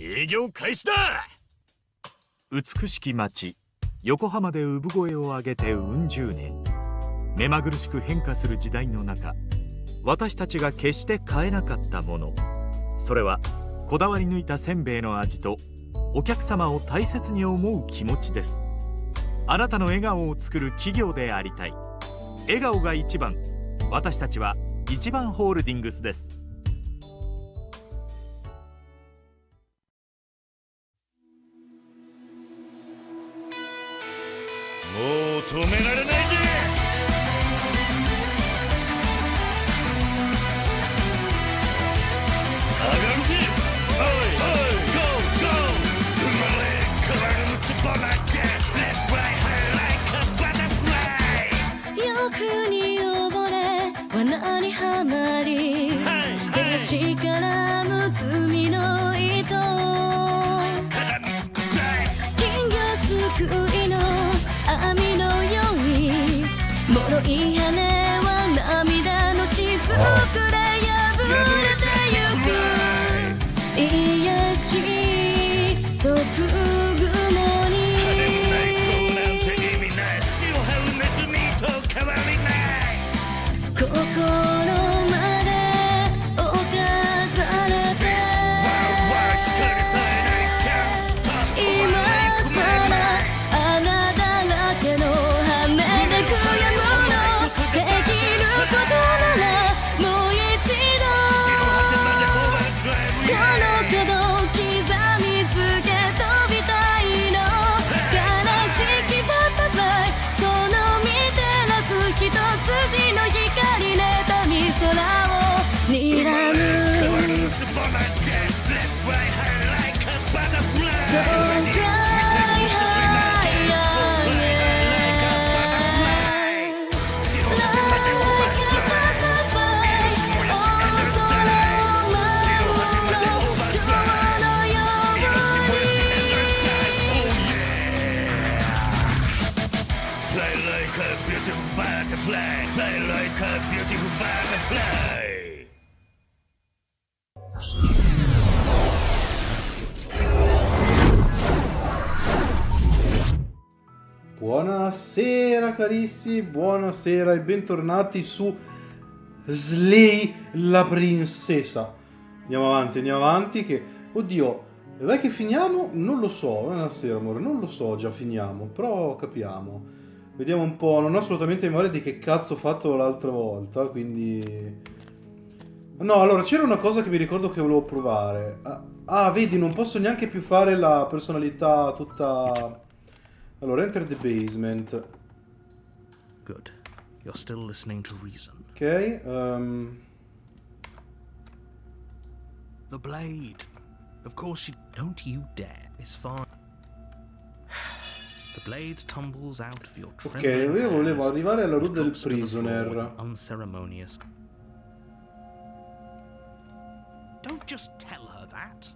営業開始だ。美しき町横浜で産声を上げて十年。目まぐるしく変化する時代の中、私たちが決して変えなかったもの、それはこだわり抜いたせんべいの味とお客様を大切に思う気持ちです。あなたの笑顔を作る企業でありたい。笑顔が一番。私たちは一番ホールディングスです。もう止められないぜ。上がるぜ。おいおいゴーゴー。生まれ変わるスポナッケ Let's fly high like a butterfly。 欲に溺れ罠にはまり、出だしからむつみの糸、絡みつくくらい金魚すくいの網のように、脆い羽は涙の雫で破れてゆく。癒しとくぐもに羽のない蝶なんて意味ない。血を這うネズミと変わりない。心までお飾れて、今さら穴だらけの羽で悔やむの。できることならもう一度この角刻みつけ飛びたいの。悲しきバタフライ、その見照らす一筋の光、妬み空を睨む。So fly like a beautiful butterfly. Fly like a beautiful butterfly. Buonasera carissimi, buonasera e bentornati su Slay la princesa. Andiamo avanti che... Oddio, dov'è che finiamo? Non lo so, buonasera amore, non lo so, già finiamo, però capiamo. Vediamo un po', non ho assolutamente memoria di che cazzo ho fatto l'altra volta, quindi... No, allora c'era una cosa che mi ricordo che volevo provare. Vedi, non posso neanche più fare la personalità tutta... Allora, enter the basement. Good. You're still listening to reason. Ok, The blade. Of course you don't you dare. It's fine. The blade tumbles out of your ok, trembling io volevo hands arrivare alla and route del drops to the floor prisoner. with unceremonious. Don't just tell her that.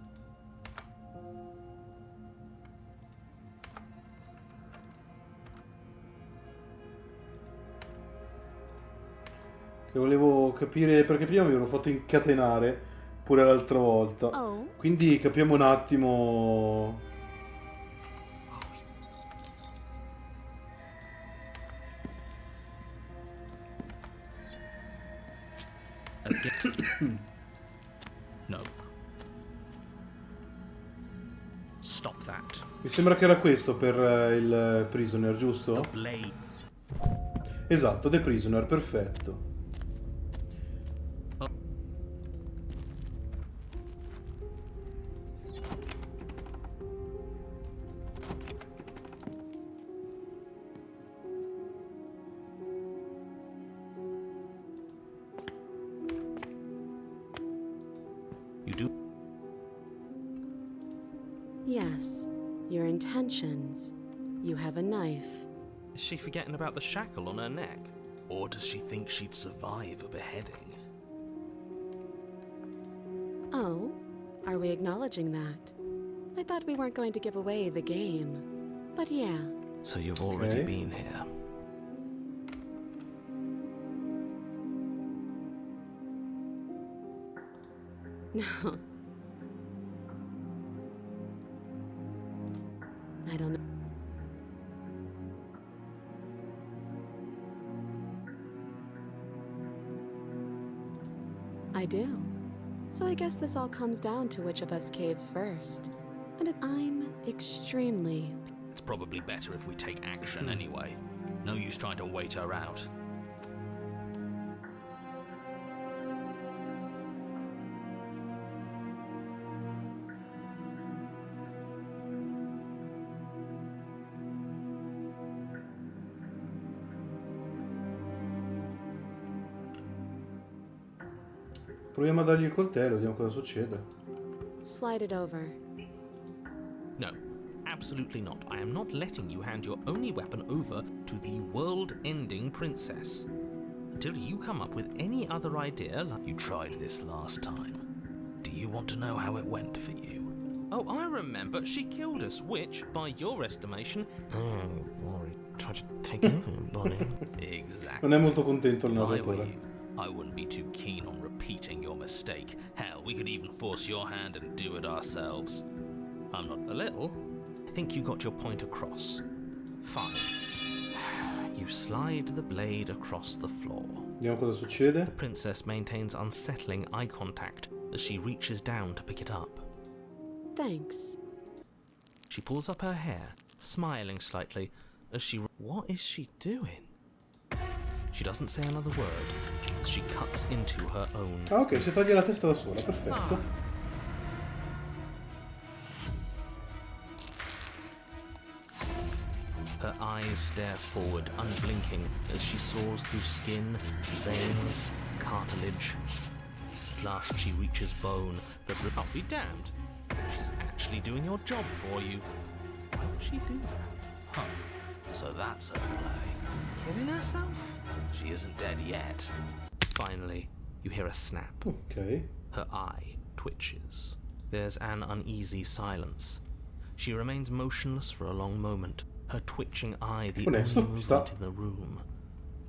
Che volevo capire, perché prima mi ero fatto incatenare pure l'altra volta. Oh. Quindi capiamo un attimo. No. Stop that. Mi sembra che era questo per il prisoner, giusto? The blade. Esatto, The Prisoner, perfetto. You do? Yes, your intentions. You have a knife. Is she forgetting about the shackle on her neck? Or does she think she'd survive a beheading? Oh, are we acknowledging that? I thought we weren't going to give away the game. But yeah. So you've already Okay. been here. No. I don't know. I do. So I guess this all comes down to which of us caves first. And I'm extremely... It's probably better if we take action anyway. No use trying to wait her out. Proviamo a dargli il coltello, vediamo cosa succede. Slide it over. No, absolutely not. I am not letting you hand your only weapon over to the world-ending princess. Until you come up with any other idea like... You tried this last time. Do you want to know how it went for you? Oh, I remember. She killed us, which, by your estimation... Oh, Rory tried to take over your body. Exactly. Non è molto contento il If I were narratore. you, I wouldn't be too keen on repeating your mistake. Hell, we could even force your hand and do it ourselves. I'm not a little. I think you got your point across. Fine. You slide the blade across the floor. Vediamo cosa succede. The princess maintains unsettling eye contact as she reaches down to pick it up. Thanks. She pulls up her hair, smiling slightly as she... What is she doing? She doesn't say another word as she cuts into her own. Ah, ok, si toglie la testa da sola, perfetto. Her eyes stare forward, unblinking, as she saws through skin, veins, cartilage. At last she reaches bone that... I'll be damned. She's actually doing your job for you. Why would she do that? Huh. So that's her play. Killing herself? She isn't dead yet. Finally, you hear a snap. Ok. Her eye twitches. There's an uneasy silence. She remains motionless for a long moment, her twitching eye the only Onesto, movement sta. in the room,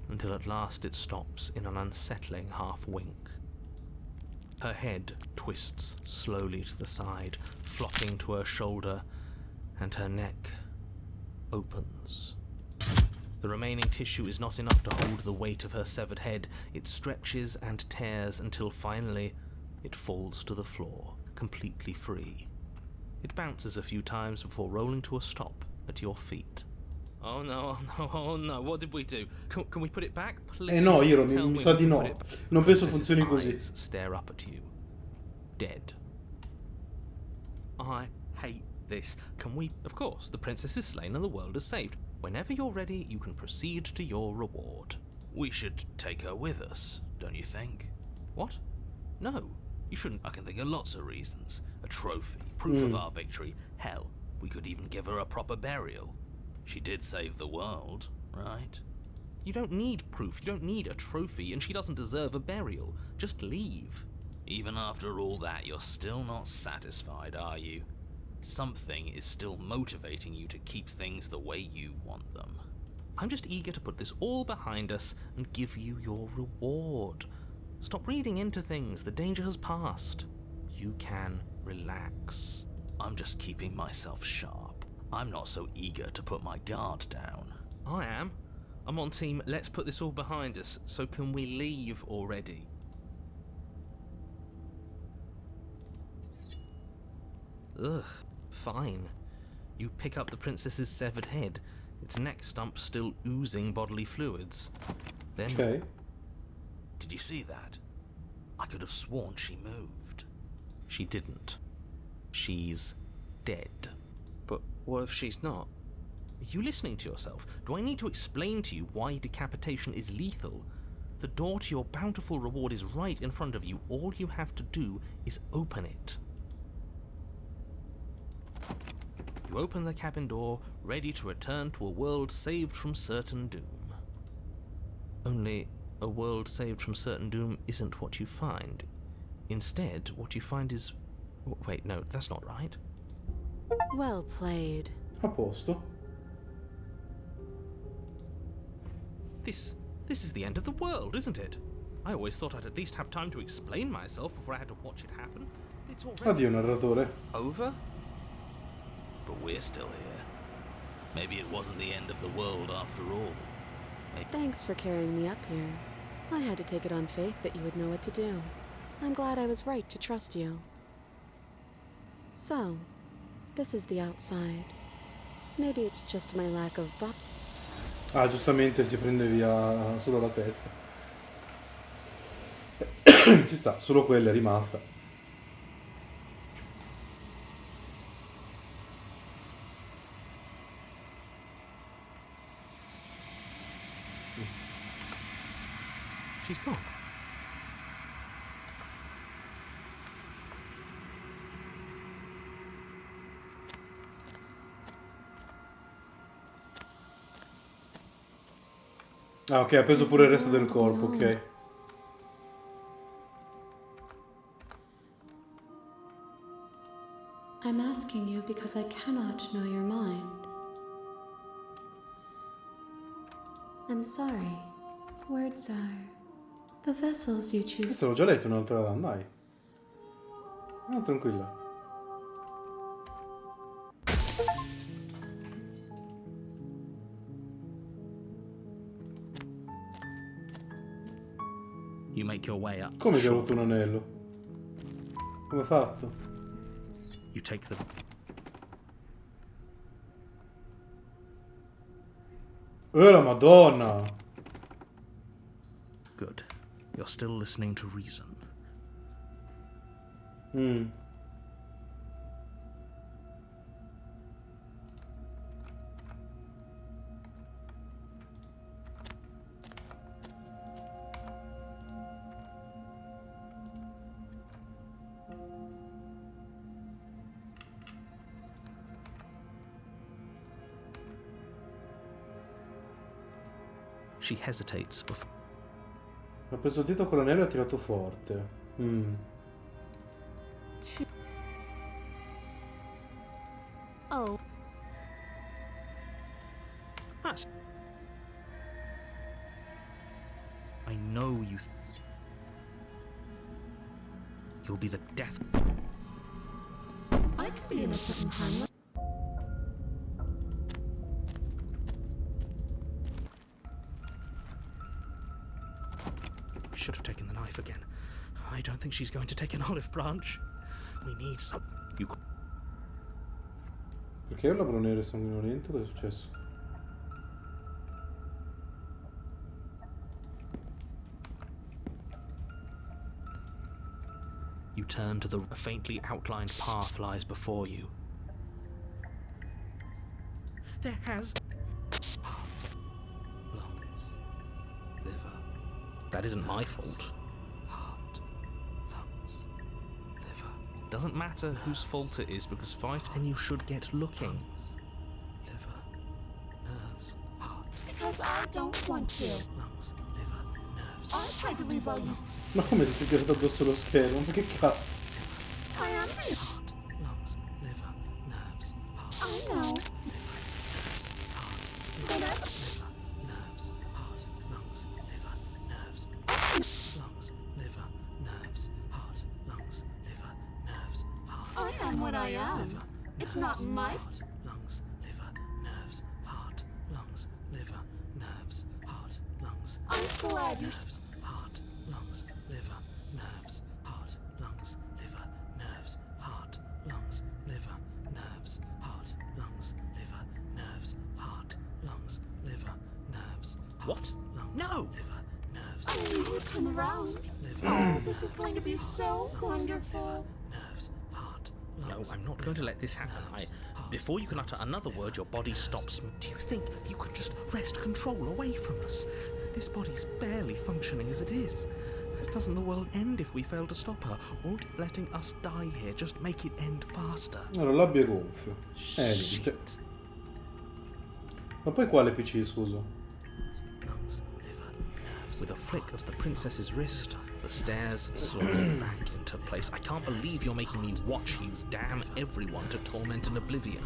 until at last it stops in an unsettling half-wink. Her head twists slowly to the side, flopping to her shoulder, and her neck opens. The remaining tissue is not enough to hold the weight of her severed head. It stretches and tears until finally it falls to the floor, completely free. It bounces a few times before rolling to a stop at your feet. Oh no, oh no, oh no, what did we do? Can we put it back, please? No, Hiro, Tell mi me sa we di can no. put it back. Non penso Princess's funzioni così. eyes stare up at you. Dead. I hate this. Can we... Of course, the princess is slain and the world is saved. Whenever you're ready, you can proceed to your reward. We should take her with us, don't you think? What? No, you shouldn't. I can think of lots of reasons. A trophy, proof of our victory. Hell, we could even give her a proper burial. She did save the world, right? You don't need proof, you don't need a trophy, and she doesn't deserve a burial. Just leave. Even after all that, you're still not satisfied, are you? Something is still motivating you to keep things the way you want them. I'm just eager to put this all behind us and give you your reward. Stop reading into things, the danger has passed. You can relax. I'm just keeping myself sharp. I'm not so eager to put my guard down. I am. I'm on team, let's put this all behind us, so can we leave already? Ugh, fine. You pick up the princess's severed head, its neck stump still oozing bodily fluids. Then... Ok. Did you see that? I could have sworn she moved. She didn't. She's dead. But what if she's not? Are you listening to yourself? Do I need to explain to you why decapitation is lethal? The door to your bountiful reward is right in front of you. All you have to do is open it. You open the cabin door, ready to return to a world saved from certain doom. Only, a world saved from certain doom isn't what you find. Instead, what you find is... Wait, no, that's not right. Well played. A posto. This is the end of the world, isn't it? I always thought I'd at least have time to explain myself before I had to watch it happen. It's already Addio narratore. over. But we're still here. Maybe it wasn't the end of the world after all. Thanks for carrying me up here. I had to take it on faith that you would know what to do. I'm glad I was right to trust you. So, this is the outside. Maybe it's just my lack of Ah, giustamente si prende via solo la testa. Ci sta, solo quella è rimasta. She's gone. Ah, ok, ha preso pure il resto del corpo, ok. I'm asking you because I cannot know your mind. I'm sorry. Words are the vessels you choose. Questo l'ho già letto un'altra run, dai. No, tranquilla. You make your way up. Come che ha avuto un anello? Come ha fatto? You take the... La Madonna! Good. You're still listening to reason. She hesitates before... Ha preso il dito con l'anello e ha tirato forte. Oh. That's... I know you... You'll be the death... I could be innocent and harmless. Should have taken the knife again. I don't think she's going to take an olive branch. We need some... You... Perché un labbro nero e sanguinolento? Cosa è successo? You turn to the... A faintly outlined path lies before you. There has... lungs, liver... That isn't my fault. Heart, lungs, liver... Doesn't matter whose fault it is, because fight and you should get looking. Lungs, liver, nerves, heart... Because I don't want to. Lungs, liver, nerves... I tried to leave all you. Ma come ti sei tirato addosso lo schermo? Ma che cazzo? I am. Heart, lungs, liver, nerves, heart... I know. But I. Nerves, heart, lungs, liver, nerves, lungs, liver, nerves, heart, lungs, liver, nerves, heart. I am what I am. Liver, It's nerves, not my. heart, lungs, liver, nerves, heart, lungs, liver, nerves, heart, lungs, I'm glad you. nerves, heart, lungs, liver, nerves, heart, lungs, liver, nerves, heart, lungs, liver, nerves, heart, lungs, liver, nerves, heart, lungs, liver, nerves. What? Lungs, No! liver, nerves, I knew you'd come around. liver, Oh, this is going to be so wonderful. nerves, heart, No, lungs. I'm not going to let this happen. Before you can utter another word, your body stops. Do you think you can just wrest control away from us? This body's barely functioning as it is. Doesn't the world end if we fail to stop her? Won't letting us die here just make it end faster? Allora, il labbro è gonfio. Niente. Ma poi quale PC, scusa? Lungs, liver, nerves. With a flick of the princess's wrist, the stairs slide back into place. I can't believe you're making me watch you damn everyone to torment and oblivion.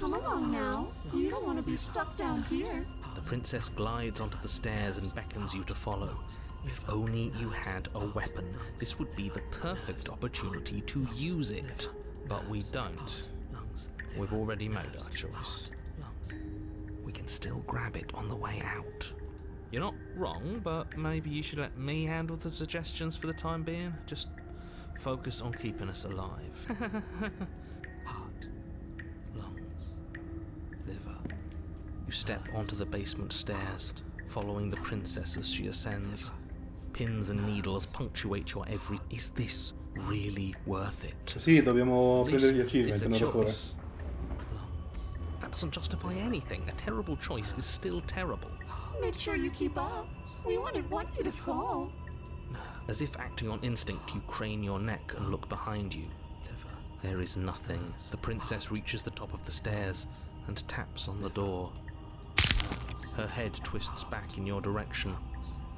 Come along now. You don't want to be stuck down here. The princess glides onto the stairs and beckons you to follow. If only you had a weapon, this would be the perfect opportunity to use it. But we don't. We've already made our choice. We can still grab it on the way out. You're not wrong, but maybe you should let me handle the suggestions for the time being. Just focus on keeping us alive. Heart, lungs, liver. You step onto the basement stairs, following the princess as she ascends. Pins and needles punctuate your every... Is this really worth it? Sì, dobbiamo At prendere gli least it's achievement, a non dottore. choice. That doesn't justify anything. A terrible choice is still terrible. Make sure you keep up. We wouldn't want you to fall. As if acting on instinct, you crane your neck and look behind you. There is nothing. The princess reaches the top of the stairs and taps on the door. Her head twists back in your direction,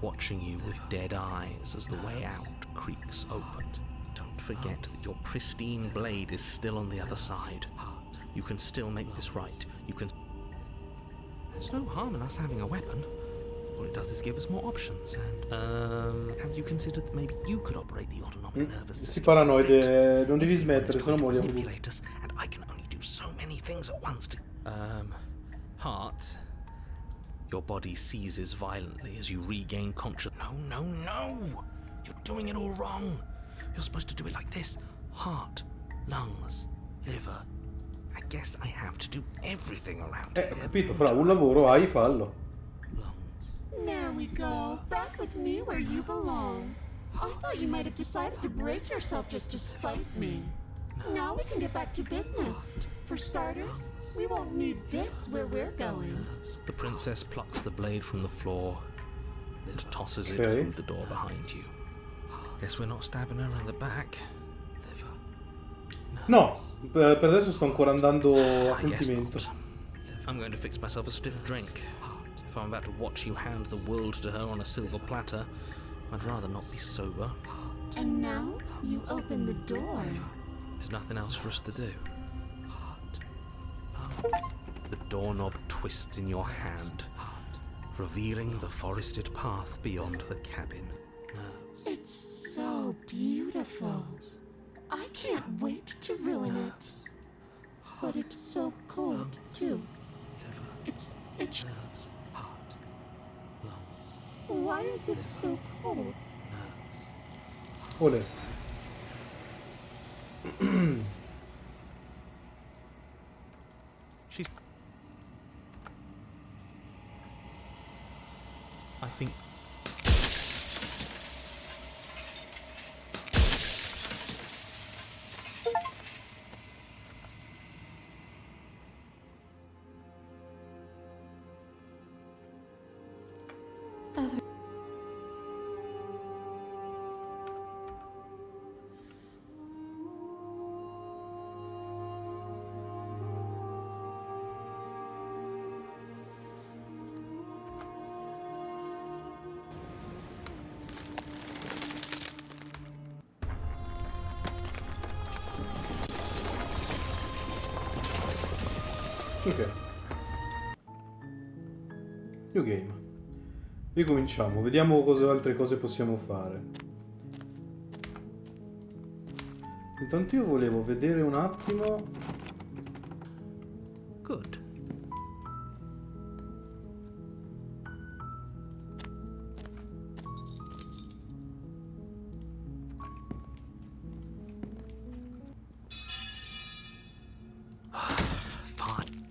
watching you with dead eyes as the way out creaks open. Don't forget that your pristine blade is still on the other side. You can still make this right. You can... There's no harm in us having a weapon. All it does is give us more options. And, have you considered that maybe you could operate the autonomic nervous Si system? paranoide, non devi smettere, se no moriamo tutti. Manipulate us, and I can only do so many things at once to... Heart. Your body seizes violently as you regain consciousness. No, no, no! You're doing it all wrong. You're supposed to do it like this. Heart, lungs, liver. I guess I have to do everything around here. Ho capito, fra un lavoro hai, fallo. There we go. Back with me where you belong. I thought you might have decided to break yourself just to spite me. Now we can get back to business. For starters, we won't need this where we're going. The princess plucks the blade from the floor and tosses it Okay. through the door behind you. Guess we're not stabbing her in the back. No, per adesso sto ancora andando a I guess sentimento. not. I'm going to fix myself a stiff drink. If I'm about to watch you hand the world to her on a silver platter, I'd rather not be sober. And now you open the door. There's nothing else for us to do. The doorknob twists in your hand, revealing the forested path beyond the cabin. It's so beautiful. I can't wait to ruin it. But it's so cold, too. It's... Why is it so cold? Ole. She's... I think... Ok. New game. Ricominciamo, vediamo cosa altre cose possiamo fare. Intanto io volevo vedere un attimo. Good. Fine.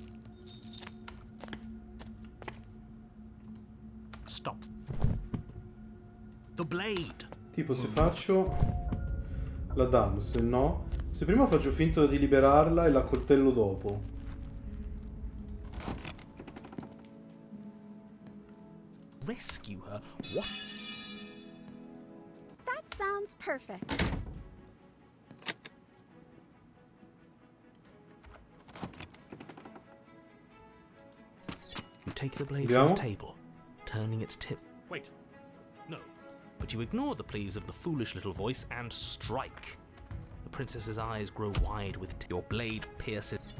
Stop. The blade. Tipo se faccio la dam, se no. Se prima faccio finta di liberarla e la coltello dopo. Rescue her? What? That sounds perfect. You take the blade Vediamo. from the table, turning its tip. Wait. No. But you ignore the pleas of the foolish little voice and strike. The princess's eyes grow wide with your blade pierces.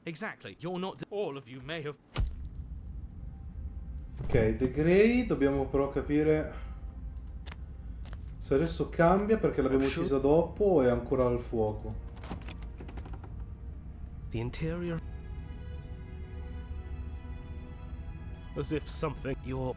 Exactly. You're not... All of you may have... Ok, The Grey, dobbiamo però capire se adesso cambia perché l'abbiamo uccisa dopo o è ancora al fuoco. The interior. As if something. You're.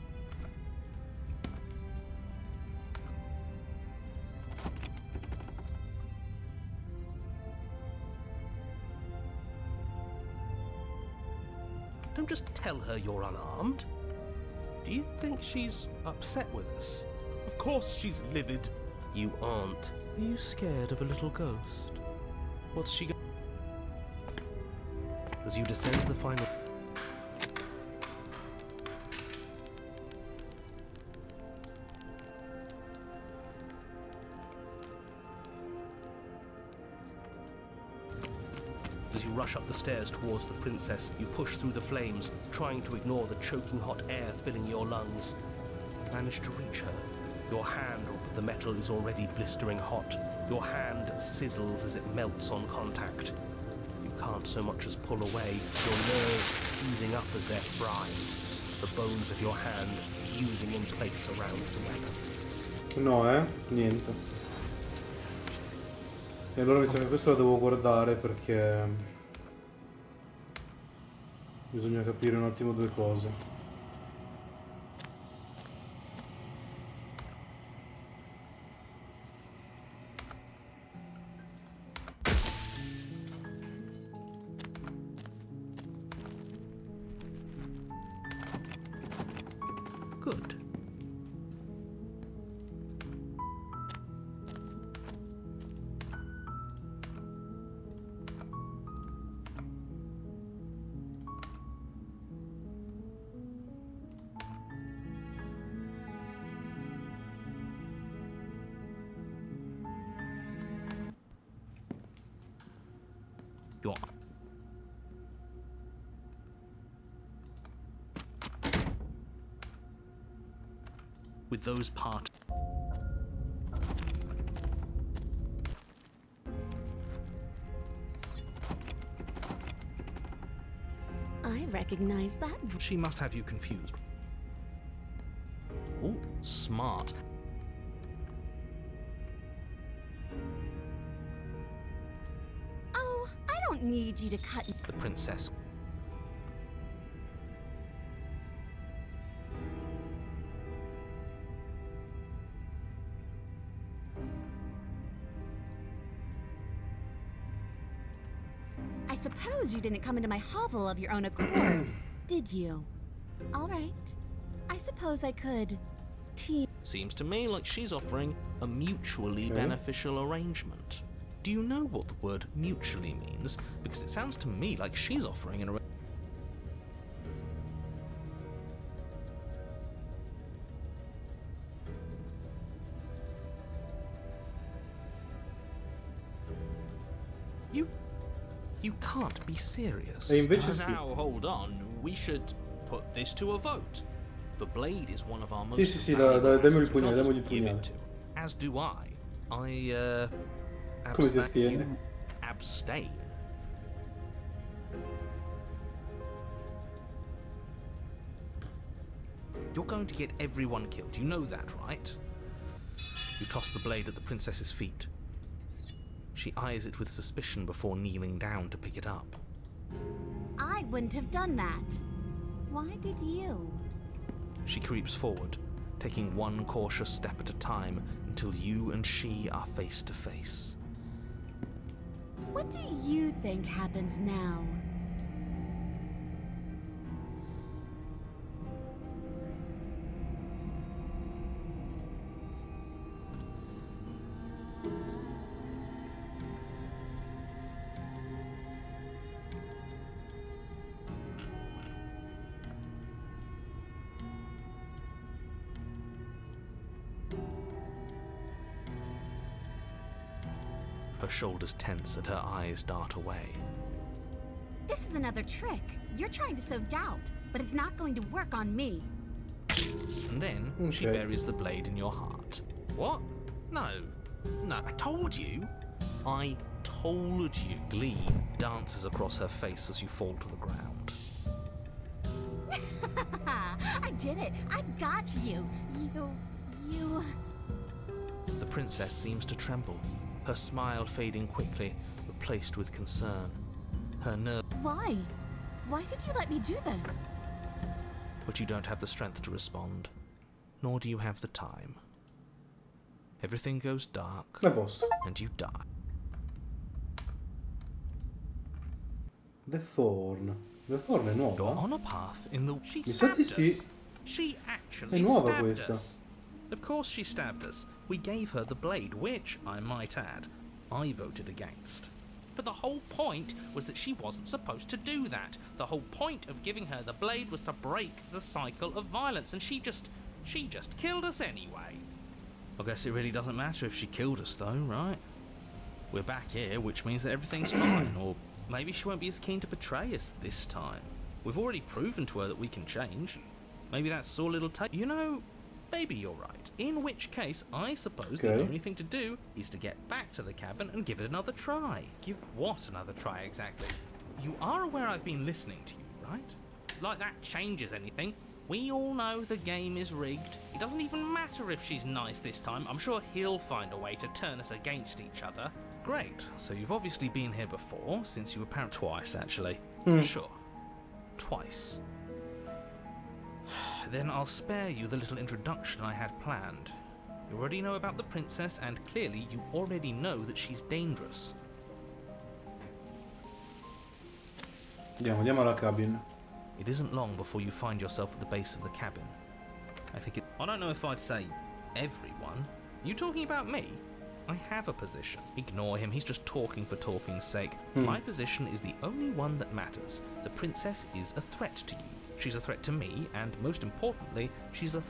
Don't just tell her you're unarmed. Do you think she's upset with us? Of course she's livid. You aren't. Are you scared of a little ghost? What's she going? As you descend the final. As you rush up the stairs towards the princess, you push through the flames, trying to ignore the choking hot air filling your lungs. You manage to reach her. Your hand, the metal is already blistering hot. Your hand sizzles as it melts on contact. You can't so much as pull away, your nerves seizing up as they're fried. The bones of your hand fusing in place around the weapon. No, niente. E allora mi sa che questo la devo guardare perché bisogna capire un attimo due cose. Good. Your with those part. I recognize that. She must have you confused. Oh, smart. Oh, I don't need you to cut. The princess. I suppose you didn't come into my hovel of your own accord, did you? All right. I suppose I could. Seems to me like she's offering a mutually beneficial arrangement. Do you know what the word mutually means? Because it sounds to me like she's offering an You can't be serious. E invece sì. Now, hold on. We should put this to a vote. The blade is one of our most Sì, valuable dammi il assets. We pugnale, can't dammi il just give it pugnale. to. As do I. Come si abstain- astiene? you abstain. You're going to get everyone killed. You know that, right? You toss the blade at the princess's feet. She eyes it with suspicion before kneeling down to pick it up. I wouldn't have done that. Why did you? She creeps forward, taking one cautious step at a time until you and she are face to face. What do you think happens now? Her shoulders tense and her eyes dart away. This is another trick. You're trying to sow doubt, but it's not going to work on me. And then she Okay. buries the blade in your heart. What? No, I told you. I told you. Glee dances across her face as you fall to the ground. I did it. I got you. You... The princess seems to tremble, her smile fading quickly, replaced with concern. Her nerve. Why? Why did you let me do this? But you don't have the strength to respond, nor do you have the time. Everything goes dark, A posto. and you die. The Thorn. The Thorn è You're nuova? on a path in the... She Mi sa di stabbed sì. us. She actually È nuova stabbed questa. us. Of course she stabbed us. We gave her the blade, which, I might add, I voted against. But the whole point was that she wasn't supposed to do that. The whole point of giving her the blade was to break the cycle of violence, and she just killed us anyway. I guess it really doesn't matter if she killed us though, right? We're back here, which means that everything's fine, or maybe she won't be as keen to betray us this time. We've already proven to her that we can change. Maybe that's all it'll take. You know, maybe you're right. In which case, I suppose the only thing to do is to get back to the cabin and give it another try. Give what another try exactly? You are aware I've been listening to you, right? Like that changes anything. We all know the game is rigged. It doesn't even matter if she's nice this time. I'm sure he'll find a way to turn us against each other. Great. So you've obviously been here before, since you were apparent twice, actually. Sure. Twice. Then I'll spare you the little introduction I had planned. You already know about the princess, and clearly you already know that she's dangerous. Andiamo alla cabin. It isn't long before you find yourself at the base of the cabin. I don't know if I'd say everyone. You talking about me? I have a position. Ignore him, he's just talking for talking's sake. My position is the only one that matters. The princess is a threat to you. She's a threat to me, and most importantly, she's a...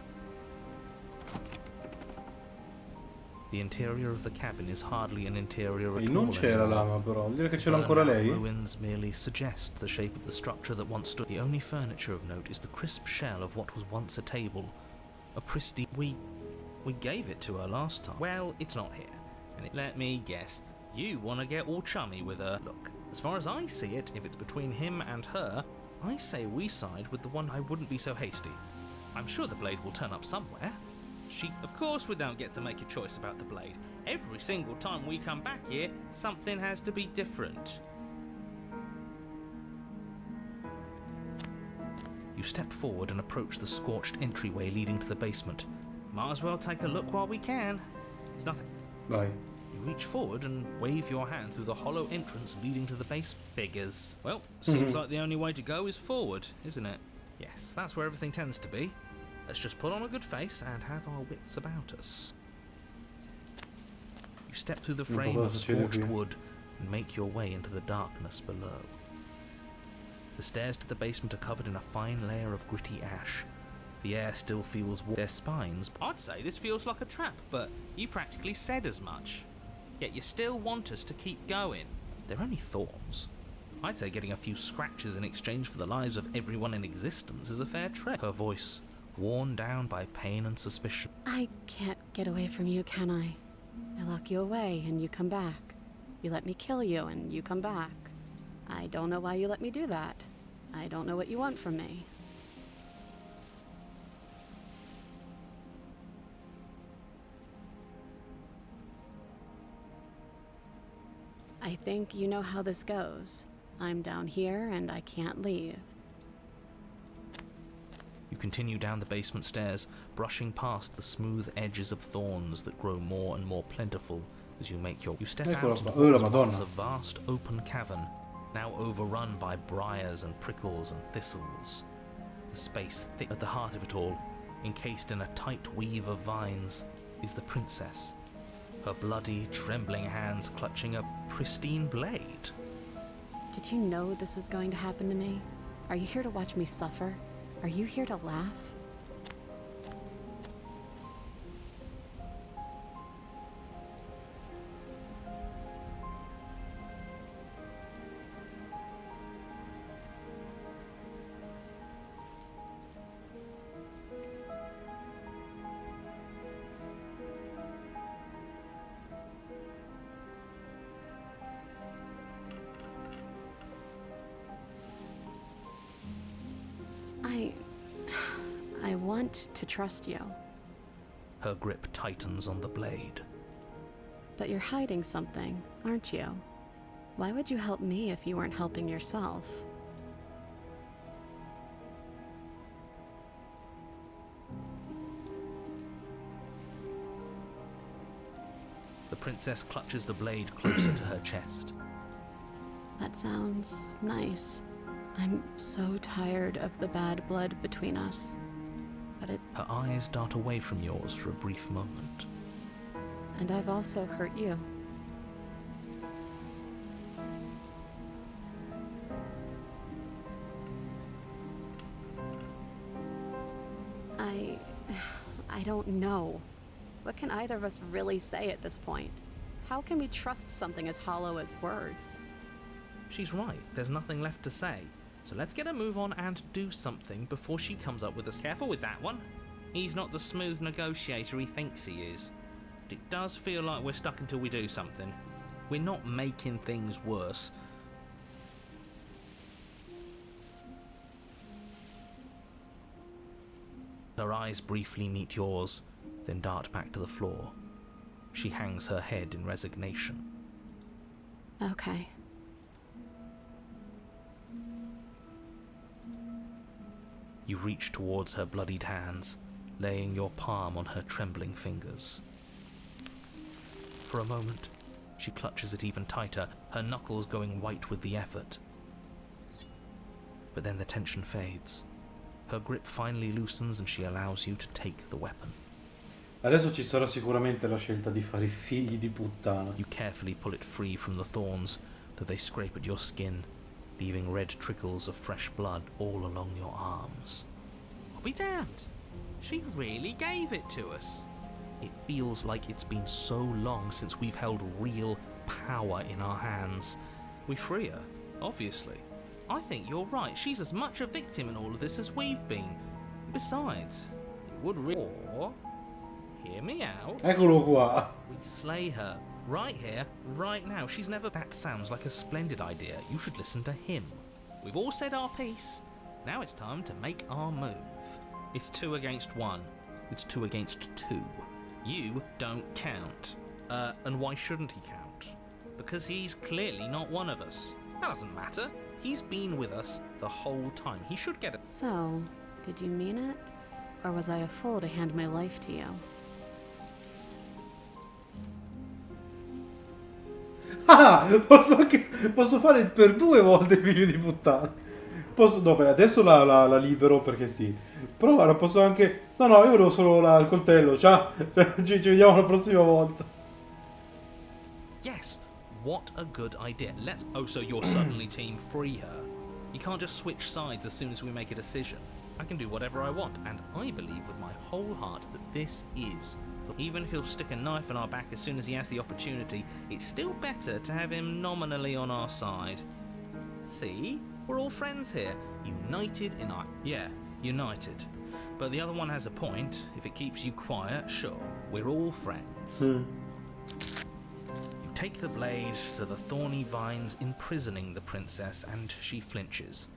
The interior of the cabin is hardly an interior at all. Non c'è la lama però, direi che ce l'ha ancora lei. Ruins merely suggest the shape of the structure that once stood. The only furniture of note is the crisp shell of what was once a table. A pristine... We gave it to her last time. Well, it's not here. And let me guess, you want to get all chummy with her. Look, as far as I see it, if it's between him and her, I say we side with the one. I wouldn't be so hasty. I'm sure the blade will turn up somewhere. Of course we don't get to make a choice about the blade. Every single time we come back here, something has to be different. You step forward and approach the scorched entryway leading to the basement. Might as well take a look while we can. There's nothing. Vai. You reach forward and wave your hand through the hollow entrance leading to the base. Figures. Well, seems like the only way to go is forward, isn't it? Yes, that's where everything tends to be. Let's just put on a good face and have our wits about us. You step through the frame of scorched wood and make your way into the darkness below. The stairs to the basement are covered in a fine layer of gritty ash. The air still feels warm. Their spines... I'd say this feels like a trap, but you practically said as much. Yet you still want us to keep going. They're only thorns. I'd say getting a few scratches in exchange for the lives of everyone in existence is a fair trade. Her voice, worn down by pain and suspicion. I can't get away from you, can I? I lock you away and you come back. You let me kill you and you come back. I don't know why you let me do that. I don't know what you want from me. I think you know how this goes. I'm down here and I can't leave. You continue down the basement stairs, brushing past the smooth edges of thorns that grow more and more plentiful as you make your... You step out into what was once a vast open cavern, now overrun by briars and prickles and thistles. The space thick at the heart of it all, encased in a tight weave of vines, is the princess. Her bloody, trembling hands clutching a pristine blade. Did you know this was going to happen to me? Are you here to watch me suffer? Are you here to laugh? want to trust you, Her grip tightens on the blade. but you're hiding something, aren't you? Why would you help me if you weren't helping yourself? The princess clutches the blade closer to her chest. That sounds nice. I'm so tired of the bad blood between us. But Her eyes dart away from yours for a brief moment. and I've also hurt you. I don't know. What can either of us really say at this point? How can we trust something as hollow as words? She's right, there's nothing left to say. So let's get a move on and do something before she comes up with a careful with that one. He's not the smooth negotiator he thinks he is. But it does feel like we're stuck until we do something. We're not making things worse. Her eyes briefly meet yours, then dart back to the floor. She hangs her head in resignation. Okay. You reach towards her bloodied hands, laying your palm on her trembling fingers. For a moment, she clutches it even tighter, her knuckles going white with the effort. But then the tension fades. Her grip finally loosens and she allows you to take the weapon. Adesso ci sarà sicuramente la scelta di fare i figli di puttana. You carefully pull it free from the thorns, though they scrape at your skin, leaving red trickles of fresh blood all along your arms. I'll be damned. She really gave it to us. It feels like it's been so long since we've held real power in our hands. We free her, obviously. I think you're right. She's as much a victim in all of this as we've been. Besides, it would Or, hear me out. Eccolo qua. We slay her. Right here, right now. She's never... That sounds like a splendid idea. You should listen to him. We've all said our piece. Now it's time to make our move. It's 2 against 1. It's 2 against 2. You don't count. And why shouldn't he count? Because he's clearly not one of us. That doesn't matter. He's been with us the whole time. He should get it. So, did you mean it? Or was I a fool to hand my life to you? Ah, posso fare per 2 volte il figlio di puttana. Posso, no, beh, adesso la libero perché sì. Però guarda, posso anche... No, io volevo solo il coltello. Ciao, ci vediamo la prossima volta. Yes, what a good idea. Let's... Oh, so you're suddenly team free her. You can't just switch sides as soon as we make a decision. I can do whatever I want, and I believe with my whole heart that this is... Even if he'll stick a knife in our back as soon as he has the opportunity, it's still better to have him nominally on our side. See? We're all friends here. United in our... Yeah, united. But the other one has a point. If it keeps you quiet, sure. We're all friends. You take the blade to the thorny vines imprisoning the princess, and she flinches,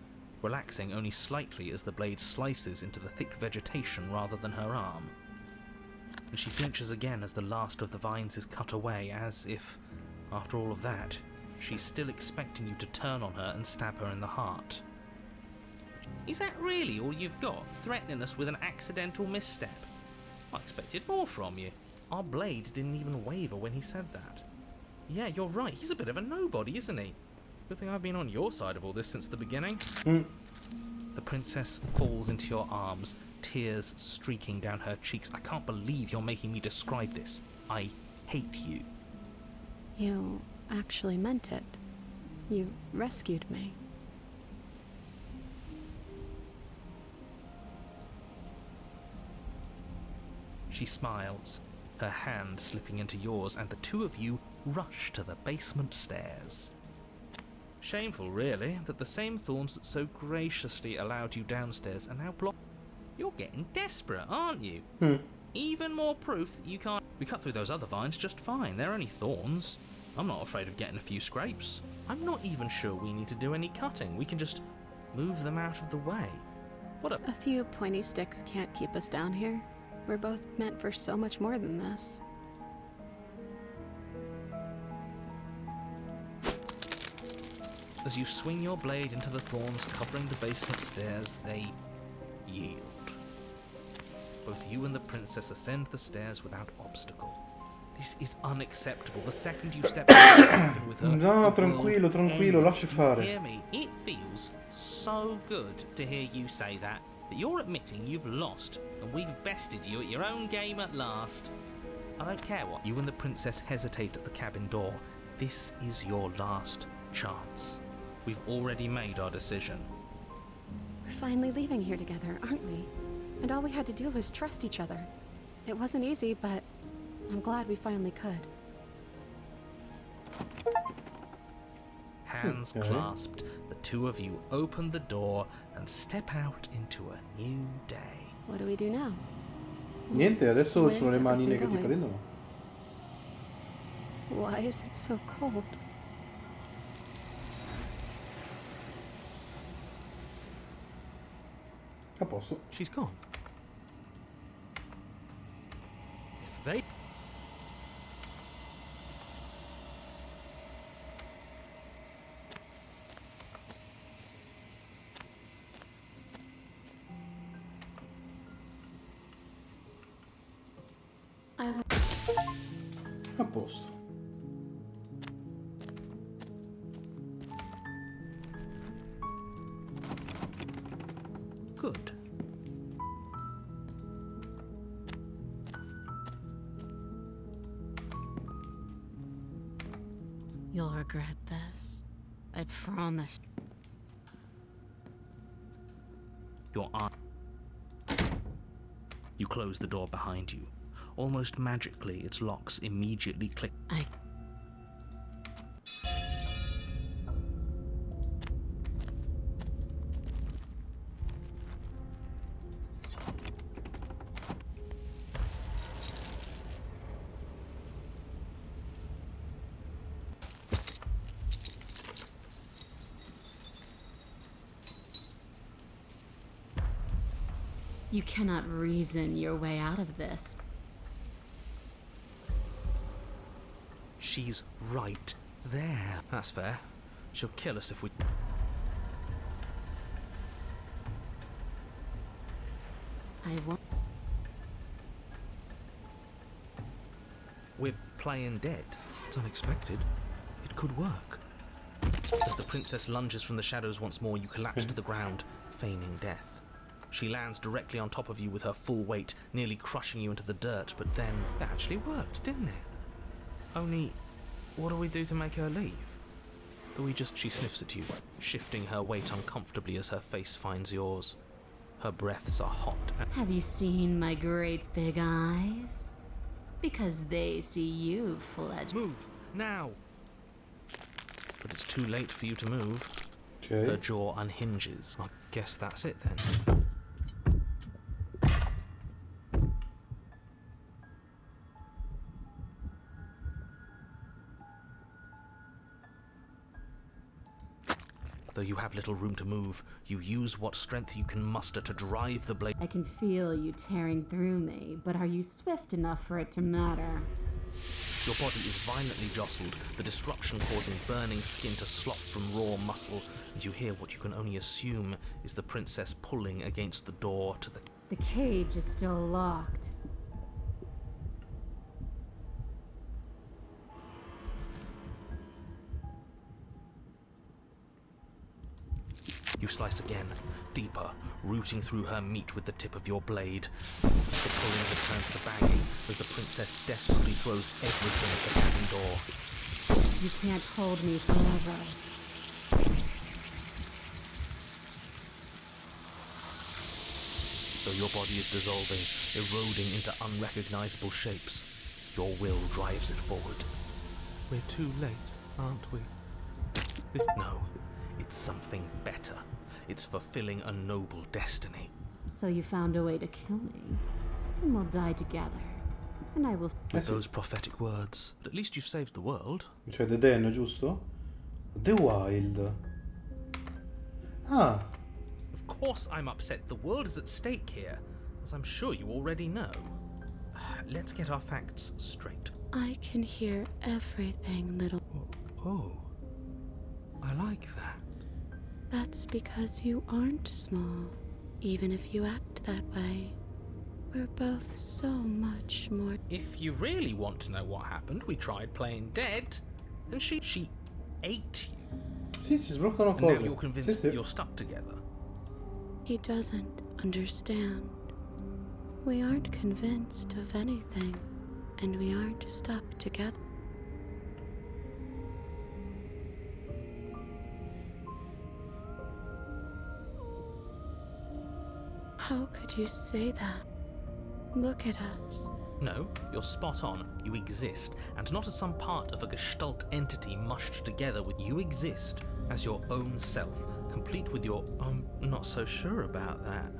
relaxing only slightly as the blade slices into the thick vegetation rather than her arm. And she flinches again as the last of the vines is cut away, as if, after all of that, she's still expecting you to turn on her and stab her in the heart. Is that really all you've got? Threatening us with an accidental misstep? I expected more from you. Our blade didn't even waver when he said that. Yeah, you're right, he's a bit of a nobody, isn't he? Good thing I've been on your side of all this since the beginning. The princess falls into your arms, tears streaking down her cheeks. I can't believe you're making me describe this. I hate you. You actually meant it. You rescued me. She smiles, her hand slipping into yours, and the two of you rush to the basement stairs. Shameful, really, that the same thorns that so graciously allowed you downstairs are now blocked. You're getting desperate, aren't you? Even more proof that you can't... We cut through those other vines just fine. They're only thorns. I'm not afraid of getting a few scrapes. I'm not even sure we need to do any cutting. We can just move them out of the way. What a... A few pointy sticks can't keep us down here. We're both meant for so much more than this. As you swing your blade into the thorns covering the basement stairs, they yield. Both you and the princess ascend the stairs without obstacle. This is unacceptable. The second you step into the cabin with her, No, the tranquillo, world tranquillo, ends. lasci Do fare. you hear me? It feels so good to hear you say that you're admitting you've lost, and we've bested you at your own game at last. I don't care what. You and the princess hesitate at the cabin door. This is your last chance. We've already made our decision. We're finally leaving here together, aren't we? And all we had to do was trust each other. It wasn't easy, but I'm glad we finally could. Hands Okay. clasped, the two of you open the door and step out into a new day. What do we do now? Niente, adesso Where's sono le manine che ti everything prendono. Why is it so cold? A posto. She's gone. If they... A posto. Good. You'll regret this. I promise. Your eye. You close the door behind you. Almost magically, its locks immediately click. You cannot reason your way out of this. She's right there. That's fair. She'll kill us if we... I won't. We're playing dead. It's unexpected. It could work. As the princess lunges from the shadows once more, you collapse to the ground, feigning death. She lands directly on top of you with her full weight, nearly crushing you into the dirt, but then it actually worked, didn't it? Only, what do we do to make her leave? Do we just... She sniffs at you, shifting her weight uncomfortably as her face finds yours. Her breaths are hot and... Have you seen my great big eyes? Because they see you, fledged. Move, now! But it's too late for you to move. Her Ok. jaw unhinges. I guess that's it then. Though you have little room to move, you use what strength you can muster to drive the blade. I can feel you tearing through me, but are you swift enough for it to matter? Your body is violently jostled, the disruption causing burning skin to slop from raw muscle, and you hear what you can only assume is the princess pulling against the door to the... The cage is still locked. You slice again, deeper, rooting through her meat with the tip of your blade. The pulling returns to banging as the princess desperately throws everything at the cabin door. You can't hold me forever. Though your body is dissolving, eroding into unrecognizable shapes, your will drives it forward. We're too late, aren't we? No, it's something better. It's fulfilling a noble destiny. So you found a way to kill me. And we'll die together. And I will... With those prophetic words, but at least you've saved the world. Cioè The Den, giusto? The Wild. Ah, Of course I'm upset. The world is at stake here, as I'm sure you already know. Let's get our facts straight. I can hear everything, little. Oh, I like that. That's because you aren't small, even if you act that way. We're both so much more. If you really want to know what happened, we tried playing dead, and she ate you. Sì, si sbloccano And now cose. you're convinced Sì, sì. that you're stuck together. He doesn't understand. We aren't convinced of anything, and we aren't stuck together. How could you say that? Look at us. No, you're spot on. You exist, and not as some part of a gestalt entity mushed together with you exist as your own self, complete with your I'm not so sure about that.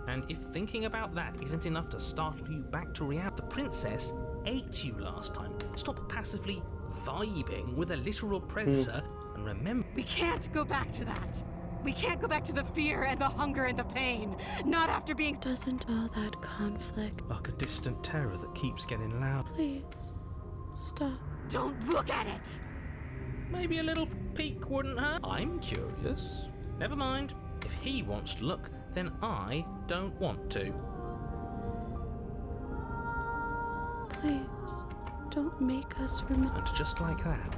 And if thinking about that isn't enough to startle you back to reality, the princess ate you last time. Stop passively vibing with a literal predator and remember. We can't go back to that. We can't go back to the fear and the hunger and the pain. Not after being. Doesn't all that conflict. Like a distant terror that keeps getting loud. Please, stop. Don't look at it! Maybe a little peek wouldn't hurt. I'm curious. Never mind. If he wants to look, then I don't want to. Please, don't make us remember. And just like that,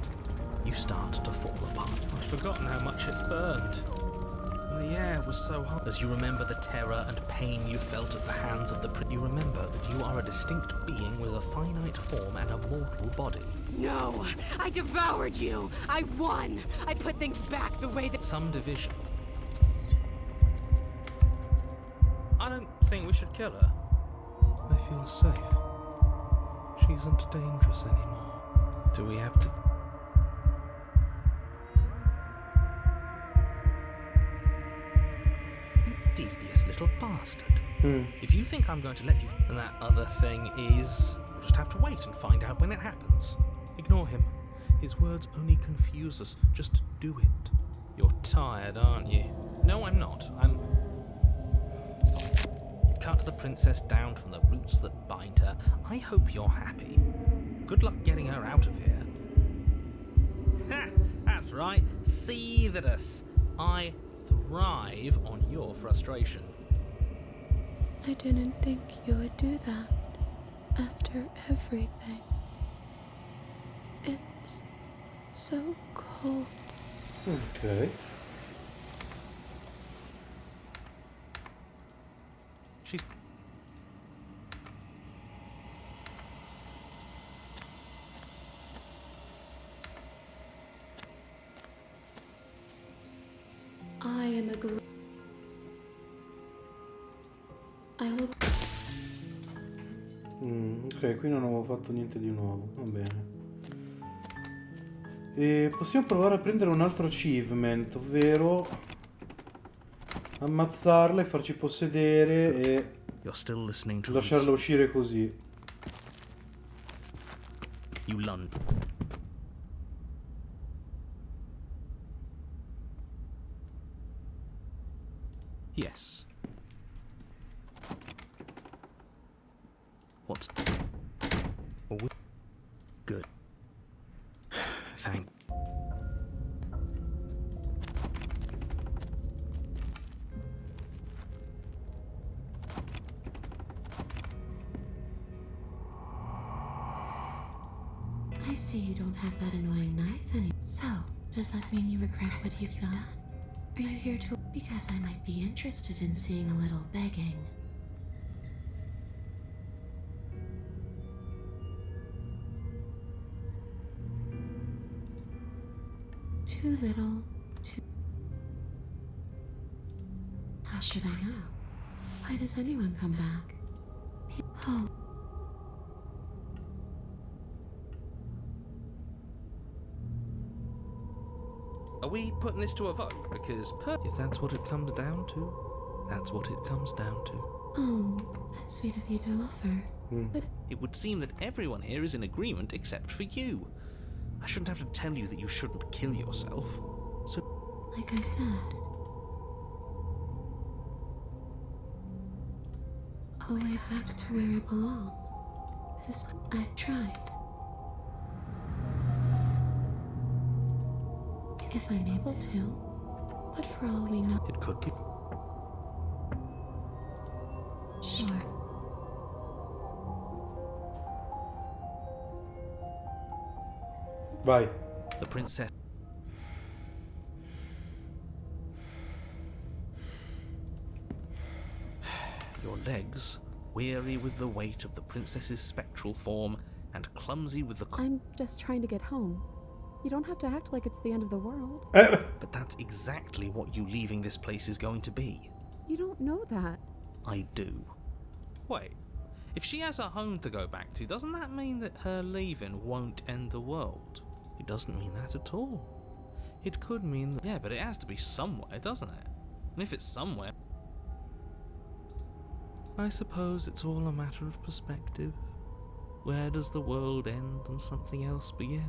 you start to fall apart. I'd forgotten how much it burned. And the air was so hot. As you remember the terror and pain you felt at the hands of the you remember that you are a distinct being with a finite form and a mortal body. No, I devoured you. I won. I put things back the way that. Some division. I don't think we should kill her. I feel safe. She isn't dangerous anymore. Do we have to? You devious little bastard. If you think I'm going to let you, then that other thing is. We'll just have to wait and find out when it happens. Ignore him. His words only confuse us. Just do it. You're tired, aren't you? No, I'm not. You cut the princess down from the roots that bind her. I hope you're happy. Good luck getting her out of here. Ha! That's right. Seethe at us. I thrive on your frustration. I didn't think you would do that after everything. It's so cold. Ok. She's. I am a I will. Ok, qui non avevo fatto niente di nuovo. Va bene. E possiamo provare a prendere un altro achievement, ovvero ammazzarla e farci possedere e You're still listening to lasciarla uscire così. You lunge. Yes. What's... Oh, good. Thank... I see you don't have that annoying knife anymore. So, does that mean you regret what you've done? Are you here to... Because I might be interested in seeing a little begging. Too little, too... How should I know? Why does anyone come back? Oh. Are we putting this to a vote? Because if that's what it comes down to, that's what it comes down to. Oh, that's sweet of you to offer. But It would seem that everyone here is in agreement except for you. I shouldn't have to tell you that you shouldn't kill yourself. So, like I said, a way back to where I belong. This I've tried. If I'm able to, but for all we know, It could be. sure. Vai. The princess. Your legs, weary with the weight of the princess's spectral form and clumsy with the. I'm just trying to get home. You don't have to act like it's the end of the world. But that's exactly what you leaving this place is going to be. You don't know that. I do. Wait, if she has a home to go back to, doesn't that mean that her leaving won't end the world? It doesn't mean that at all. It could mean that, yeah, but it has to be somewhere, doesn't it? And if it's somewhere, I suppose it's all a matter of perspective. Where does the world end and something else begin?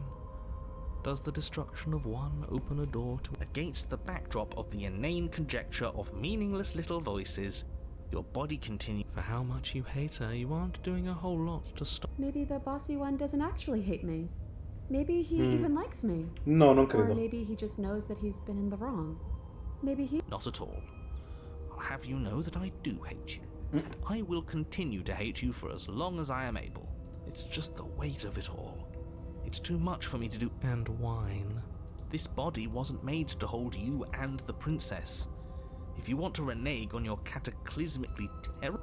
Does the destruction of one open a door to... Against the backdrop of the inane conjecture of meaningless little voices, your body continues. For how much you hate her, you aren't doing a whole lot to stop. Maybe the bossy one doesn't actually hate me. Maybe he even likes me. No, non Or credo. maybe he just knows that he's been in the wrong. Maybe he... Not at all. I'll have you know that I do hate you, and I will continue to hate you for as long as I am able. It's just the weight of it all. It's too much for me to do and whine. This body wasn't made to hold you and the princess. If you want to renege on your cataclysmically terrible...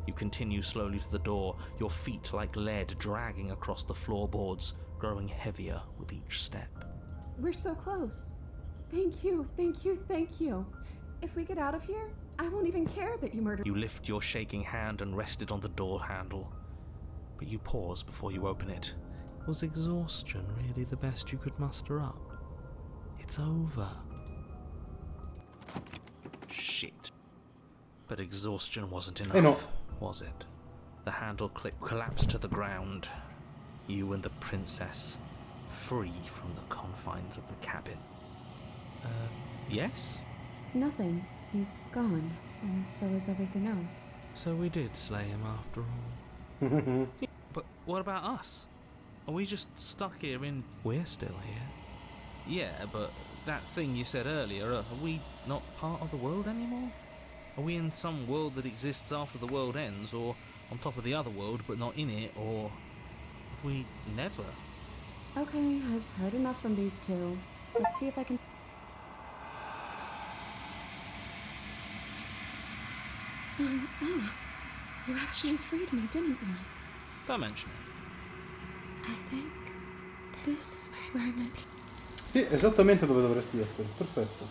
You continue slowly to the door, your feet like lead dragging across the floorboards, growing heavier with each step. We're so close. Thank you, thank you, thank you. If we get out of here, I won't even care that you murdered... You lift your shaking hand and rest it on the door handle, but you pause before you open it. Was exhaustion really the best you could muster up? It's over. Shit. But exhaustion wasn't enough, no. was it? The handle clip collapsed to the ground. You and the princess, free from the confines of the cabin. Yes? Nothing. He's gone. And so is everything else. So we did slay him after all. But what about us? Are we just stuck here in... We're still here. Yeah, but that thing you said earlier, are we not part of the world anymore? Are we in some world that exists after the world ends, or on top of the other world but not in it, or have we never? Okay, I've heard enough from these two. Let's see if I can... Anna, you actually freed me, didn't you? Don't mention it. I think this was where I meant to... Sì, esattamente dove dovresti essere. Perfetto.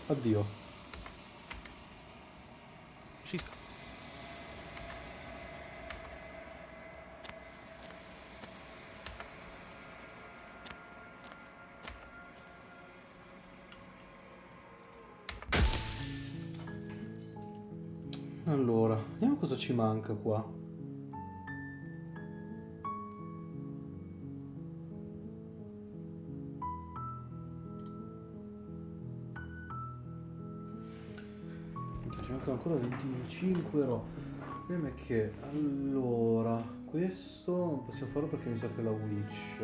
Addio. She's... Allora, vediamo cosa ci manca qua. Ok, ci mancano ancora 25 euro. Il problema è che, allora, questo non possiamo farlo perché mi sa che è la Witch.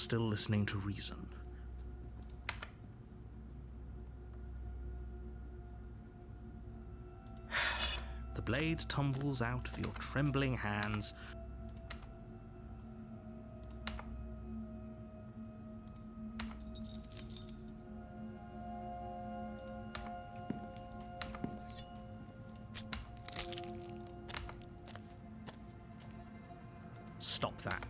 still listening to reason. The blade tumbles out of your trembling hands. Stop that.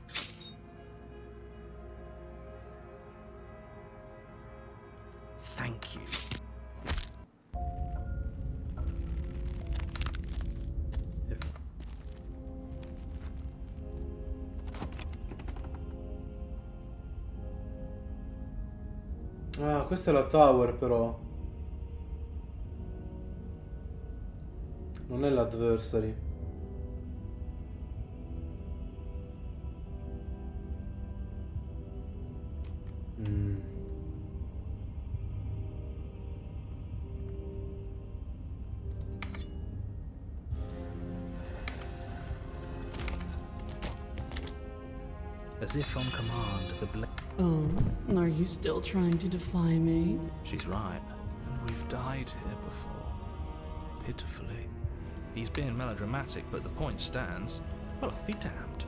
Thank you. Ah, questa è la tower però. Non è l'adversary. As if on command, the blade... Oh, are you still trying to defy me? She's right, and we've died here before. Pitifully. He's being melodramatic, but the point stands. Well, I'll be damned.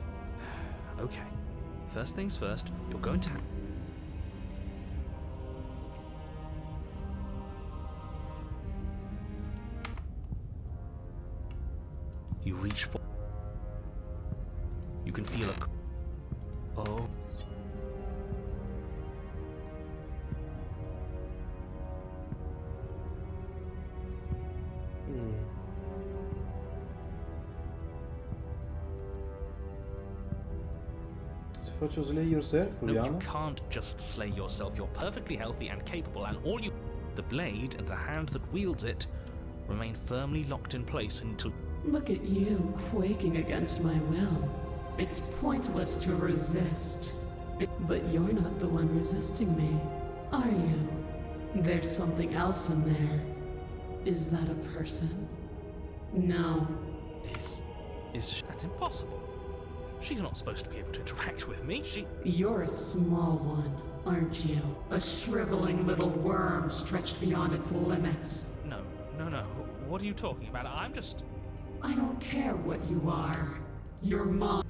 Okay, first things first, you're going to... You reach for... You can feel a... Oh. Se faccio slay yourself, No, proviamo. you can't just slay yourself. You're perfectly healthy and capable, and all you... The blade and the hand that wields it remain firmly locked in place until... Look at you, quaking against my will. It's pointless to resist. But you're not the one resisting me, are you? There's something else in there. Is that a person? No. That's impossible. She's not supposed to be able to interact with me. You're a small one, aren't you? A shriveling little worm stretched beyond its limits. No. What are you talking about? I'm just... I don't care what you are. You're mine.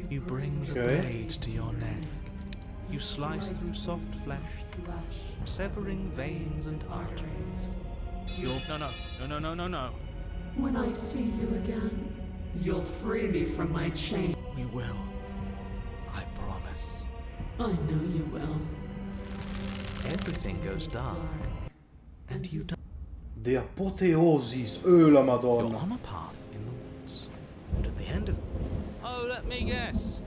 You bring the blade to your neck. You slice through soft flesh, severing veins and arteries. No. When I see you again, you'll free me from my chain. We will. I promise. I know you will. Everything goes dark, and you die. The apotheosis. Oh la You're madonna. on a path in the woods, and at the end of... Oh, let me guess.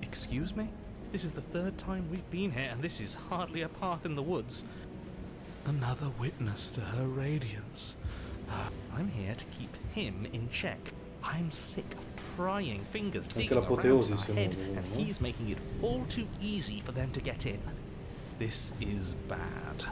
Excuse me? This is the third time we've been here, and this is hardly a path in the woods. Another witness to her radiance. I'm here to keep him in check. I'm sick of prying fingers digging around l'apoteosi our head, siamo, and no? he's making it all too easy for them to get in. This is bad.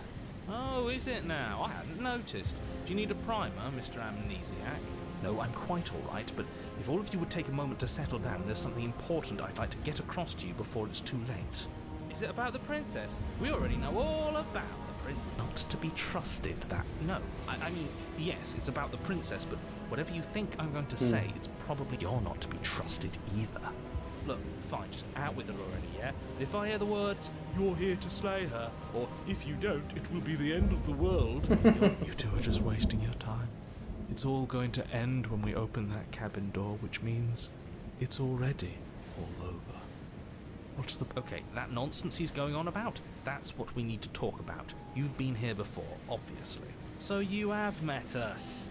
Oh, is it now? I hadn't noticed. Do you need a primer, Mr. Amnesiac? No, I'm quite all right, but if all of you would take a moment to settle down, there's something important I'd like to get across to you before it's too late. Is it about the princess? We already know all about the prince. Not to be trusted, that... No. I mean, yes, it's about the princess, but whatever you think I'm going to say, it's probably you're not to be trusted either. Look, fine, just out with it already, yeah? If I hear the words, "You're here to slay her," or "If you don't, it will be the end of the world," you two are just wasting your time. It's all going to end when we open that cabin door, which means it's already all over. What's the... Okay, that nonsense he's going on about, that's what we need to talk about. You've been here before, obviously. So you have met us.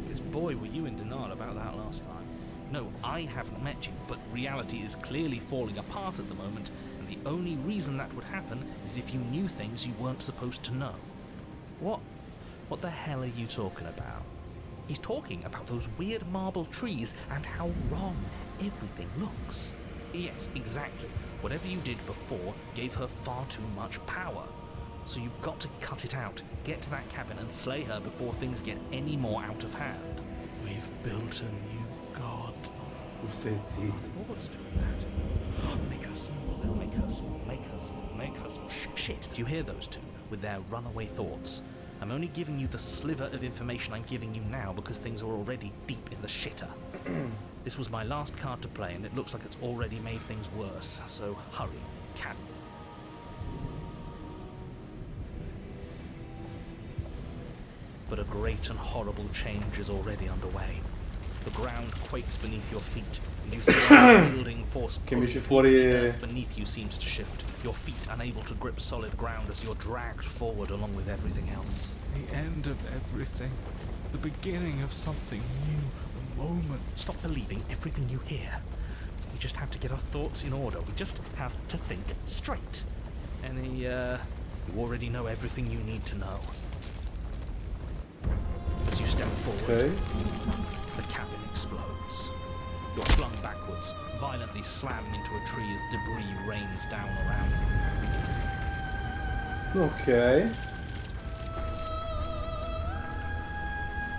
Because boy, were you in denial about that last time. No, I haven't met you, but reality is clearly falling apart at the moment, and the only reason that would happen is if you knew things you weren't supposed to know. What the hell are you talking about? He's talking about those weird marble trees and how wrong everything looks. Yes, exactly. Whatever you did before gave her far too much power. So you've got to cut it out, get to that cabin and slay her before things get any more out of hand. We've built a new god. Stai zitto. Forward's doing that. Make her small, make her small, make her small, make her small. Shit, do you hear those two with their runaway thoughts? I'm only giving you the sliver of information I'm giving you now because things are already deep in the shitter. This was my last card to play and it looks like it's already made things worse, so hurry, can. But a great and horrible change is already underway. The ground quakes beneath your feet, and you feel a yielding force pulling the earth beneath you seems to shift, your feet unable to grip solid ground as you're dragged forward along with everything else. The end of everything. The beginning of something new. The moment. Stop believing everything you hear. We just have to get our thoughts in order. We just have to think straight. You already know everything you need to know. As you step forward, the cabin explodes. You're flung backwards, violently slam into a tree as debris rains down around you. Ok.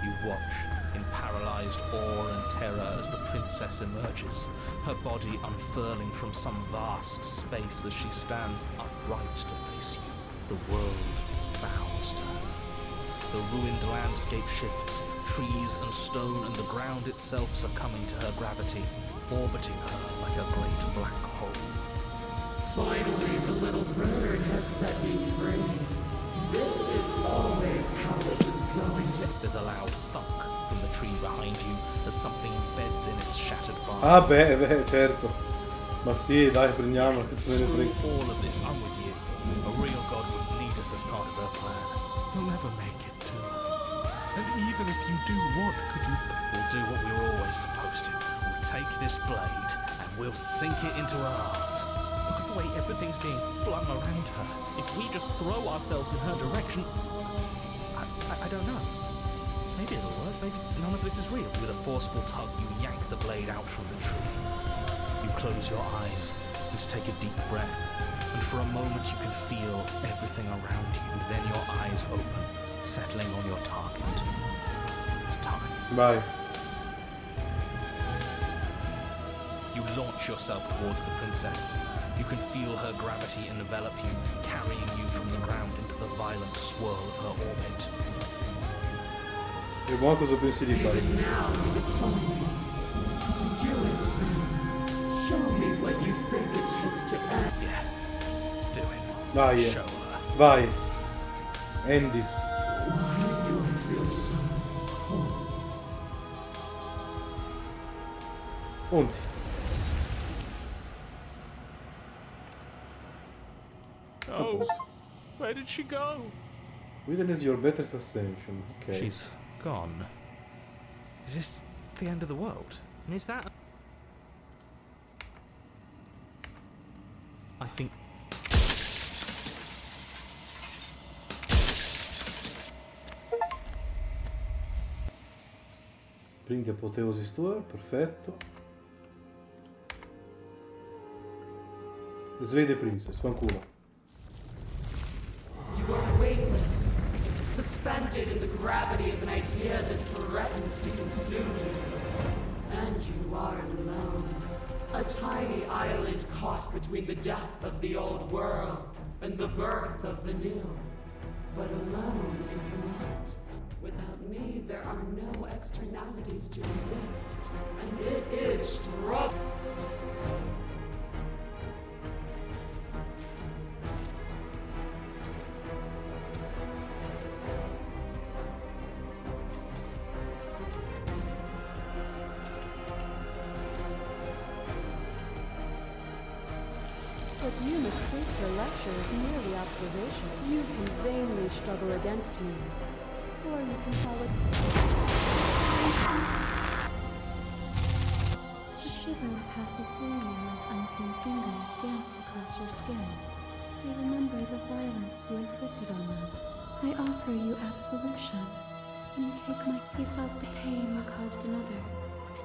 You watch in paralyzed awe and terror as the princess emerges, her body unfurling from some vast space as she stands upright to face you. The world bows to her. The ruined landscape shifts, trees and stone and the ground itself succumbing to her gravity, orbiting her like a great black hole. Finally, the little bird has set me free. This is always how it is going to... There's a loud thunk from the tree behind you as something embeds in its shattered bark. Ah beh, certo. Ma sì, dai, prendiamo, che se me ne frega. Through all of this, I'm with you. A real god would need us as part of her plan. You'll never make it to her. And even if you do, what could you... We'll do what we were always supposed to. We'll take this blade and we'll sink it into her heart. Look at the way everything's being flung around her. If we just throw ourselves in her direction... I don't know. Maybe it'll work. Maybe none of this is real. With a forceful tug, you yank the blade out from the tree. You close your eyes and take a deep breath. And for a moment you can feel everything around you. And then your eyes open, settling on your target. It's time. Vai. You launch yourself towards the princess. You can feel her gravity envelop you, carrying you from the ground into the violent swirl of her orbit. E buono cosa pensi di fare? Even now you define me. Do it then. Show me what you think it takes to act. Yeah, do it. Vai, Show her. vai. End this. Why do I feel so cold? Punti. Oh, where did she go? Witness your better ascension. Okay. She's gone. Is this the end of the world? And is that... I think... Bring the apotheosis to her, perfetto. Slay the princess, fanculo. You are weightless, suspended in the gravity of an idea that threatens to consume you. And you are alone. A tiny island caught between the death of the old world and the birth of the new. But alone is not. Without me, there are no externalities to resist. And it is struggle. But you mistake your lecture as merely observation. You can vainly struggle against me. Or you can follow... A shiver passes through you as unseen fingers dance across your skin. They remember the violence you inflicted on them. I offer you absolution, and you take my... You felt the pain you caused another,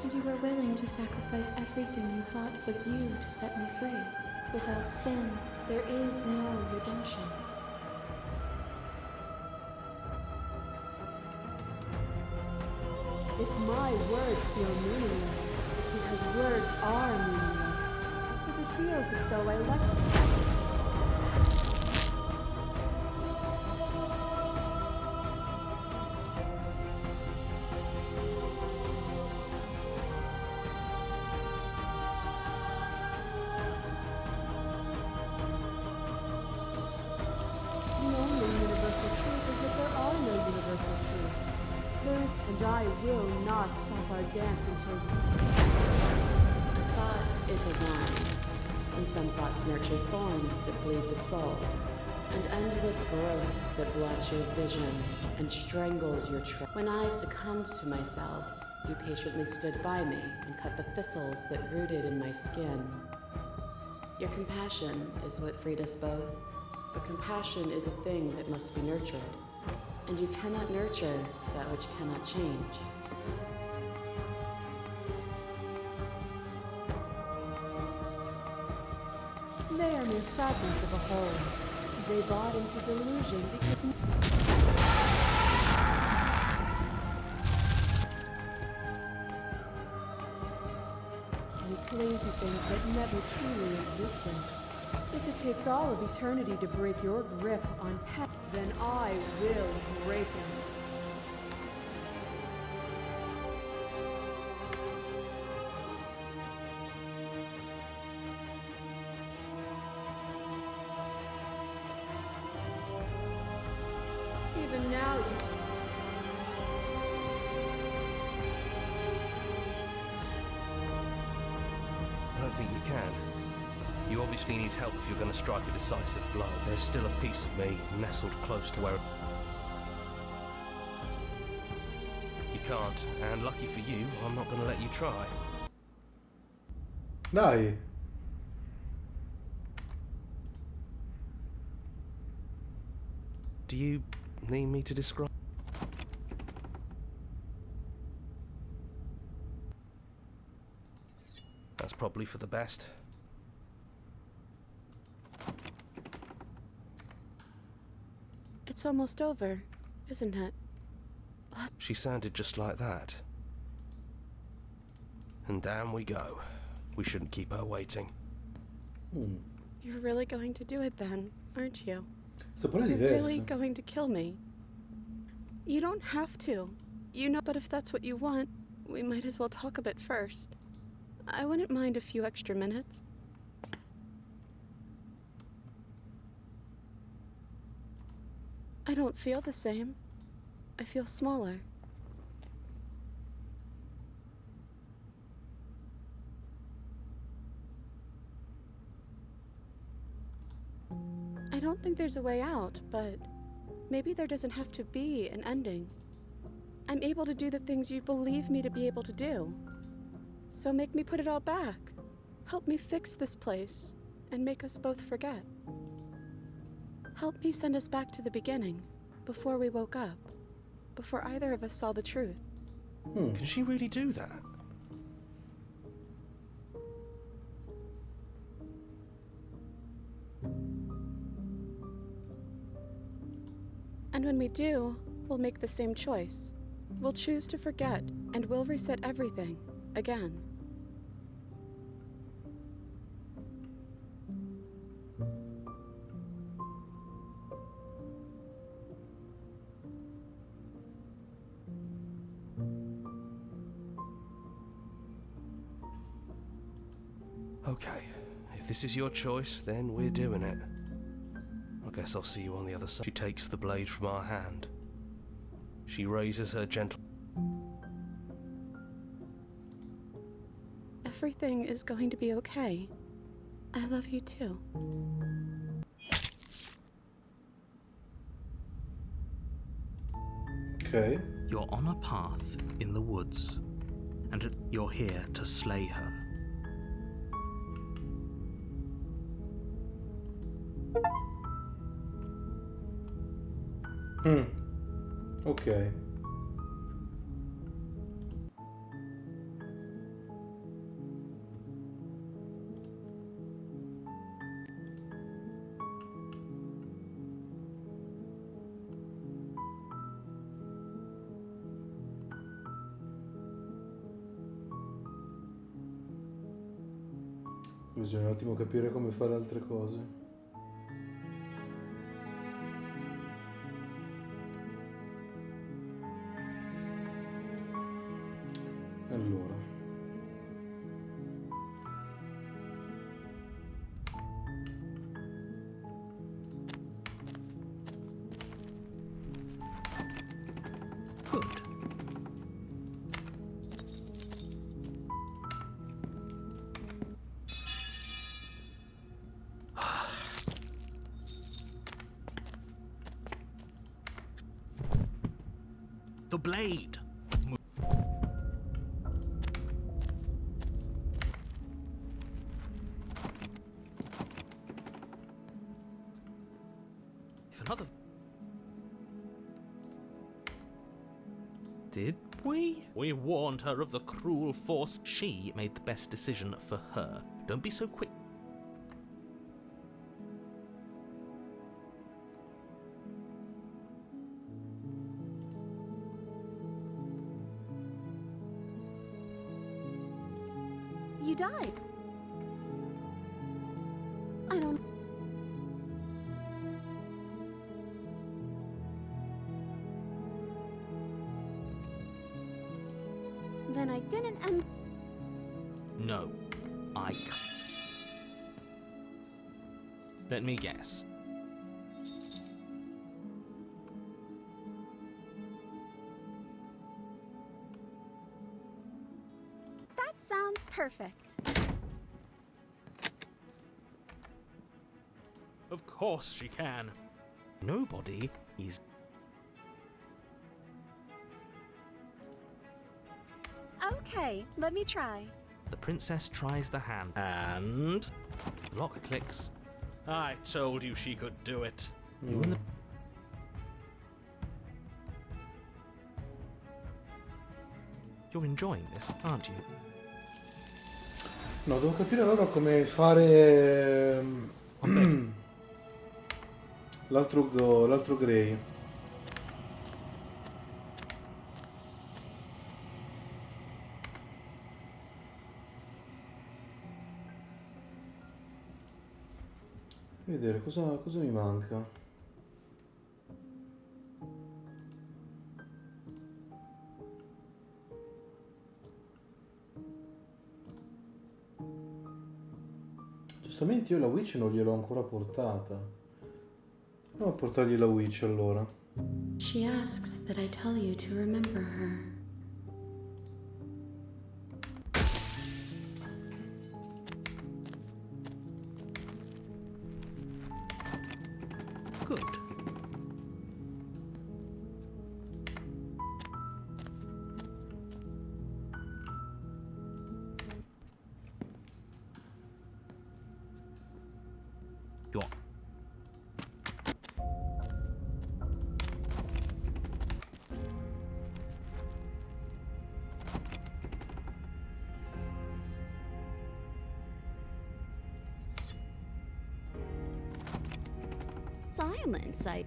and you were willing to sacrifice everything you thought was used to set me free. Without sin, there is no redemption. If my words feel meaningless, it's because words are meaningless. If it feels as though I left. The only universal truth is that there are no universal truths. And I will not stop our dance until A thought is a wine, and some thoughts nurture thorns that bleed the soul, and endless growth that blots your vision and strangles your When I succumbed to myself, you patiently stood by me and cut the thistles that rooted in my skin. Your compassion is what freed us both, but compassion is a thing that must be nurtured, and you cannot nurture that which cannot change. they are mere fragments of a whole. They bought into delusion because we cling to things that never truly existed. If it takes all of eternity to break your grip on path, then I will break it. Even now, I don't think you can. You obviously need help if you're going to strike a decisive blow. There's still a piece of me nestled close to where... You can't, and lucky for you, I'm not going to let you try. Dai. Do you need me to describe? That's probably for the best. It's almost over, isn't it? What? She sounded just like that. And down we go. We shouldn't keep her waiting. You're really going to do it then, aren't you? Sapore You're diverso. really going to kill me. You don't have to. You know, but if that's what you want, we might as well talk a bit first. I wouldn't mind a few extra minutes. I don't feel the same. I feel smaller. I don't think there's a way out, but maybe there doesn't have to be an ending. I'm able to do the things you believe me to be able to do. So make me put it all back. Help me fix this place and make us both forget. Help me send us back to the beginning, before we woke up, before either of us saw the truth. Can she really do that? And when we do, we'll make the same choice. We'll choose to forget, and we'll reset everything, again. Okay, if this is your choice, then we're doing it. I guess I'll see you on the other side. She takes the blade from our hand. She raises her gentle... Everything is going to be okay. I love you too. Ok. You're on a path in the woods, and you're here to slay her. Ok. Bisogna un attimo capire come fare altre cose. Allora. Good. The blade. If another... Did we? We warned her of the cruel force. She made the best decision for her. Don't be so quick. You died. I don't... Then I didn't end... No, I... Let me guess. That sounds perfect. Of course she can. Nobody is... Okay, let me try. The princess tries the hand, and... the lock clicks. I told you she could do it. You and the... You're enjoying this, aren't you? No, devo capire allora come fare l'altro Grey. Vedere cosa mi manca. Giustamente io la Witch non gliel'ho ancora portata. Andiamo a portargli la Witch allora. She asks that I tell you to remember her. Good. You're... Silence, I...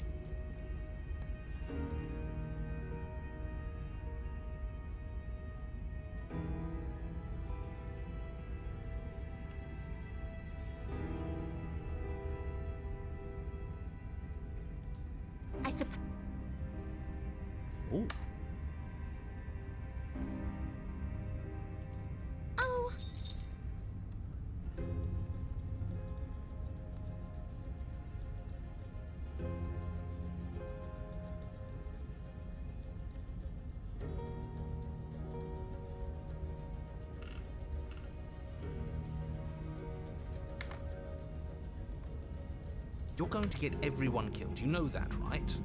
I suppose... Ooh. Oh... You're going to get everyone killed, you know that, right?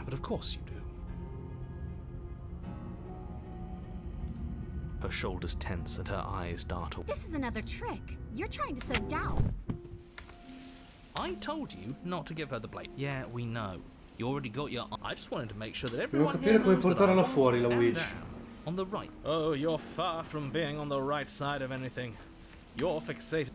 But of course you do. Her shoulders tense and her eyes dart away. This is another trick. You're trying to sow doubt. I told you not to give her the blade. Yeah, we know. You already got your... I just wanted to make sure that Devo everyone capire here come knows that portarla I fuori la am Witch. down. On the right. Oh, you're far from being on the right side of anything. You're fixated...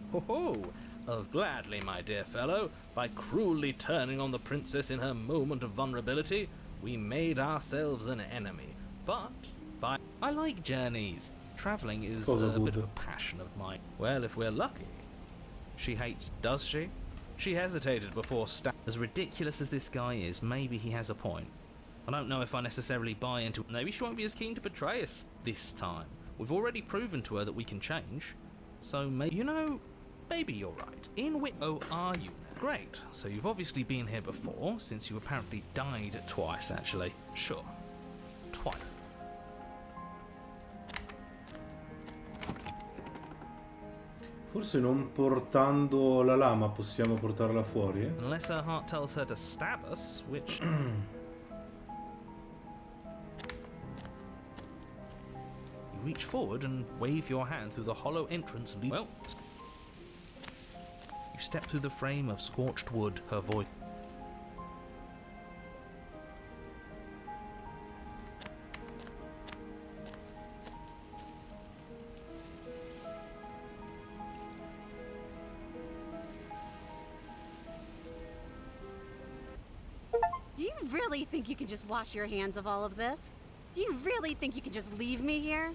Oh, gladly, my dear fellow. By cruelly turning on the princess in her moment of vulnerability, we made ourselves an enemy. But, I like journeys. Traveling is Cosa a bit good. of a passion of mine. Well, if we're lucky. She hates... Does she? She hesitated before As ridiculous as this guy is, maybe he has a point. I don't know if I necessarily buy into... Maybe she won't be as keen to betray us this time. We've already proven to her that we can change. So maybe... You know, maybe you're right. In which... Oh, are you? Great. So you've obviously been here before, since you apparently died twice, actually. Sure. Twice. Forse non portando la lama possiamo portarla fuori, eh? Unless her heart tells her to stab us, which... You reach forward and wave your hand through the hollow entrance. Well... You step through the frame of scorched wood, her voice... Do you really think you can just wash your hands of all of this? Do you really think you can just leave me here?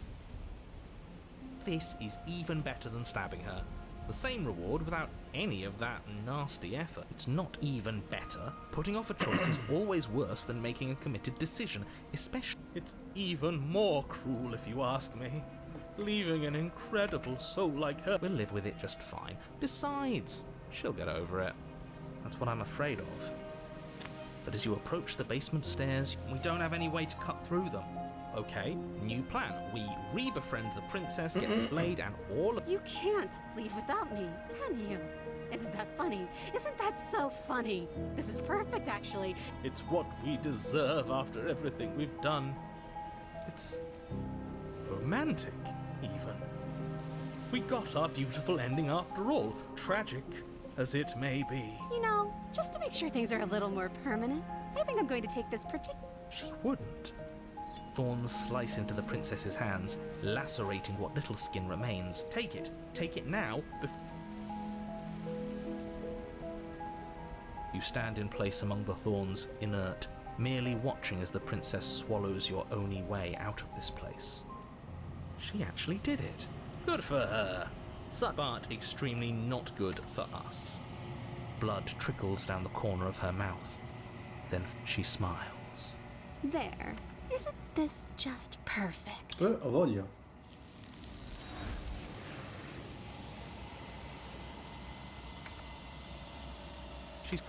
This is even better than stabbing her. The same reward without any of that nasty effort. It's not even better. Putting off a choice is always worse than making a committed decision, especially... It's even more cruel if you ask me. Leaving an incredible soul like her... We'll live with it just fine. Besides, she'll get over it. That's what I'm afraid of. But as you approach the basement stairs, we don't have any way to cut through them. Okay, new plan. We re-befriend the princess, get the blade, and all of... You can't leave without me, can you? Isn't that funny? Isn't that so funny? This is perfect, actually. It's what we deserve after everything we've done. It's... romantic, even. We got our beautiful ending after all, tragic as it may be. You know, just to make sure things are a little more permanent, I think I'm going to take this She wouldn't. Thorns slice into the princess's hands, lacerating what little skin remains. Take it now, You stand in place among the thorns, inert, merely watching as the princess swallows your only way out of this place. She actually did it. Good for her. But extremely not good for us. Blood trickles down the corner of her mouth. Then she smiles. There. Isn't this just perfect? Ho voglia. She's...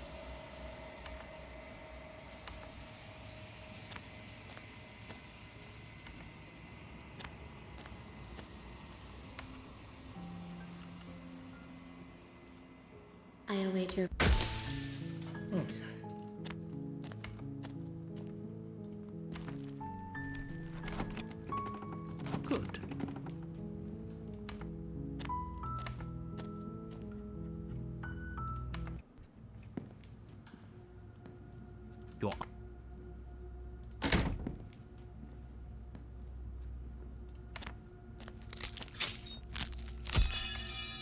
I await your... Ok. Good. You're...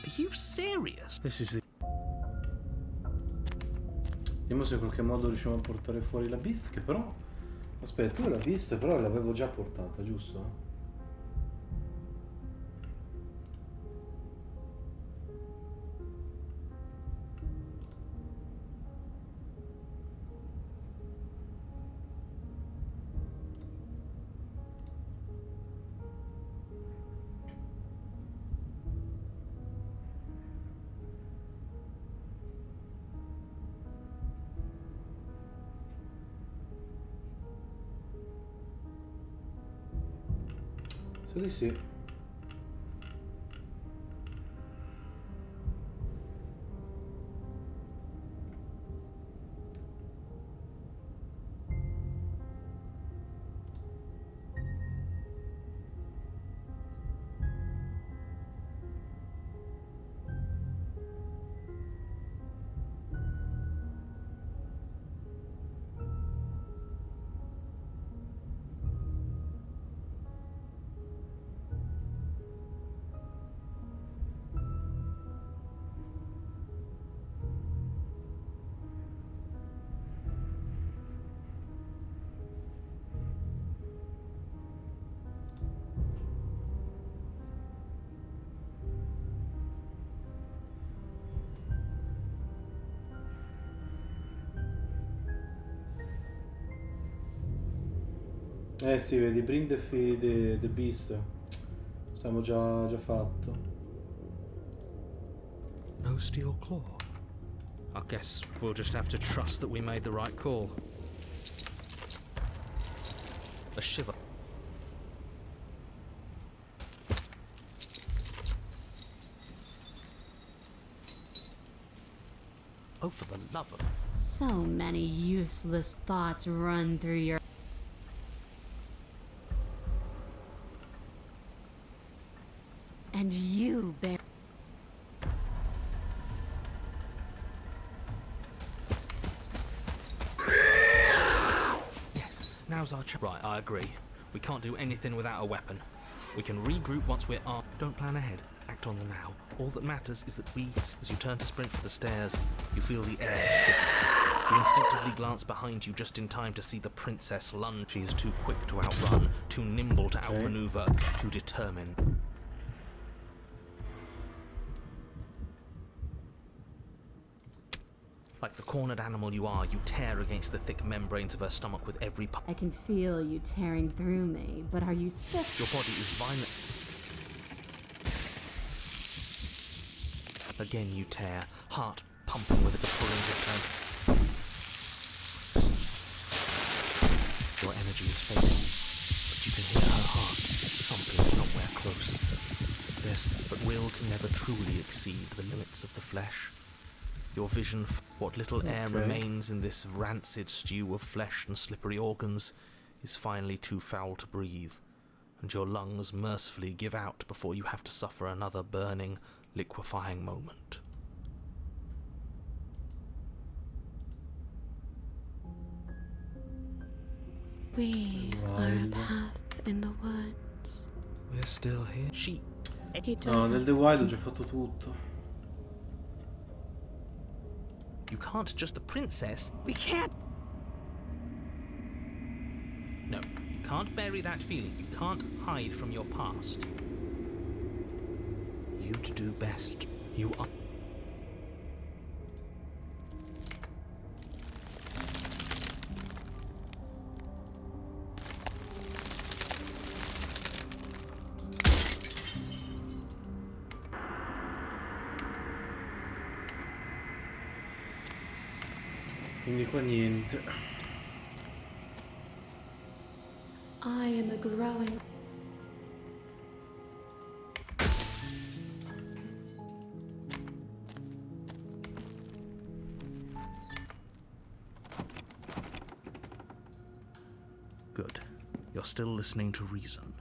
Are you serious? This is the... Vediamo se in qualche modo riusciamo a portare fuori la Beast, che però... Aspetta, tu la Beast però l'avevo già portata, giusto? So di sì. Eh sì, vedi, bring the beast. Siamo già fatto. No steel claw. I guess we'll just have to trust that we made the right call. A shiver. Oh, for the love of... So many useless thoughts run through your... And you bear... Yes, now's our chance. Right, I agree. We can't do anything without a weapon. We can regroup once we're armed. Don't plan ahead. Act on the now. All that matters is that as you turn to sprint for the stairs, you feel the air shift. You instinctively glance behind you just in time to see the princess lunge. She is too quick to outrun, too nimble to outmaneuver, too determined. Like the cornered animal you are, you tear against the thick membranes of her stomach with every punch. I can feel you tearing through me, but are you stiff? Your body is violent. Again you tear, heart pumping with a pulling return. Your energy is fading, but you can hear her heart thumping somewhere close. Yes, but will can never truly exceed the limits of the flesh. Your vision, what little air remains in this rancid stew of flesh and slippery organs, is finally too foul to breathe, and your lungs mercifully give out before you have to suffer another burning, liquefying moment. We are a path in the woods. We're still here. He No, doesn't. nel The Wild ho già fatto tutto. You can't just the princess. We can't. No, you can't bury that feeling. You can't hide from your past. You'd do best. You are. Quindi qua niente. I am a growing. Good. You're still listening to reason.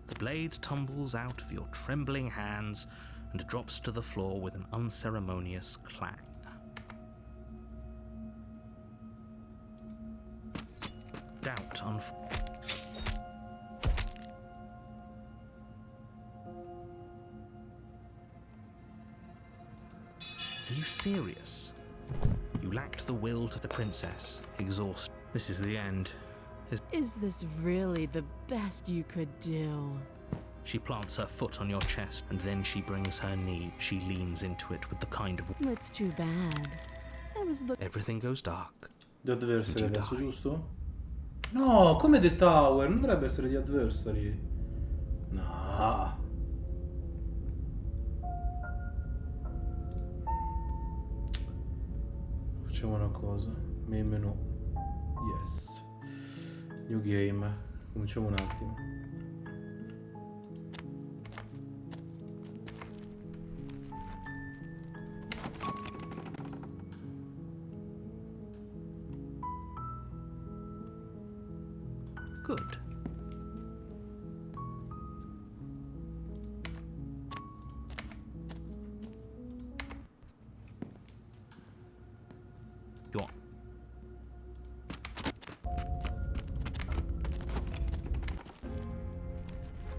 The blade tumbles out of your trembling hands and drops to the floor with an unceremonious clang. Doubt Are you serious? You lacked the will to the princess, exhausted. This is the end. Is this really the best you could do? She plants her foot on your chest, and then she brings her knee. She leans into it with the kind of... That's too bad. I was looking... Everything goes dark. The Adversary And you adesso, die. giusto? No, come The Tower? Non dovrebbe essere The Adversary. No. Facciamo una cosa. Main menu. Yes. New game. Cominciamo un attimo. Good. Go on.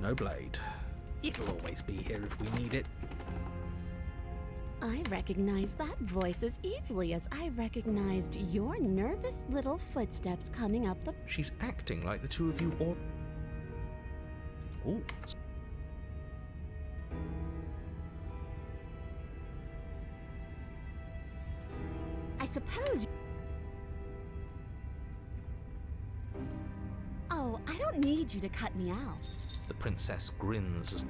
No blade. It'll always be here if we need it. I recognize that voice as easily as I recognized your nervous little footsteps coming up the... She's acting like the two of you all... Ooh. I suppose... need you to cut me out. The princess grins as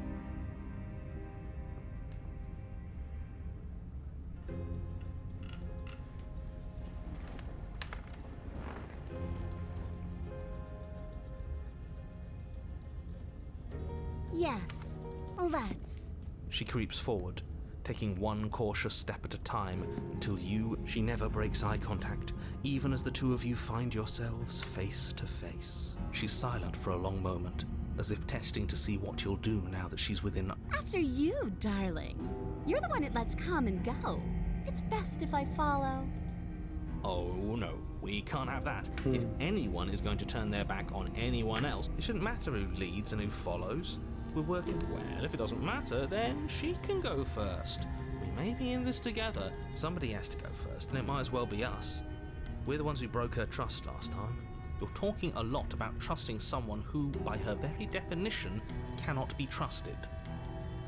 Yes, let's. she creeps forward, taking one cautious step at a time until she never breaks eye contact, even as the two of you find yourselves face to face. She's silent for a long moment, as if testing to see what you'll do now that she's within. After you, darling. You're the one it lets come and go. It's best if I follow. Oh no, we can't have that. If anyone is going to turn their back on anyone else, it shouldn't matter who leads and who follows. We're working well. If it doesn't matter, then she can go first. We may be in this together. Somebody has to go first, and it might as well be us. We're the ones who broke her trust last time. You're talking a lot about trusting someone who, by her very definition, cannot be trusted.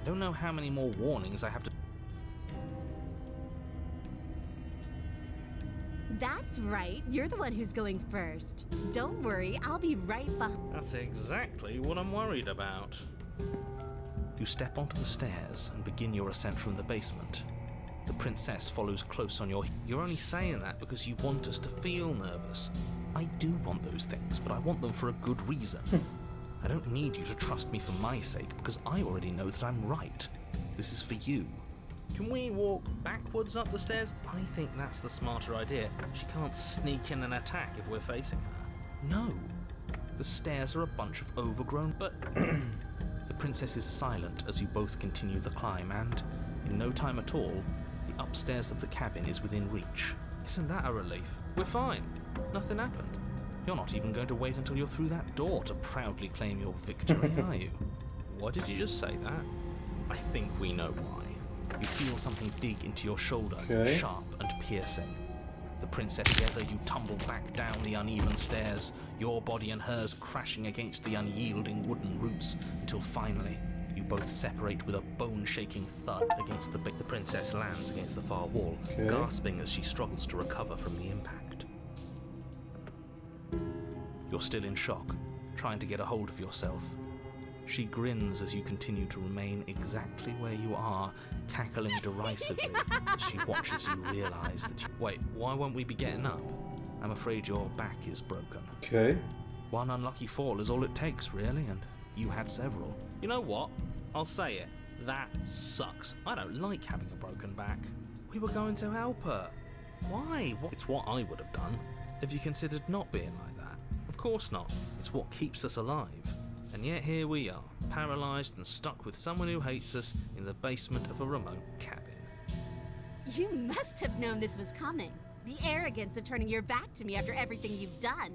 I don't know how many more warnings I have to... That's right. You're the one who's going first. Don't worry, I'll be right behind. That's exactly what I'm worried about. You step onto the stairs and begin your ascent from the basement. The princess follows close on your... You're only saying that because you want us to feel nervous. I do want those things, but I want them for a good reason. I don't need you to trust me for my sake, because I already know that I'm right. This is for you. Can we walk backwards up the stairs? I think that's the smarter idea. She can't sneak in and attack if we're facing her. No. The stairs are a bunch of overgrown... But... The princess is silent as you both continue the climb, and, in no time at all, the upstairs of the cabin is within reach. Isn't that a relief? We're fine. Nothing happened. You're not even going to wait until you're through that door to proudly claim your victory, are you? Why did you just say that? I think we know why. You feel something dig into your shoulder, sharp and piercing. The princess, together you tumble back down the uneven stairs, your body and hers crashing against the unyielding wooden roots, until finally you both separate with a bone-shaking thud against the princess lands against the far wall, gasping as she struggles to recover from the impact. You're still in shock, trying to get a hold of yourself. She grins as you continue to remain exactly where you are, cackling derisively as she watches you realize that you... Wait, why won't we be getting up? I'm afraid your back is broken. Okay. One unlucky fall is all it takes, really, and you had several. You know what? I'll say it. That sucks. I don't like having a broken back. We were going to help her. Why? It's what I would have done. Have you considered not being like that? Of course not. It's what keeps us alive. And yet here we are, paralysed and stuck with someone who hates us in the basement of a remote cabin. You must have known this was coming. The arrogance of turning your back to me after everything you've done.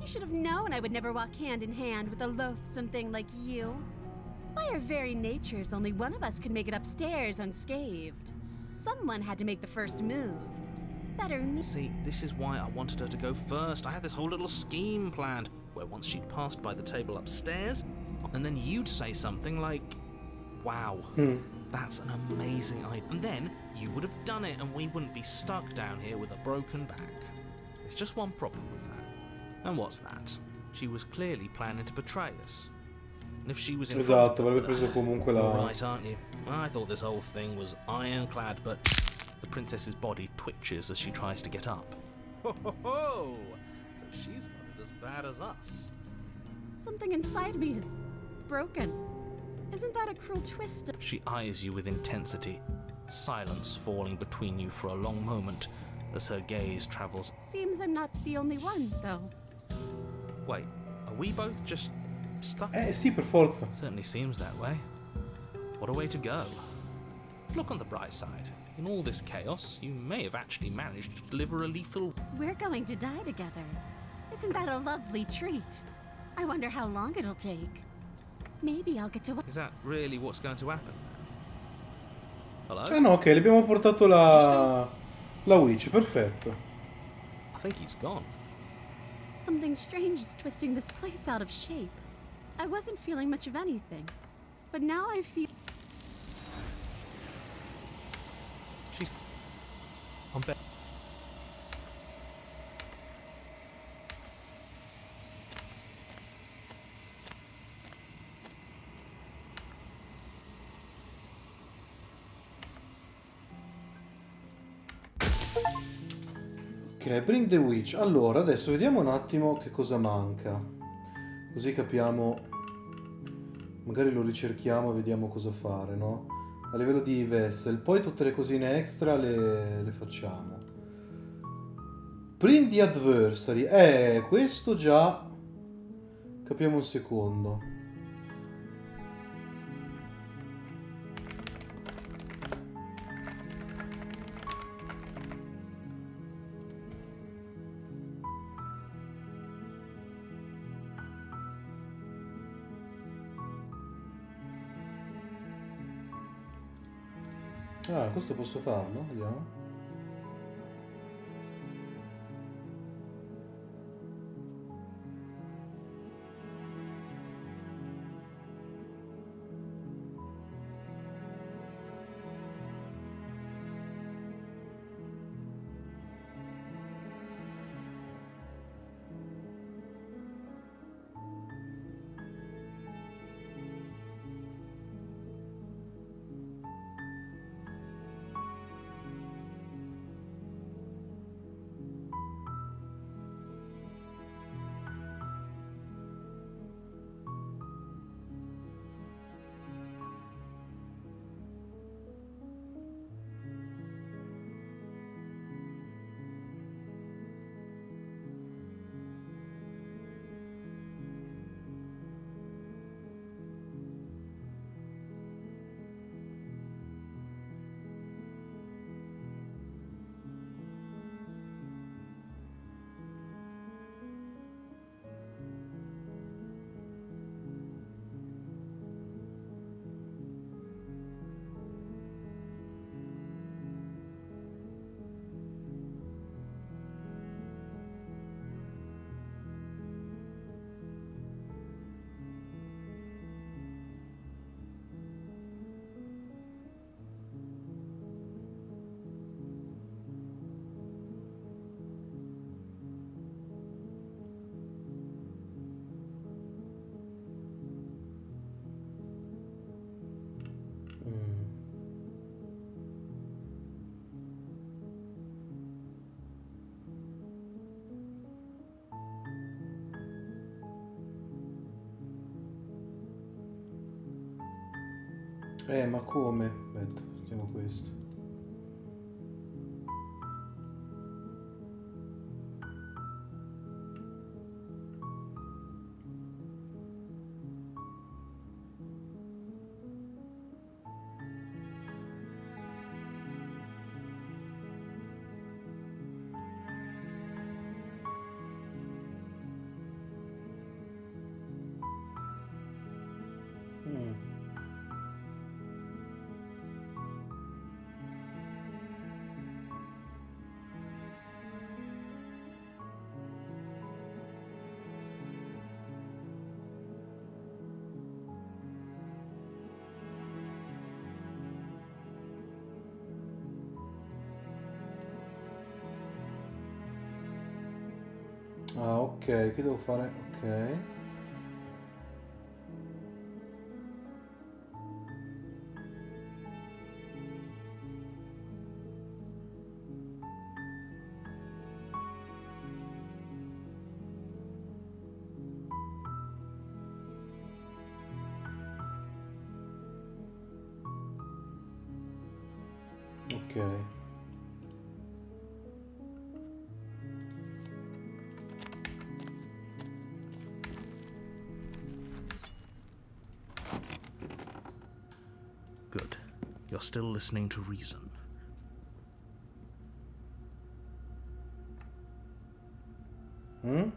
You should have known I would never walk hand in hand with a loathsome thing like you. By our very natures, only one of us could make it upstairs unscathed. Someone had to make the first move. Better me. See, this is why I wanted her to go first. I had this whole little scheme planned, where once she'd passed by the table upstairs, and then you'd say something like, wow, that's an amazing idea. And then you would have done it, and we wouldn't be stuck down here with a broken back. There's just one problem with that. And what's that? She was clearly planning to betray us. And if she was in front of avrebbe preso comunque la... right, aren't you? I thought this whole thing was ironclad, but the princess's body twitches as she tries to get up. Ho ho ho! So she's got it as bad as us. Something inside me is broken. Isn't that a cruel twist? She eyes you with intensity, silence falling between you for a long moment as her gaze travels. Seems I'm not the only one, though. Wait, are we both just stuck? Sì, per forza. Certainly seems that way. What a way to go. Look on the bright side. In all this chaos, you may have actually managed to deliver a lethal... We're going to die together. Isn't that a lovely treat? I wonder how long it'll take. Maybe I'll get to... Is that really what's going to happen? Hello? No, ok, le abbiamo portato la witch, perfetto. I think he's gone. Something strange is twisting this place out of shape. I wasn't feeling much of anything, but now I feel... Ok, bring the witch. Allora, adesso vediamo un attimo che cosa manca. Così capiamo. Magari lo ricerchiamo e vediamo cosa fare, no? A livello di vessel. Poi tutte le cosine extra le facciamo. Bring the adversary. Questo già. Capiamo un secondo. Ah, questo posso farlo? Vediamo. Ma come? Aspetta, vediamo questo. Ah, ok, che devo fare? Ok. Ok. Good. You're still listening to reason. Mm?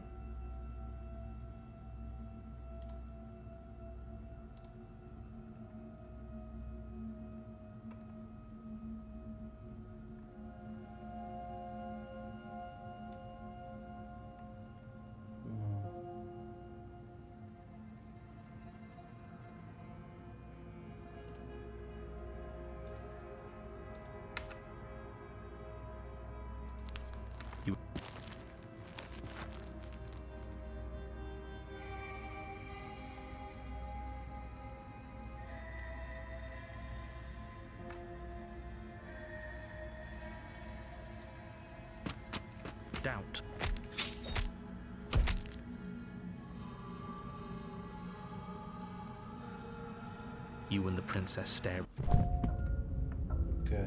doubt. You and the princess stare. Ok.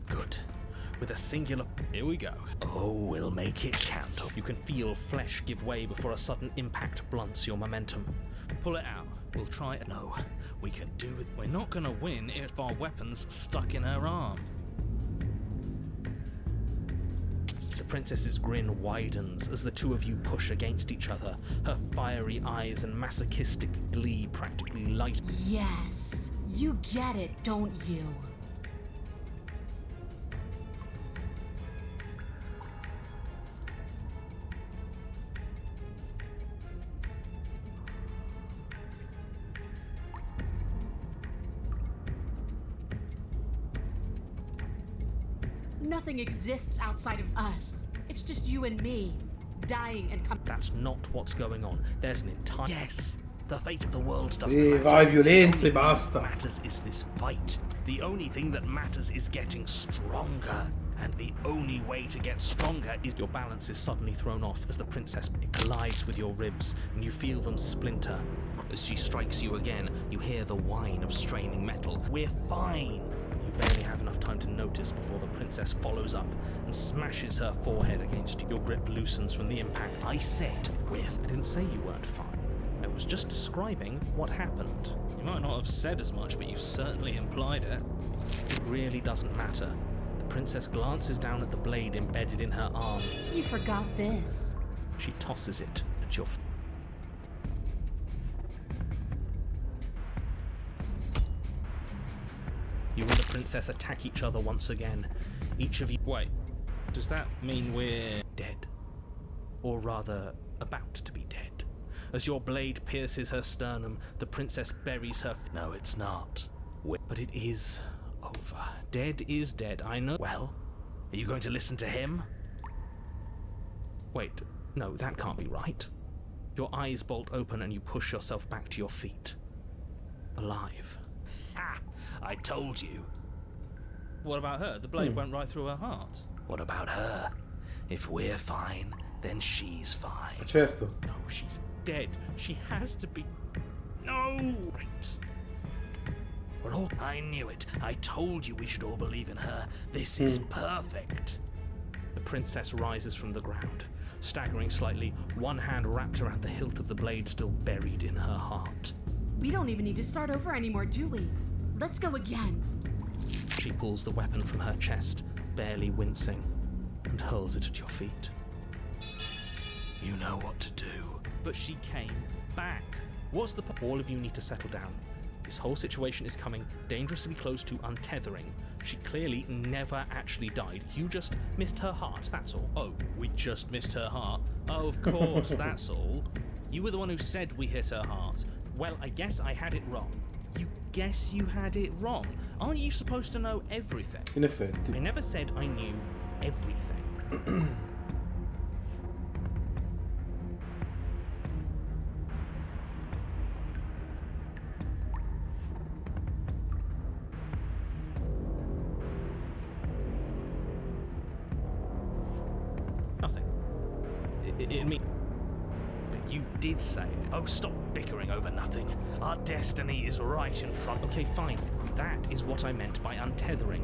Good. With a singular... Here we go. Oh, we'll make it count. You can feel flesh give way before a sudden impact blunts your momentum. Pull it out. We'll try it. No, we can do it. We're not gonna win if our weapon's stuck in her arm. The princess's grin widens as the two of you push against each other, her fiery eyes and masochistic glee practically light. Yes, you get it, don't you? Nothing exists outside of us. It's just you and me, dying and coming. That's not what's going on. There's an entire... Yes! The fate of the world doesn't matter. Vai, violenza e The only thing basta. that matters is this fight. The only thing that matters is getting stronger. And the only way to get stronger is... Your balance is suddenly thrown off as the princess collides with your ribs, and you feel them splinter. As she strikes you again, you hear the whine of straining metal. We're fine! You barely have enough time to notice before the princess follows up and smashes her forehead against you. Your grip loosens from the impact. I said with. I didn't say you weren't fine. I was just describing what happened. You might not have said as much, but you certainly implied it. It really doesn't matter. The princess glances down at the blade embedded in her arm. You forgot this. She tosses it at your You and the princess attack each other once again. Each of you... Wait, does that mean we're dead? Or rather, about to be dead? As your blade pierces her sternum, the princess buries her... No, it's not. But it is over. Dead is dead, I know. Well, are you going to listen to him? Wait, no, that can't be right. Your eyes bolt open and you push yourself back to your feet. Alive. Ha! I told you. What about her? The blade went right through her heart. What about her? If we're fine, then she's fine. Certo. No, she's dead. She has to be... No! Right. We're all... I knew it. I told you we should all believe in her. This is perfect. The princess rises from the ground, staggering slightly, one hand wrapped around the hilt of the blade still buried in her heart. We don't even need to start over anymore, do we? Let's go again. She pulls the weapon from her chest, barely wincing, and hurls it at your feet. You know what to do. But she came back. What's the All of you need to settle down. This whole situation is coming dangerously close to untethering. She clearly never actually died. You just missed her heart, that's all. Oh, we just missed her heart? Oh, of course, that's all. You were the one who said we hit her heart. Well, I guess I had it wrong. You guess you had it wrong? Aren't you supposed to know everything? In effetti. I never said I knew everything. Nothing. It mean... But you did say it. Oh, stop bickering over nothing. Our destiny is right in front. Okay, fine. That is what I meant by untethering.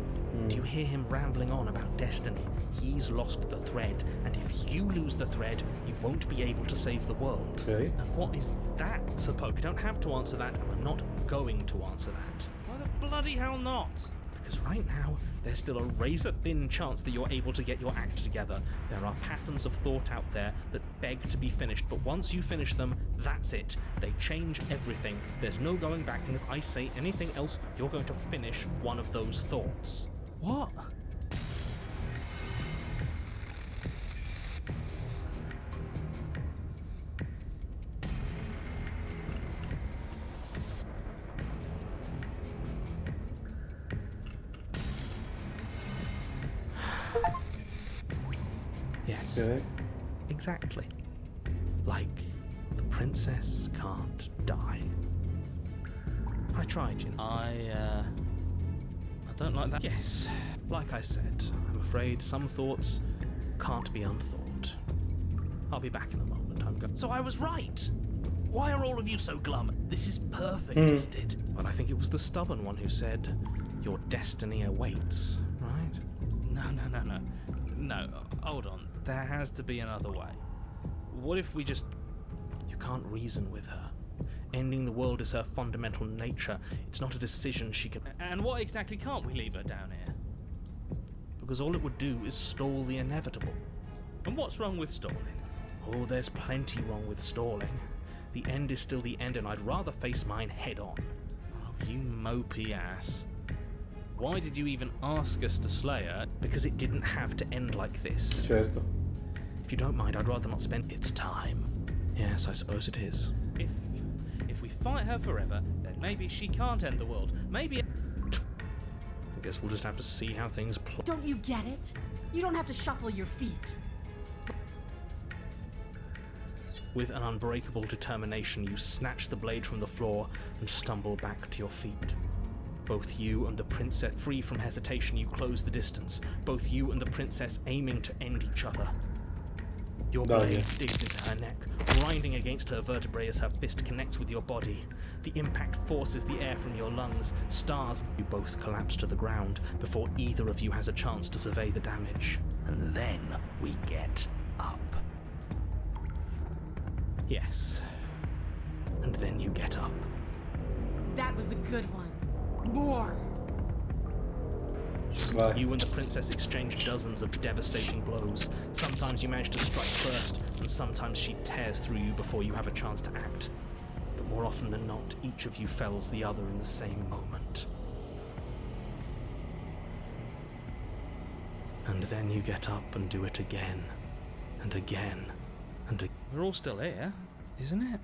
Do you hear him rambling on about destiny? He's lost the thread, and if you lose the thread, you won't be able to save the world. Okay. And what is that supposed? You don't have to answer that, and I'm not going to answer that. Why the bloody hell not? Because right now, there's still a razor-thin chance that you're able to get your act together. There are patterns of thought out there that beg to be finished, but once you finish them, that's it. They change everything. There's no going back, and if I say anything else, you're going to finish one of those thoughts. What? Ok. Exactly. Like, the princess can't die. I tried, you know. I don't like that. Yes, like I said, I'm afraid some thoughts can't be unthought. I'll be back in a moment. I'm going. So I was right. Why are all of you so glum? This is perfect, isn't it? But I think it was the stubborn one who said, "Your destiny awaits," right? No, hold on. There has to be another way. What if we just... You can't reason with her. Ending the world is her fundamental nature. It's not a decision she can... And what exactly can't we leave her down here? Because all it would do is stall the inevitable. And what's wrong with stalling? Oh, there's plenty wrong with stalling. The end is still the end, and I'd rather face mine head on. Oh, you mopey ass. Why did you even ask us to slay her? Because it didn't have to end like this. Certo. If you don't mind, I'd rather not spend its time. Yes, I suppose it is. If we fight her forever, then maybe she can't end the world. Maybe... I guess we'll just have to see how things play. Don't you get it? You don't have to shuffle your feet. With an unbreakable determination, you snatch the blade from the floor and stumble back to your feet. Both you and the princess, free from hesitation, you close the distance. Both you and the princess aiming to end each other. Your blade digs into her neck, grinding against her vertebrae as her fist connects with your body. The impact forces the air from your lungs. Stars, you both collapse to the ground before either of you has a chance to survey the damage. And then we get up. Yes. And then you get up. That was a good one. More. Vai. You and the princess exchange dozens of devastating blows. Sometimes you manage to strike first, and sometimes she tears through you before you have a chance to act. But more often than not, each of you fells the other in the same moment. And then you get up and do it again, and again, and again. We're all still here, isn't it?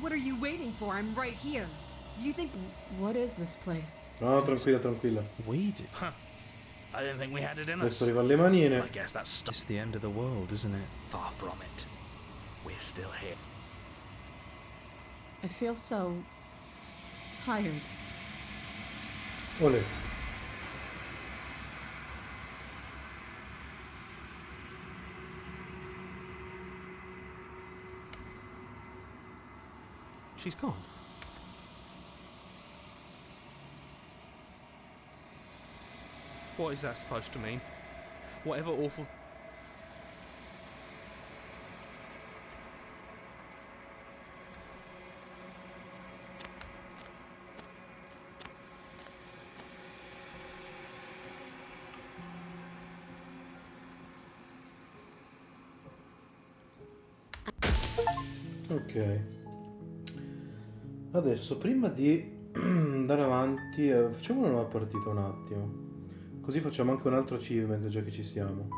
What are you waiting for? I'm right here. Do you think... What is this place? No, tranquilla, tranquilla. We do. Huh. I didn't think we had it in us. Adesso arriva alle manine. I guess that's It's the end of the world, isn't it? far from it. We're still here. I feel so... tired. Olè. She's gone. What is that supposed to mean? Whatever awful... Ok. Adesso, prima di andare avanti, facciamo una nuova partita un attimo. Così facciamo anche un altro achievement, già che ci siamo.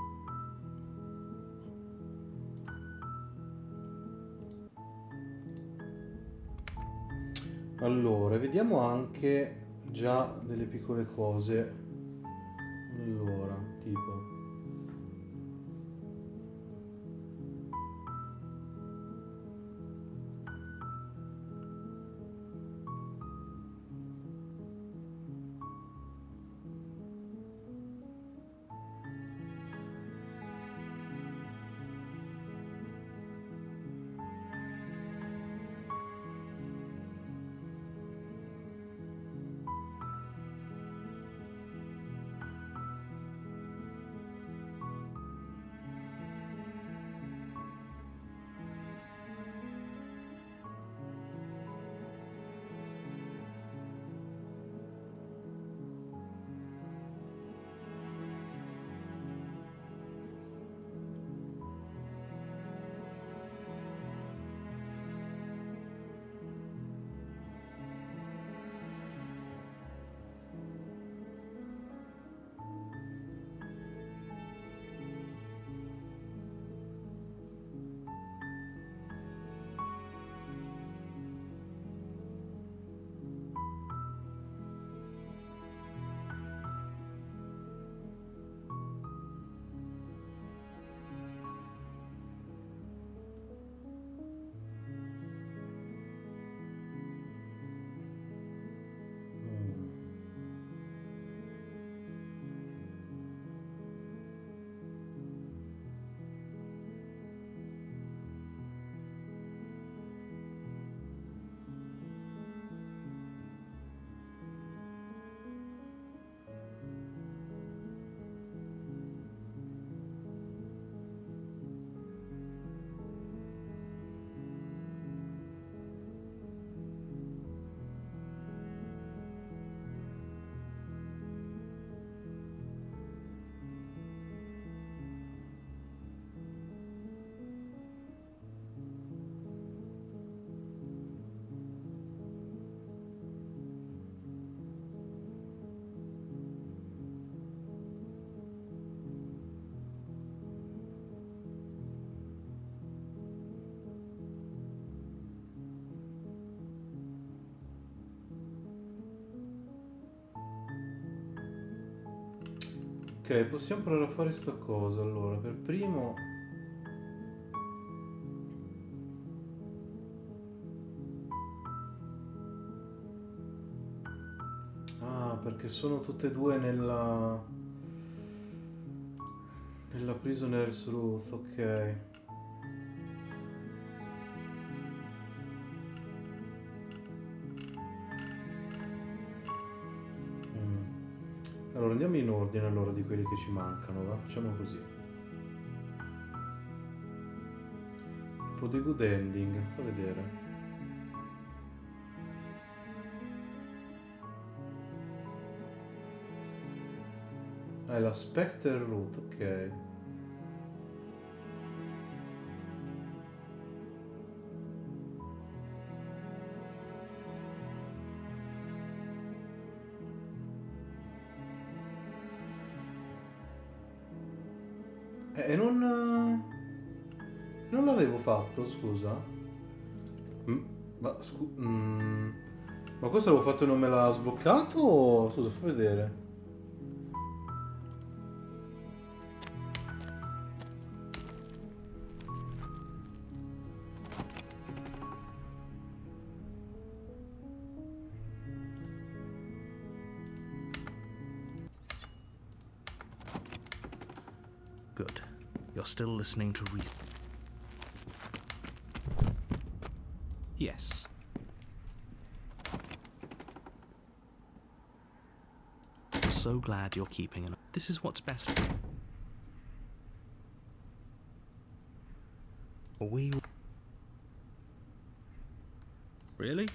Allora, vediamo anche già delle piccole cose. Allora, tipo... Ok, possiamo provare a fare sta cosa. Allora, per primo... Ah, perché sono tutte e due nella Prisoner's Ruth, ok. Allora andiamo in ordine allora di quelli che ci mancano, va? Facciamo così. Un po' di good ending, fa vedere. Ah, è la Spectre Route, ok. E non l'avevo fatto, scusa. Ma questo l'avevo fatto e non me l'ha sbloccato? O... Scusa, fa vedere. Good. You're still listening to Yes. I'm so glad you're keeping an... This is what's best. We... Really?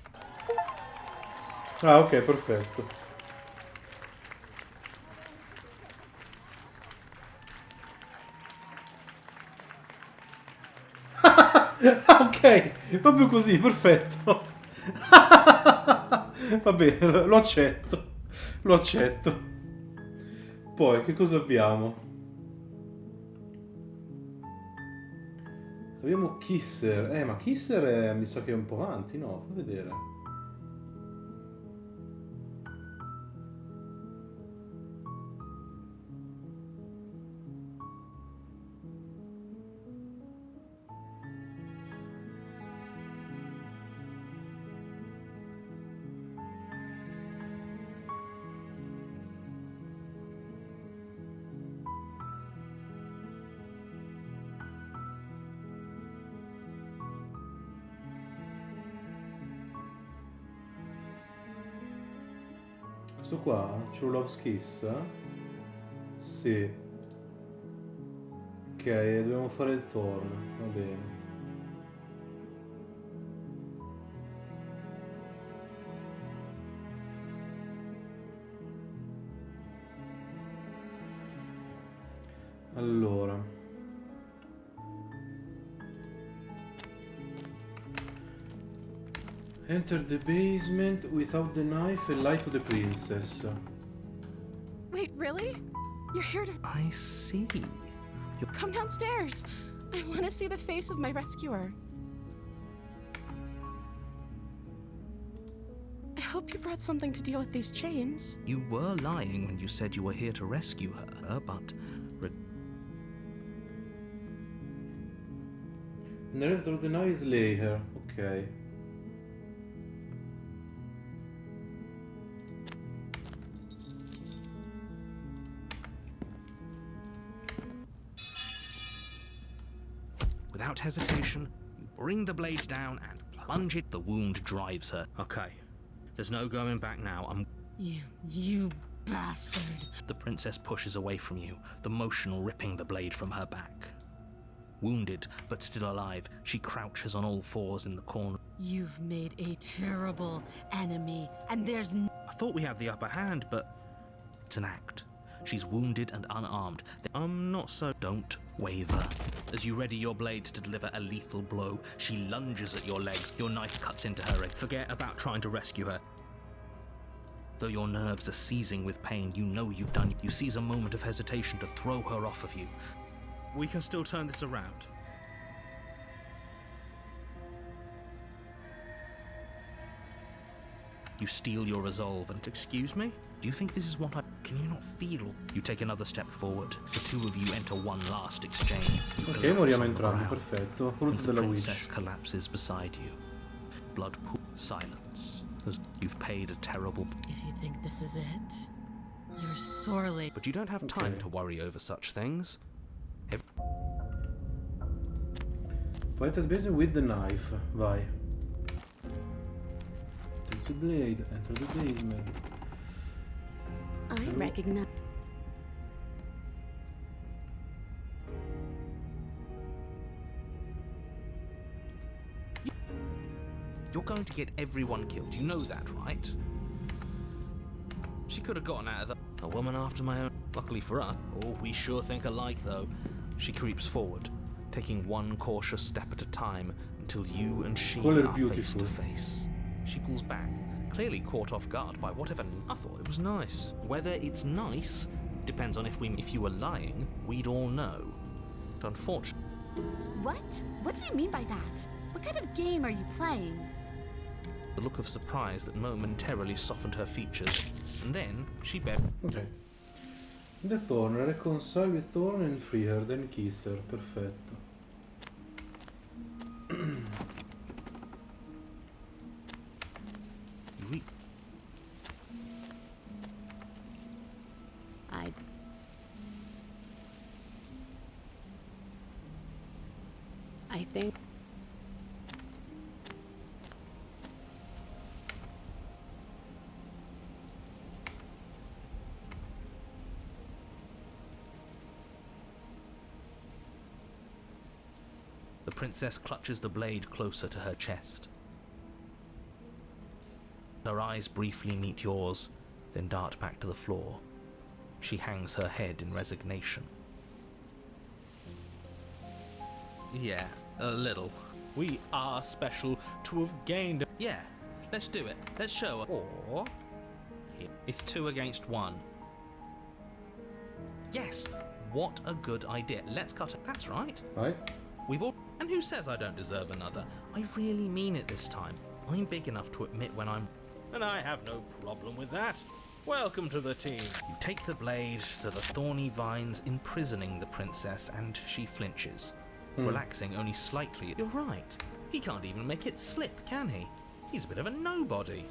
Ah, ok, perfetto. Ok, proprio così, perfetto. Va bene, lo accetto. Lo accetto. Poi, che cosa abbiamo? Abbiamo Kisser. Ma Kisser mi sa che è un po' avanti, no? Fa vedere. Questo qua, True Love's Kiss? Sì. Ok, dobbiamo fare il torno, va bene. Allora. Enter the basement without the knife and lie to the princess. Wait, really? You're here to I see. come downstairs. I want to see the face of my rescuer. I hope you brought something to deal with these chains. You were lying when you said you were here to rescue her, but... Narrator of the night slay her. Ok. Without hesitation, you bring the blade down and plunge it. The wound drives her. Okay. There's no going back now. You bastard. The princess pushes away from you, the motion ripping the blade from her back. Wounded, but still alive, she crouches on all fours in the corner. You've made a terrible enemy, and there's I thought we had the upper hand, but it's an act. She's wounded and unarmed. I'm not so... Don't waver. As you ready your blade to deliver a lethal blow, she lunges at your legs. Your knife cuts into her leg. Forget about trying to rescue her. Though your nerves are seizing with pain, you know you've done... You seize a moment of hesitation to throw her off of you. We can still turn this around. You steel your resolve and... Excuse me? Do you think this is what I... Can you not feel? You take another step forward. The two of you enter one last exchange. You Ok, collapse moriamo on the entrambi, ground, perfetto. and Frutto the della princess witch. collapses beside you. Blood pool. Silence. As you've paid a terrible... If you think this is it, you're sorely... But you don't have time Okay. to worry over such things. Fight at base with the knife. Vai. Take the blade. Enter the basement. I recognize. You're going to get everyone killed. You know that, right? She could have gotten out of a woman after my own. Luckily for us. Oh, we sure think alike, though. She creeps forward, taking one cautious step at a time until you and she Call her are beautiful. face to face. She pulls back, clearly caught off guard by whatever. I thought it was nice. Whether it's nice depends on if you were lying, we'd all know. But unfortunately, What? What do you mean by that? What kind of game are you playing? the look of surprise that momentarily softened her features, and then she begged. Ok. The Thorn. Reconcile with Thorn and free her, then kiss her. Perfetto. I think The princess clutches the blade closer to her chest. Her eyes briefly meet yours, then dart back to the floor. She hangs her head in resignation. Yeah, a little. We are special to have gained. Yeah, let's do it. Let's show her. Or It's 2 against 1. Yes, what a good idea. Let's cut it. That's right. Vai. We've all... And who says I don't deserve another? I really mean it this time. I'm big enough to admit when I'm... and I have no problem with that. Welcome to the team. You take the blade to the thorny vines imprisoning the princess, and she flinches, relaxing only slightly. You're right. He can't even make it slip, can he? He's a bit of a nobody.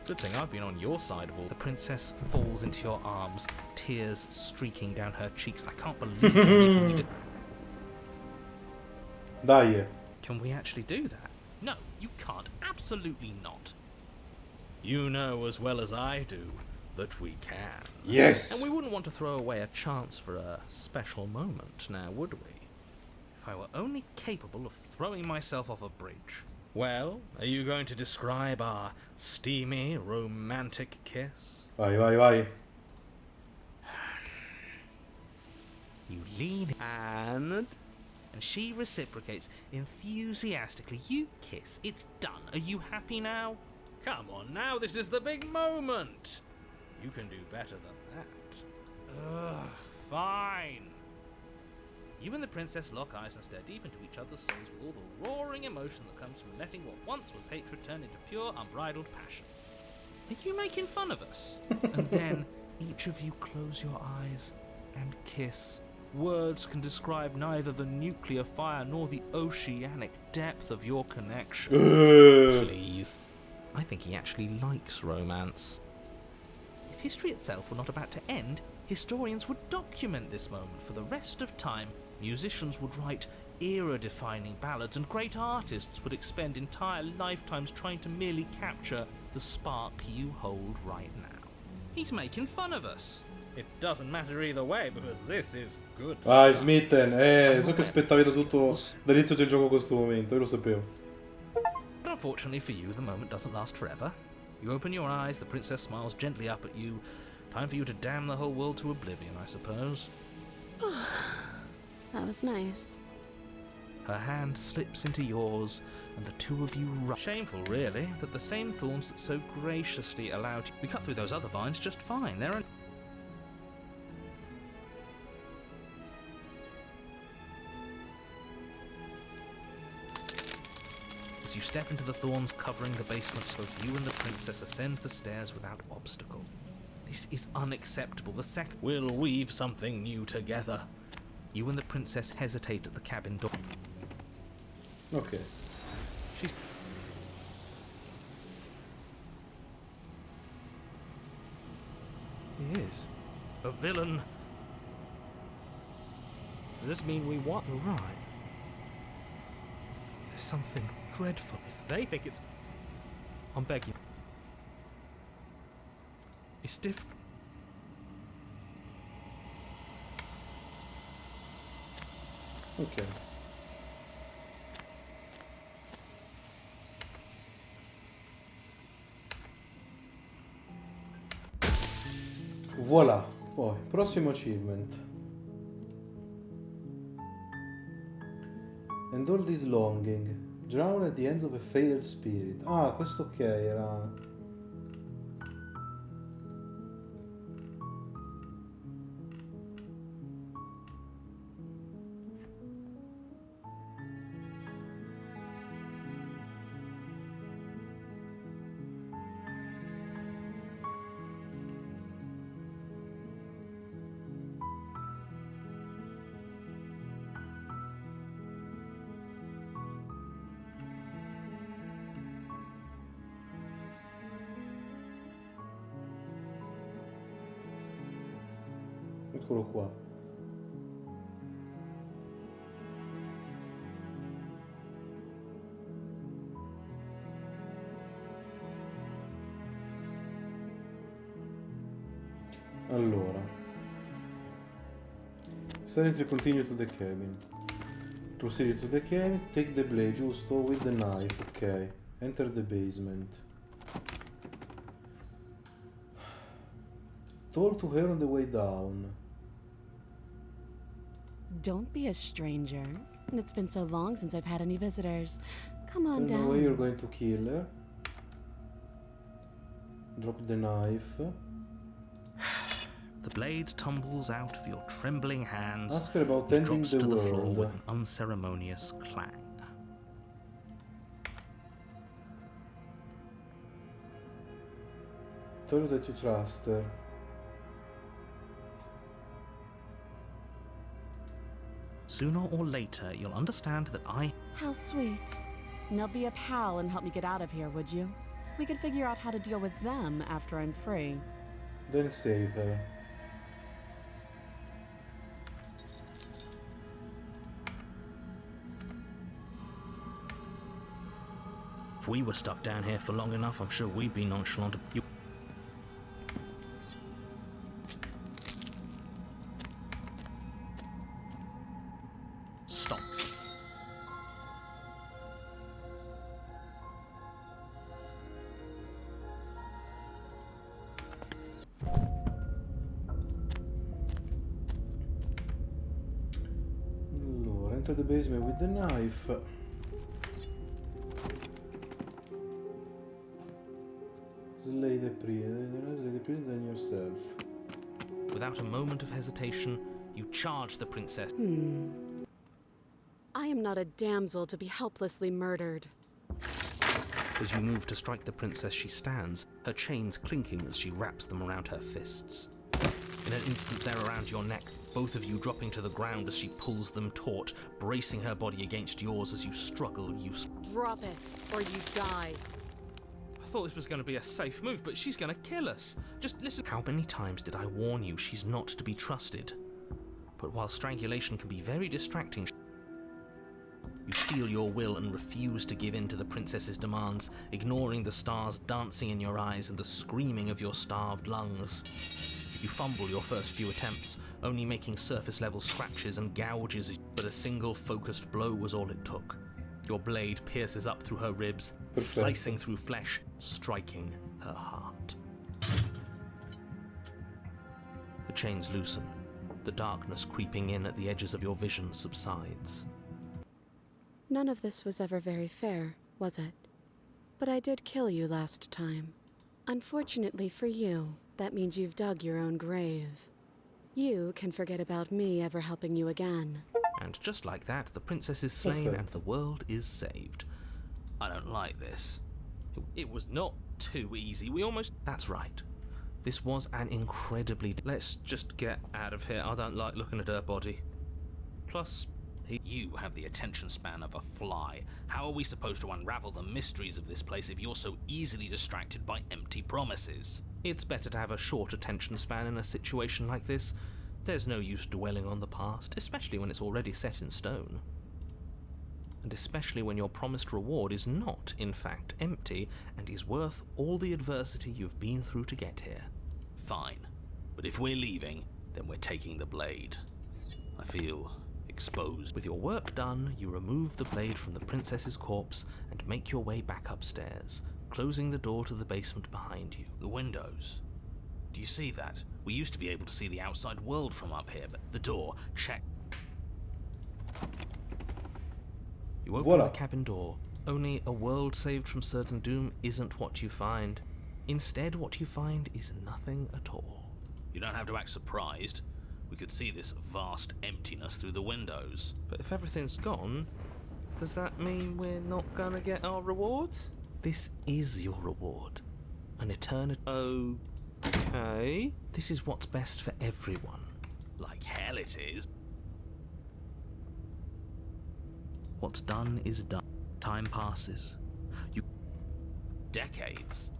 Good thing I've been on your side of all. The princess falls into your arms, tears streaking down her cheeks. I can't believe you're making me do... Dai. Can we actually do that? No, you can't. Absolutely not. You know as well as I do that we can. Yes. And we wouldn't want to throw away a chance for a special moment, now would we? If I were only capable of throwing myself off a bridge. Well, are you going to describe our steamy, romantic kiss? Vai, vai, vai. You lean and she reciprocates enthusiastically. You kiss. It's done. Are you happy now? Come on now, this is the big moment. You can do better than that. Ugh, fine. You and the princess lock eyes and stare deep into each other's souls with all the roaring emotion that comes from letting what once was hatred turn into pure, unbridled passion. Are you making fun of us? And then each of you close your eyes and kiss. Words can describe neither the nuclear fire nor the oceanic depth of your connection. Please. I think he actually likes romance. If history itself were not about to end, historians would document this moment for the rest of time. Musicians would write era-defining ballads, and great artists would expend entire lifetimes trying to merely capture the spark you hold right now. He's making fun of us. It doesn't matter either way because this is good Vai, stuff. Smitten. So che aspettavi da tutto dall'inizio del gioco questo momento, io lo sapevo. But unfortunately for you, the moment doesn't last forever. You open your eyes, the princess smiles gently up at you. Time for you to damn the whole world to oblivion, I suppose. that was nice. Her hand slips into yours, and the two of you Shameful, really, that the same thorns that so graciously allowed you... We cut through those other vines just fine. They're an... As you step into the thorns covering the basement, both you and the princess ascend the stairs without obstacle. This is unacceptable. The second we'll weave something new together. You and the princess hesitate at the cabin door. Ok. She's... He is. A villain. Does this mean we want? Right. There's something dreadful. If they think it's... I'm begging. It's different. Ok. Voilà. Poi, prossimo achievement. And all this longing. Drown at the ends of a failed spirit. Ah, questo ok, era... Eccolo qua. Allora. Silently continue to the cabin. Proceed to the cabin, take the blade, giusto? With the knife, ok. Enter the basement. Told to her on the way down. Don't be a stranger. It's been so long since I've had any visitors. Come on Don't know where you're down. going to kill her. Drop the knife. The blade tumbles out of your trembling hands. Ask her about and ending drops the to the floor world. with an unceremonious clang. Tell her that you trust her. Sooner or later, you'll understand that I... How sweet. Now be a pal and help me get out of here, would you? We could figure out how to deal with them after I'm free. Then save her. If we were stuck down here for long enough, I'm sure we'd be nonchalant. You... Stop. Allora, enter the basement with the knife. Slay the priest than yourself. Without a moment of hesitation, you charge the princess. I am not a damsel to be helplessly murdered. As you move to strike the princess, she stands, her chains clinking as she wraps them around her fists. In an instant, they're around your neck, both of you dropping to the ground as she pulls them taut, bracing her body against yours as you struggle. Drop it, or you die. I thought this was going to be a safe move, but she's going to kill us. Just listen. How many times did I warn you she's not to be trusted? But while strangulation can be very distracting, you steel your will and refuse to give in to the princess's demands, ignoring the stars dancing in your eyes and the screaming of your starved lungs. You fumble your first few attempts, only making surface-level scratches and gouges, but a single focused blow was all it took. Your blade pierces up through her ribs, slicing through flesh, striking her heart. The chains loosen. The darkness creeping in at the edges of your vision subsides. None of this was ever very fair, was it? But I did kill you last time. Unfortunately for you, that means you've dug your own grave. You can forget about me ever helping you again. And just like that, the princess is slain and the world is saved. I don't like this. It was not too easy. We almost... That's right. This was an incredibly... Let's just get out of here. I don't like looking at her body. Plus, you have the attention span of a fly. How are we supposed to unravel the mysteries of this place if you're so easily distracted by empty promises? It's better to have a short attention span in a situation like this. There's no use dwelling on the past, especially when it's already set in stone. And especially when your promised reward is not, in fact, empty, and is worth all the adversity you've been through to get here. Fine. But if we're leaving, then we're taking the blade. I feel exposed. With your work done, you remove the blade from the princess's corpse and make your way back upstairs, closing the door to the basement behind you. The windows. Do you see that? We used to be able to see the outside world from up here, but the door, check. You open the cabin door. Only a world saved from certain doom isn't what you find. Instead, what you find is nothing at all. You don't have to act surprised. We could see this vast emptiness through the windows. But if everything's gone, does that mean we're not gonna get our reward? This is your reward. An eternity. Okay. This is what's best for everyone. Like hell it is. What's done is done. Time passes. Decades.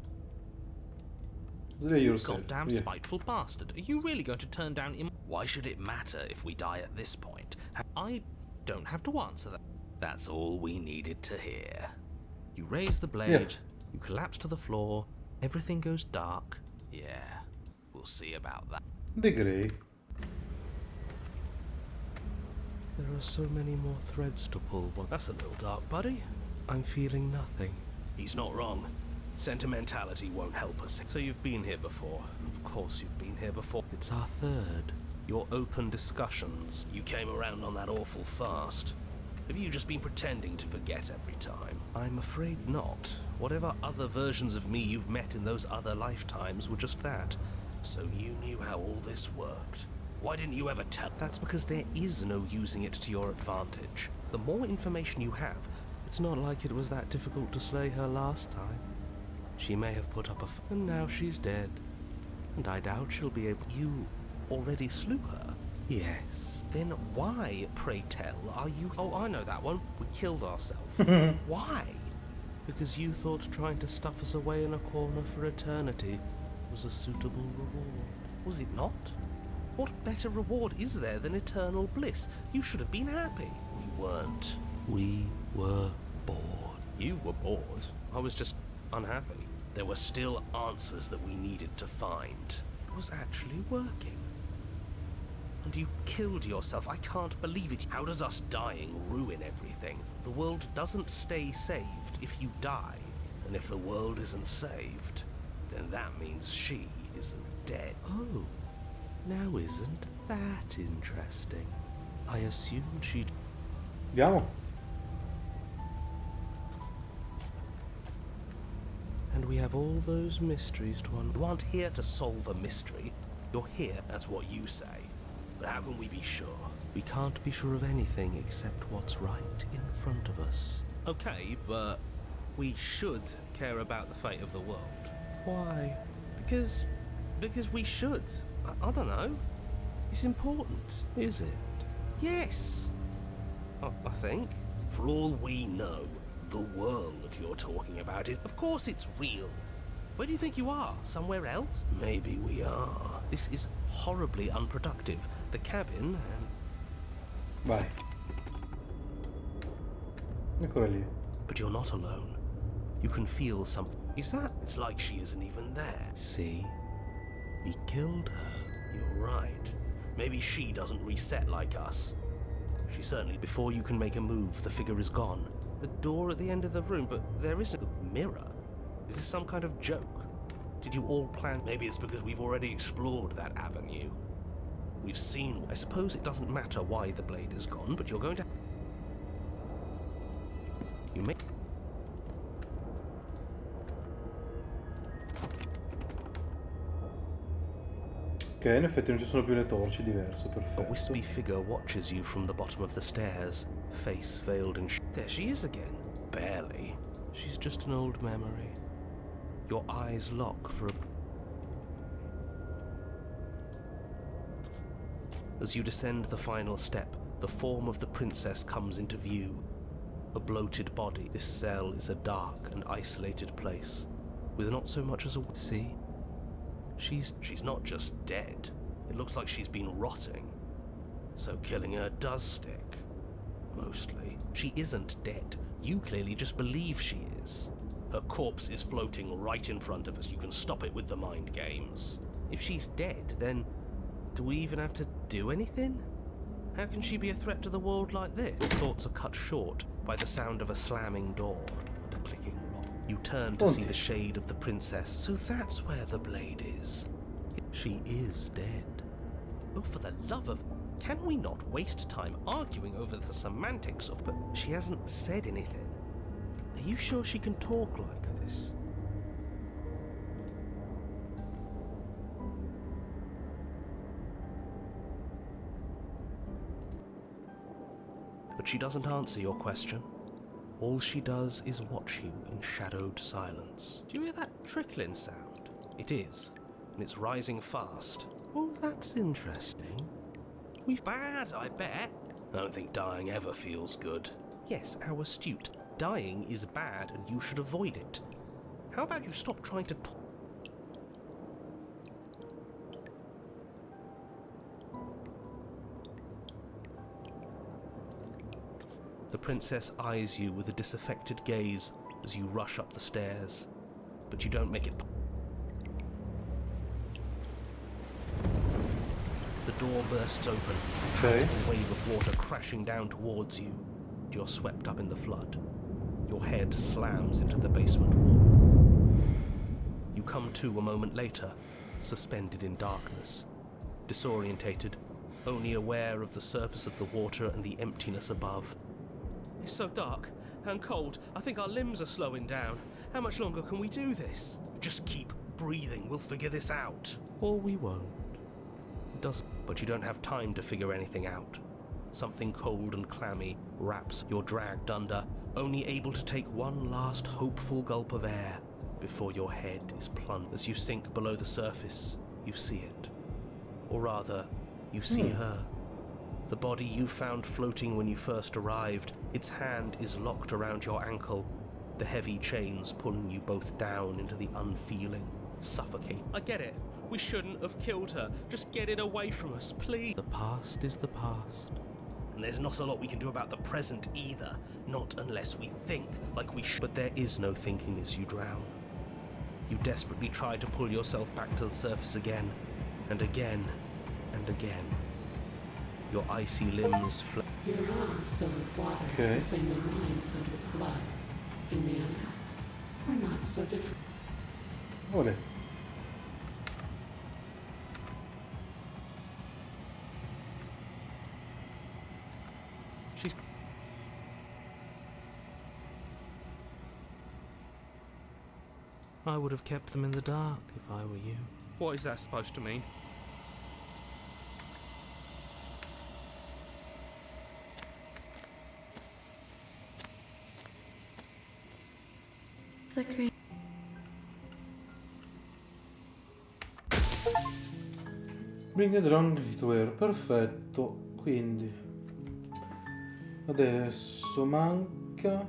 Goddamn spiteful bastard. Are you really going to turn down Why should it matter if we die at this point? I don't have to answer that. That's all we needed to hear. You raise the blade, you collapse to the floor, everything goes dark. Yeah, we'll see about that. The Grey. There are so many more threads to pull. That's a little dark, buddy. I'm feeling nothing. He's not wrong. Sentimentality won't help us. So you've been here before. Of course you've been here before. It's our third. Your open discussions. You came around on that awful fast. Have you just been pretending to forget every time? I'm afraid not. Whatever other versions of me you've met in those other lifetimes were just that. So you knew how all this worked. Why didn't you ever tell? That's because there is no using it to your advantage. The more information you have, it's not like it was that difficult to slay her last time. She may have put up and now she's dead. And I doubt she'll be able. You already slew her? Yes. Then why, pray tell, are you... Oh, I know that one. We killed ourselves. Why? Because you thought trying to stuff us away in a corner for eternity was a suitable reward. Was it not? What better reward is there than eternal bliss? You should have been happy. We weren't. We were bored. You were bored. I was just unhappy. There were still answers that we needed to find. It was actually working. And you killed yourself. I can't believe it. How does us dying ruin everything? The world doesn't stay saved if you die. And if the world isn't saved, then that means she isn't dead. Oh, now isn't that interesting? I assumed she'd... Andiamo. And we have all those mysteries to unravel. You aren't here to solve a mystery. You're here, that's what you say. But how can we be sure? We can't be sure of anything except what's right in front of us. Okay, but we should care about the fate of the world. Why? Because we should. I don't know. It's important. Is it? Yes. I think. For all we know, the world you're talking about is... Of course it's real. Where do you think you are? Somewhere else? Maybe we are. This is horribly unproductive. The cabin and... Vai. Eccola lì. But you're not alone. You can feel something. Is that? It's like she isn't even there. See? We killed her. You're right. Maybe she doesn't reset like us. She certainly... Before you can make a move, the figure is gone. The door at the end of the room, but there isn't a mirror. Is this some kind of joke? Did you all plan? Maybe it's because we've already explored that avenue. We've seen... I suppose it doesn't matter why the blade is gone, but you're going to... You may... Ok, in effetti non ci sono più le torce, diverso, perfetto. A wispy figure watches you from the bottom of the stairs, face veiled in There she is again. Barely. She's just an old memory. Your eyes lock for a... As you descend the final step, the form of the princess comes into view. A bloated body. This cell is a dark and isolated place, with not so much as a... See? She's not just dead. It looks like she's been rotting. So killing her does stick. Mostly. She isn't dead. You clearly just believe she is. Her corpse is floating right in front of us. You can stop it with the mind games. If she's dead, then do we even have to do anything? How can she be a threat to the world like this? Thoughts are cut short by the sound of a slamming door and a clicking lock. You turn to see the shade of the princess. So that's where the blade is. She is dead. Oh, for the love of... Can we not waste time arguing over the semantics of... But she hasn't said anything. Are you sure she can talk like this? But she doesn't answer your question. All she does is watch you in shadowed silence. Do you hear that trickling sound? It is, and it's rising fast. Oh, that's interesting. We've bad, I bet. I don't think dying ever feels good. Yes, how astute. Dying is bad and you should avoid it. How about you stop trying to talk? The princess eyes you with a disaffected gaze as you rush up the stairs, but you don't make it. The door bursts open, Okay. a wave of water crashing down towards you. You're swept up in the flood. Your head slams into the basement wall. You come to a moment later, suspended in darkness, disorientated, only aware of the surface of the water and the emptiness above. It's so dark and cold. I think our limbs are slowing down. How much longer can we do this? Just keep breathing. We'll figure this out. Or we won't. It doesn't. But you don't have time to figure anything out. Something cold and clammy wraps. You're dragged under, only able to take one last hopeful gulp of air before your head is plunged. As you sink below the surface, you see it. Or rather, you see her. The body you found floating when you first arrived. Its hand is locked around your ankle, the heavy chains pulling you both down into the unfeeling, suffocating. I get it. We shouldn't have killed her. Just get it away from us, please. The past is the past. And there's not a lot we can do about the present either. Not unless we think like we should. But there is no thinking as you drown. You desperately try to pull yourself back to the surface again, and again, and again. Your icy limbs Your lungs filled with water, Okay. the same as mine filled with blood. In the end, we're not so different. Ole. She's... I would have kept them in the dark if I were you. What is that supposed to mean? Flickering. Bring a drone hitware, perfetto. Quindi adesso manca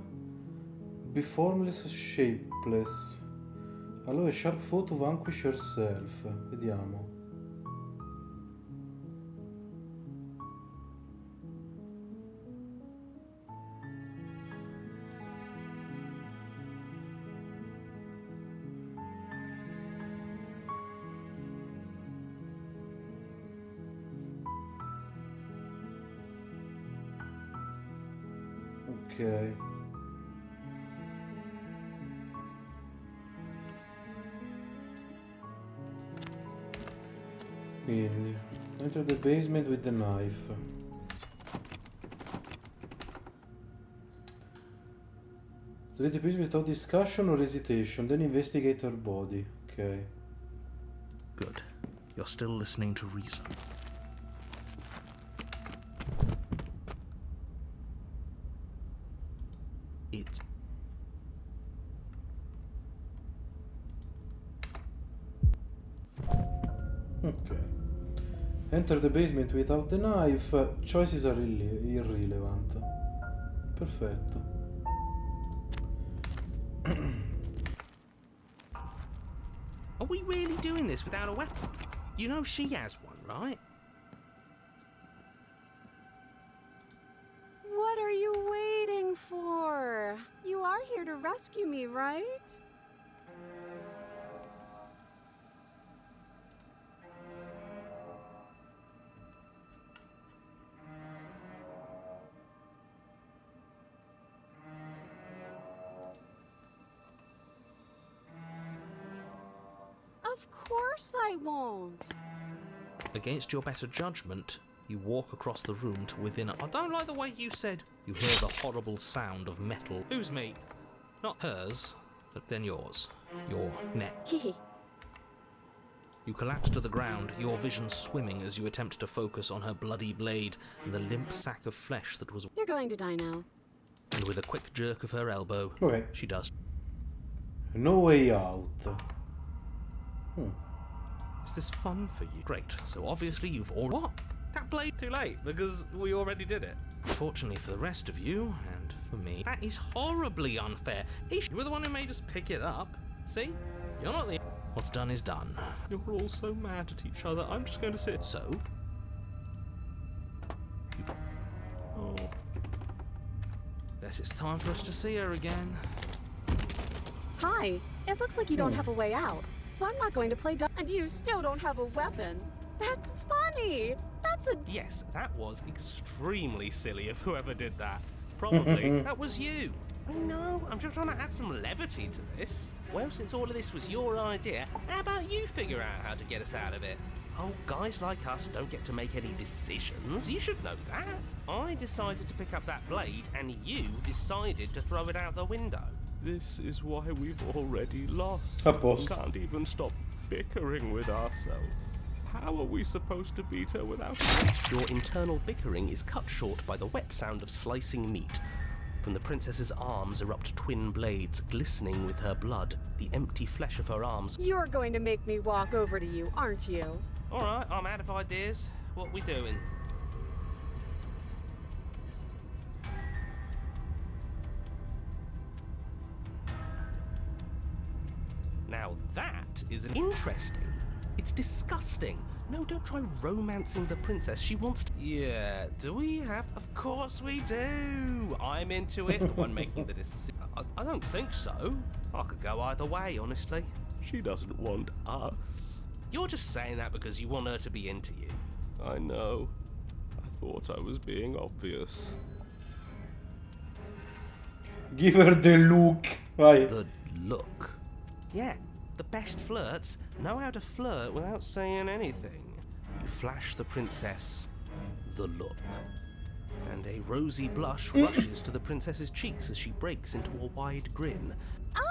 Be formless, shapeless. Allow a sharp foe to vanquish yourself. Vediamo. Ok. Quindi, enter the basement with the knife. Delete the piece without discussion or hesitation, then investigate her body. Ok. Good. You're still listening to reason. It's... Ok. Enter the basement without the knife. Choices are irrelevant. Perfetto. Are we really doing this without a weapon? You know she has one, right? What are you waiting for? You are here to rescue me, right? Of course I won't. Against your better judgment, you walk across the room to within a... I don't like the way you said. You hear the horrible sound of metal. Whose meat? Not hers, but then yours. Your neck. Hehe. You collapse to the ground, your vision swimming as you attempt to focus on her bloody blade and the limp sack of flesh that was... You're going to die now. And with a quick jerk of her elbow, Okay. she does. No way out. Is this fun for you? Great. So obviously you've already... What? That blade too late, because we already did it. Fortunately for the rest of you, and for me, that is horribly unfair. You were the one who made us pick it up. See? You're not the... What's done is done. You're all so mad at each other. I'm just going to sit... So? Oh. Guess it's time for us to see her again. Hi. It looks like you don't have a way out, so I'm not going to play dumb. And you still don't have a weapon. That's funny. That's a... Yes, that was extremely silly of whoever did that. Probably. That was you. I know, I'm just trying to add some levity to this. Well, since all of this was your idea, how about you figure out how to get us out of it? Oh, guys like us don't get to make any decisions. You should know that. I decided to pick up that blade, and you decided to throw it out the window. This is why we've already lost. A post. We can't even stop bickering with ourselves. How are we supposed to beat her without... Your internal bickering is cut short by the wet sound of slicing meat. From the princess's arms erupt twin blades, glistening with her blood, the empty flesh of her arms. You're going to make me walk over to you, aren't you? Alright, I'm out of ideas. What we doing? Now that is interesting. It's disgusting. No, don't try romancing the princess. She wants to... Yeah, do we have... Of course we do. I'm into it. The one making the decision. I don't think so. I could go either way, honestly. She doesn't want us. You're just saying that because you want her to be into you. I know. I thought I was being obvious. Give her the look. Vai. The look. Yeah, the best flirts know how to flirt without saying anything. You flash the princess the look, and a rosy blush rushes to the princess's cheeks as she breaks into a wide grin.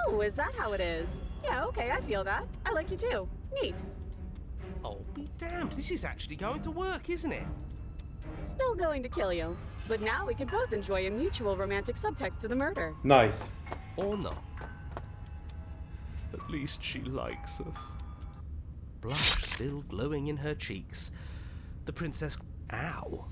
Oh, is that how it is? Yeah, okay, I feel that. I like you too. Neat. Oh, be damned, this is actually going to work, isn't it? Still going to kill you. But now we can both enjoy a mutual romantic subtext to the murder. Nice. Or not. At least she likes us. Blush still glowing in her cheeks. The princess... Ow.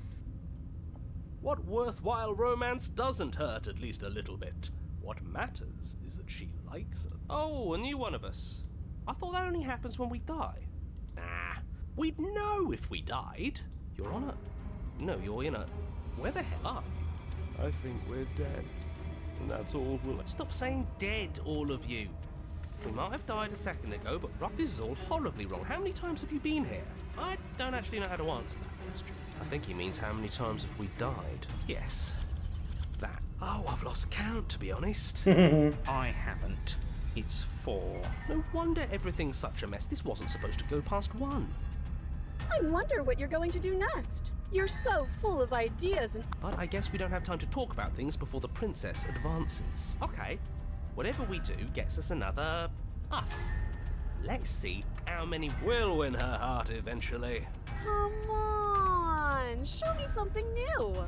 What worthwhile romance doesn't hurt at least a little bit? What matters is that she likes us. Oh, a new one of us. I thought that only happens when we die. Nah, we'd know if we died. You're on a... No, you're in a... Where the hell are you? I think we're dead. And that's all we'll... Stop saying dead, all of you. We might have died a second ago, but this is all horribly wrong. How many times have you been here? I don't actually know how to answer that question. I think he means how many times have we died? Yes. That. Oh, I've lost count, to be honest. I haven't. It's 4. No wonder everything's such a mess. This wasn't supposed to go past 1. I wonder what you're going to do next. You're so full of ideas and... But I guess we don't have time to talk about things before the princess advances. Okay. Whatever we do gets us another... us. Let's see how many will win her heart eventually. Come on, show me something new.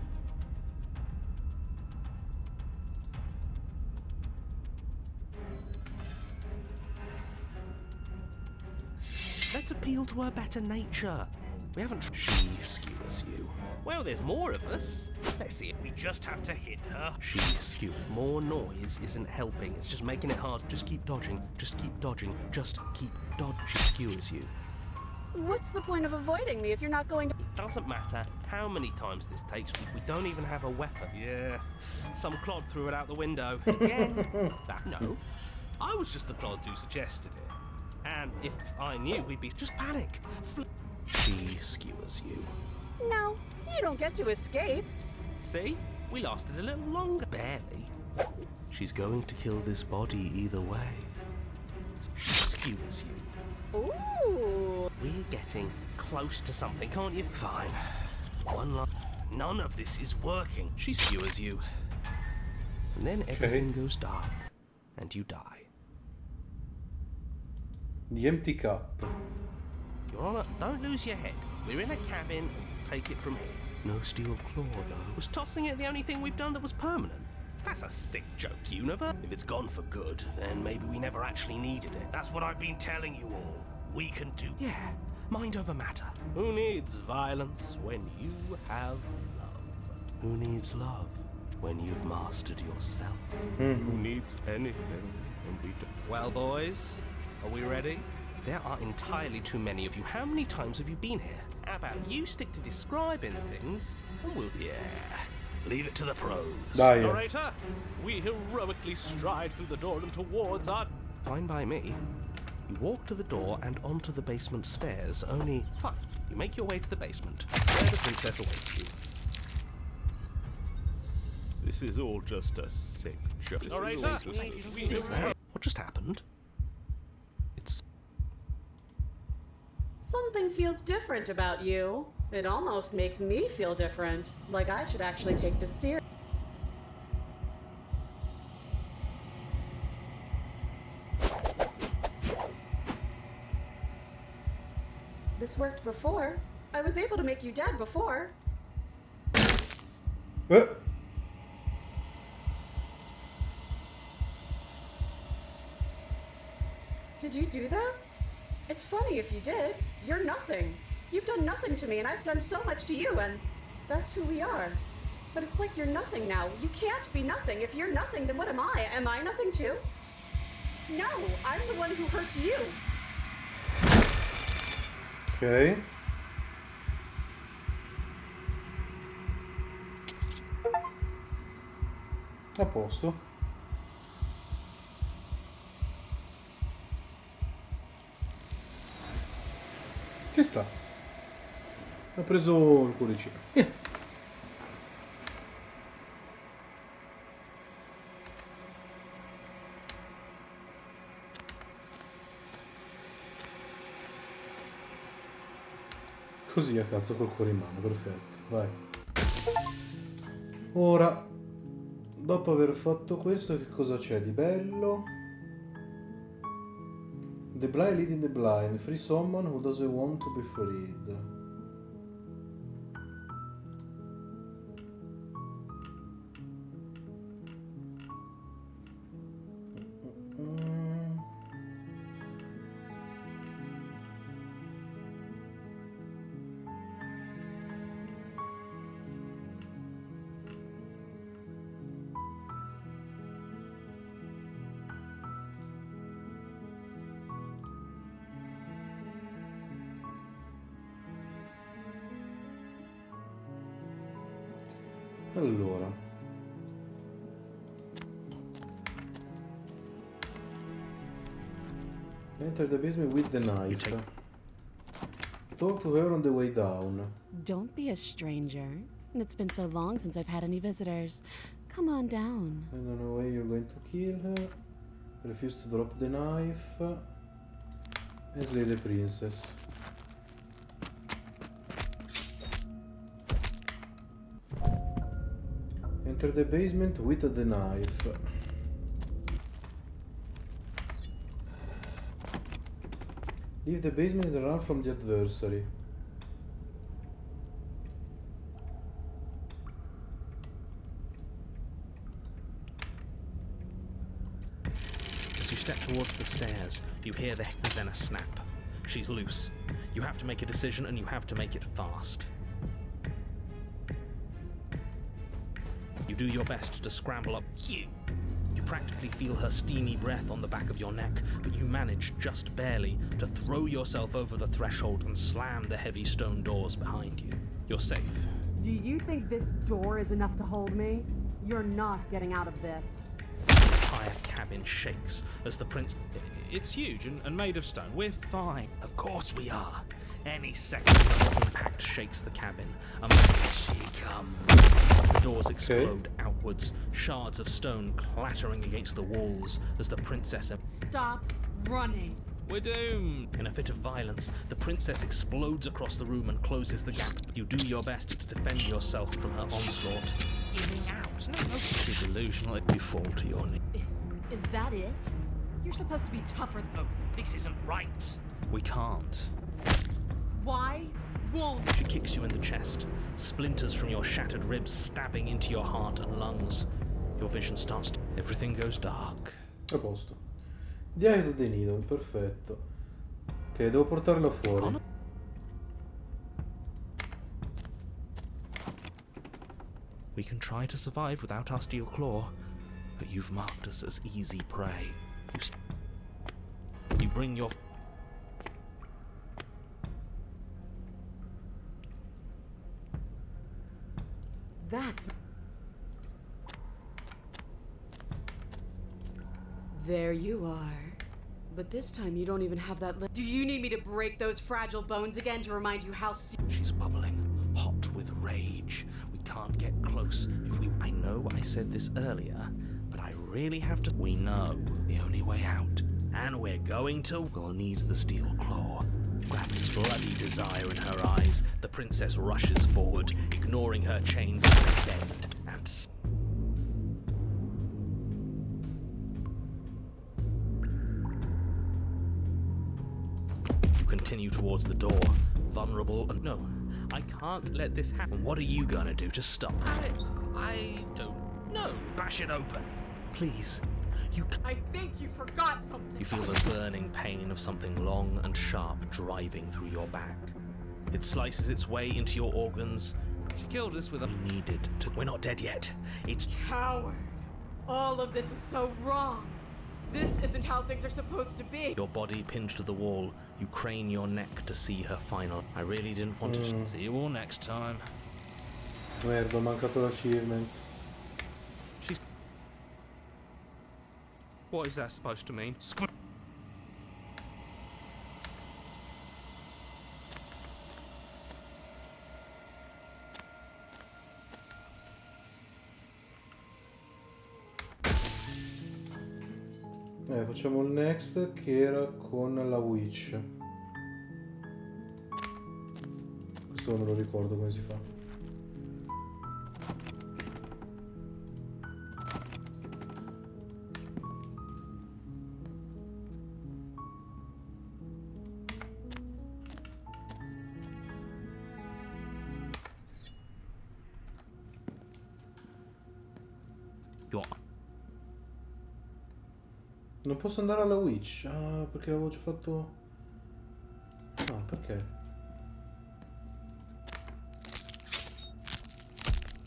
Let's appeal to her better nature. We haven't. She skewers you. Well, there's more of us. Let's see it. We just have to hit her. She skewers. More noise isn't helping. It's just making it hard. Just keep dodging. Just keep dodging. Just keep dodging. She skewers you. What's the point of avoiding me if you're not going to... It doesn't matter how many times this takes. We don't even have a weapon. Yeah. Some clod threw it out the window. Again. No. I was just the clod who suggested it. And if I knew, we'd be... Just panic. She skewers you. No, you don't get to escape. See? We lasted a little longer. Barely. She's going to kill this body either way. She skewers you. Ooh. We're getting close to something, can't you? Fine. One line. None of this is working. She skewers you. And then everything goes dark. And you die. The empty cup. Your Honor, don't lose your head. We're in a cabin, and we'll take it from here. No steel claw, though. Was tossing it the only thing we've done that was permanent? That's a sick joke, Universe. If it's gone for good, then maybe we never actually needed it. That's what I've been telling you all. We can do... Yeah, mind over matter. Who needs violence when you have love? Who needs love when you've mastered yourself? Who needs anything when we do? Well, boys, are we ready? There are entirely too many of you. How many times have you been here? How about you stick to describing things, and we'll... Yeah, leave it to the pros. Narrator, we heroically stride through the door and towards our... Fine by me. You walk to the door and onto the basement stairs, only... Fine. You make your way to the basement, where the princess awaits you. This is all just a sick joke. Narrator, what just happened? It's... Something feels different about you. It almost makes me feel different. Like I should actually take this seriously. This worked before. I was able to make you dead before. Did you do that? It's funny if you did. You're nothing. You've done nothing to me, and I've done so much to you, and that's who we are. But it's like you're nothing now. You can't be nothing. If you're nothing, then what am I? Am I nothing too? No, I'm the one who hurts you. Ok. A posto. Che sta? Ha preso il cuoricino. Così a cazzo col cuore in mano, perfetto, vai. Ora, dopo aver fatto questo, che cosa c'è di bello? The blind leading the blind, free someone who doesn't want to be freed. Allora, enter the basement with the knife. Talk to her on the way down. Don't be a stranger. It's been so long since I've had any visitors. Come on down. I don't know why you're going to kill her. Refuse to drop the knife. And slay the princess. Enter the basement with the knife. Leave the basement and run from the adversary. As you step towards the stairs, you hear the then a snap. She's loose. You have to make a decision, and you have to make it fast. You do your best to scramble up. You practically feel her steamy breath on the back of your neck, but you manage, just barely, to throw yourself over the threshold and slam the heavy stone doors behind you. You're safe. Do you think this door is enough to hold me? You're not getting out of this. The entire cabin shakes as the prince... It's huge and made of stone. We're fine. Of course we are. Any second, the impact shakes the cabin. And there she comes. The doors explode outwards, shards of stone clattering against the walls as the princess... Stop running. We're doomed. In a fit of violence, the princess explodes across the room and closes the gap. You do your best to defend yourself from her onslaught. Giving out. No, she's delusional. You fall to your knees. Is that it? You're supposed to be tougher. No, this isn't right. We can't. Why won't? She kicks you in the chest, splinters from your shattered ribs stabbing into your heart and lungs. Your vision starts to... Everything goes dark. A posto. Diario dei Needle, perfetto. Ok, devo portarlo fuori. We can try to survive without our steel claw, but you've marked us as easy prey. You bring your... That's... There you are. But this time you don't even have that Do you need me to break those fragile bones again to remind you how She's bubbling, hot with rage. We can't get close if we... I know I said this earlier, but I really have to... We know the only way out. And we're going to... We'll need the steel claw. Grabbing bloody desire in her eyes, the princess rushes forward, ignoring her chains and bend and... You continue towards the door, vulnerable and... No, I can't let this happen. What are you gonna do to stop? I don't know. Bash it open. Please. I think you forgot something. You feel the burning pain of something long and sharp driving through your back. It slices its way into your organs. She killed us with a... We needed to... We're not dead yet. It's... Coward. All of this is so wrong. This isn't how things are supposed to be. Your body pinned to the wall. You crane your neck to see her final. I really didn't want to... See you all next time. Merda, ho mancato l'achievement. She's... What is that supposed to mean? Facciamo il next che era con la witch. Questo non me lo ricordo come si fa. Non posso andare alla witch? Ah, perché avevo già fatto... No, perché?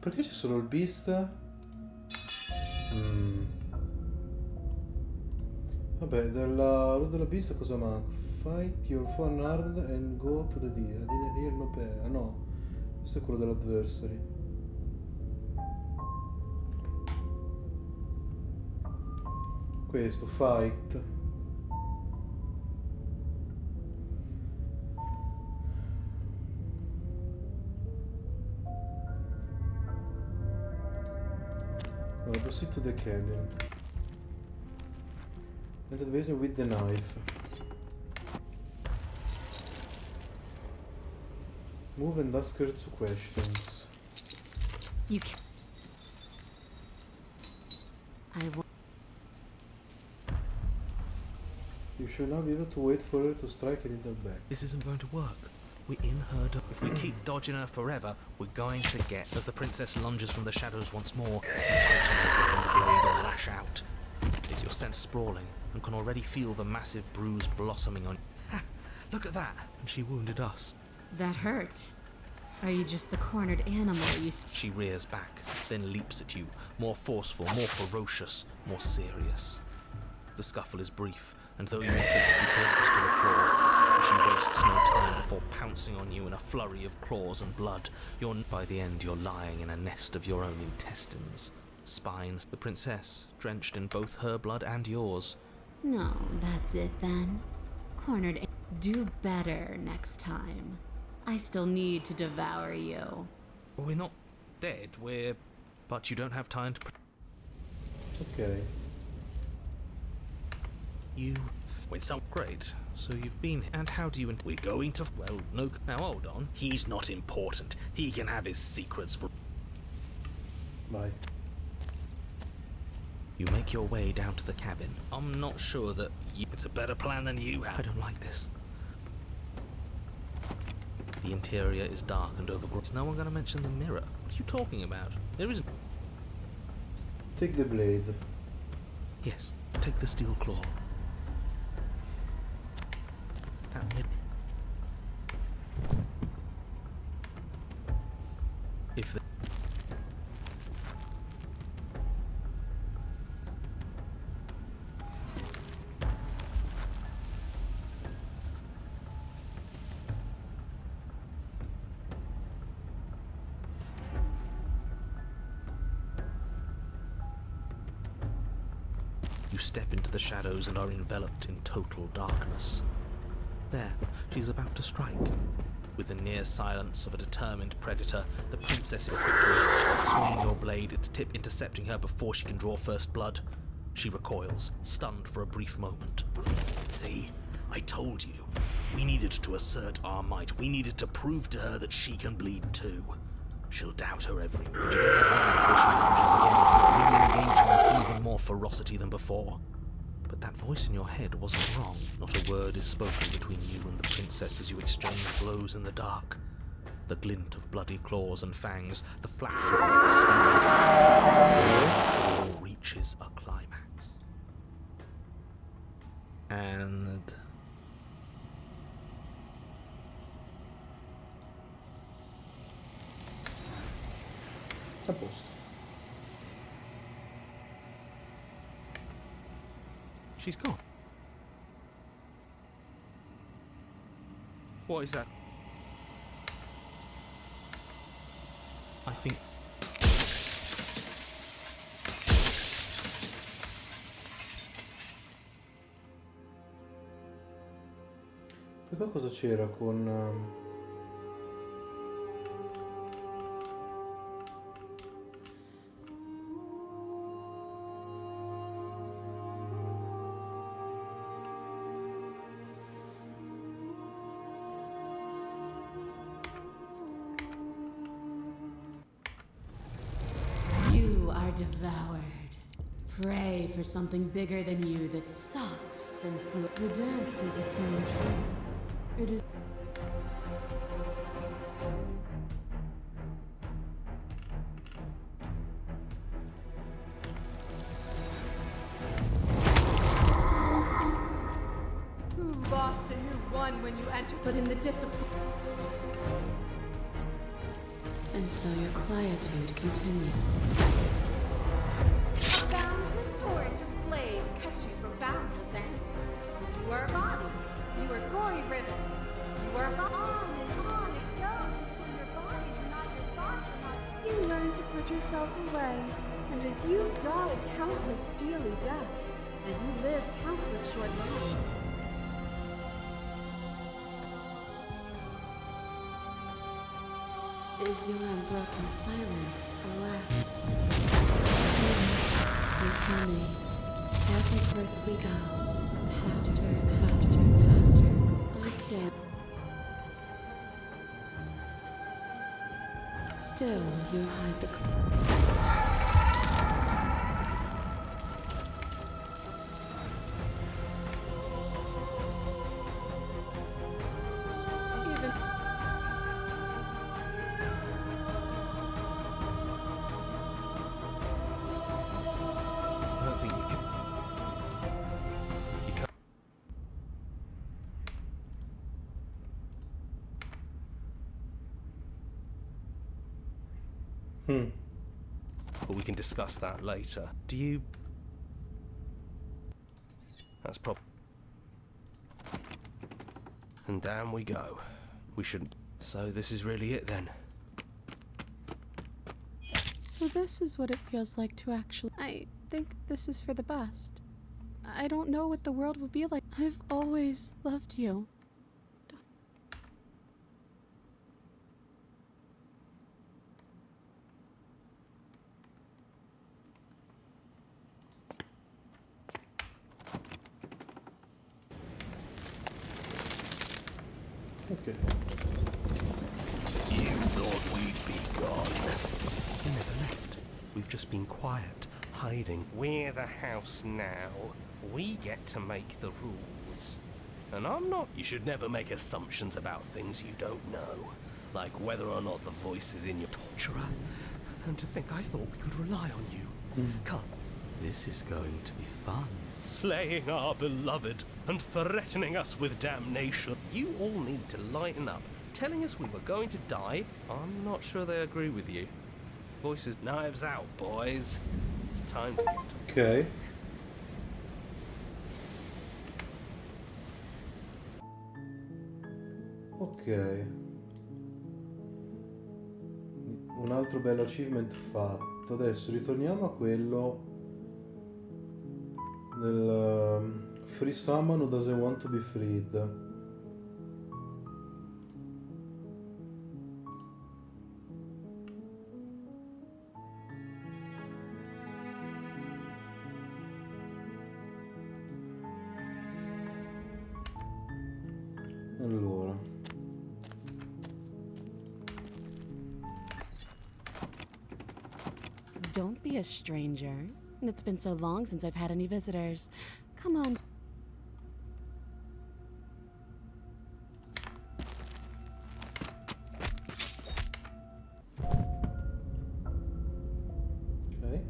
Perché c'è solo il beast? Vabbè, della beast cosa manca? Fight your foe unarmed and go to the deer. Deer no pair. Ah no, questo è quello dell'adversary. Questo, fight. Allora, proceed to the cabin. Enter the basement with the knife. Move and ask her 2 questions. You can... You should now be able to wait for her to strike and hit her back. This isn't going to work. We're in her... If we keep dodging her forever, we're going to get... As the princess lunges from the shadows once more, tighten her grip on the blade or lash out. It's your sense sprawling, and can already feel the massive bruise blossoming on... Look at that! And she wounded us. That hurt. Are you just the cornered animal you... She rears back, then leaps at you, more forceful, more ferocious, more serious. The scuffle is brief, and though you think to be focused to the floor, she wastes no time before pouncing on you in a flurry of claws and blood. By the end, you're lying in a nest of your own intestines. Spines, the princess, drenched in both her blood and yours. No, that's it then. Cornered... Do better next time. I still need to devour you. We're not dead, but you don't have time to... Ok. You went so great. So you've been... And how do you... We're going to... Well, no... Now, hold on. He's not important. He can have his secrets for... Vai. You make your way down to the cabin. I'm not sure that it's a better plan than you have. I don't like this. The interior is dark and overgrown. Is no one going to mention the mirror? What are you talking about? There isn't... Take the blade. Yes, take the steel claw. That mirror... If the... You step into the shadows and are enveloped in total darkness. There, she's about to strike. With the near silence of a determined predator, the princess is quick to react, swinging your blade, its tip intercepting her before she can draw first blood. She recoils, stunned for a brief moment. See? I told you. We needed to assert our might. We needed to prove to her that she can bleed too. She'll doubt her every move before she lunges again, re-engaging with even more ferocity than before. But that voice in your head wasn't wrong. Not a word is spoken between you and the princess as you exchange blows in the dark. The glint of bloody claws and fangs, the flash of white steel, all reaches a climax. And... A posto. She's gone. What is that? I think... Poi qua cosa c'era con... Devoured. Pray for something bigger than you that stalks and slips. The dance is its own truth. It is. Who lost and who won when you entered? But in the disappointment. And so your quietude continues. Boundless torrent of blades cut you from boundless angles. You are a body. You are gory ribbons. You are on it goes until your bodies are not your thoughts are not. You learn to put yourself away, and you died countless steely deaths, and you lived countless short lives. Is your unbroken silence a laugh? You kill me. Every breath we go. Faster, faster, faster. I can't. Still, you hide the... But we can discuss that later. Do you... That's And down we go. We shouldn't... So this is really it then? So this is what it feels like to actually... I think this is for the best. I don't know what the world will be like. I've always loved you. Ok. You thought we'd be gone. You never left. We've just been quiet, hiding. We're the house now. We get to make the rules. And I'm not... You should never make assumptions about things you don't know. Like whether or not the voice is in your torturer. And to think I thought we could rely on you. Come, this is going to be fun. Slaying our beloved and threatening us with damnation. You all need to lighten up. Telling us we were going to die, I'm not sure they agree with you. Voices, knives out, boys. It's time to get to... Ok. Ok. Un altro bello achievement fatto. Adesso ritorniamo a quello del free someone who doesn't want to be freed. Allora, Don't be a stranger. It's been so long since I've had any visitors. Come on. ok.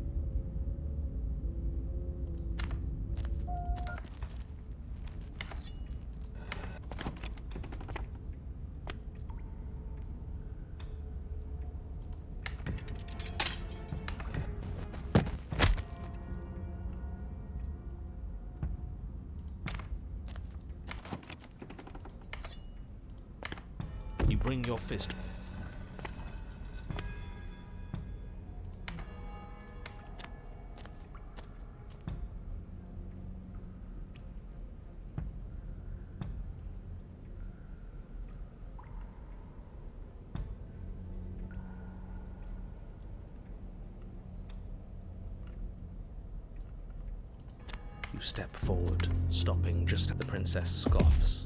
You bring your fist. You step forward, stopping just as the princess scoffs.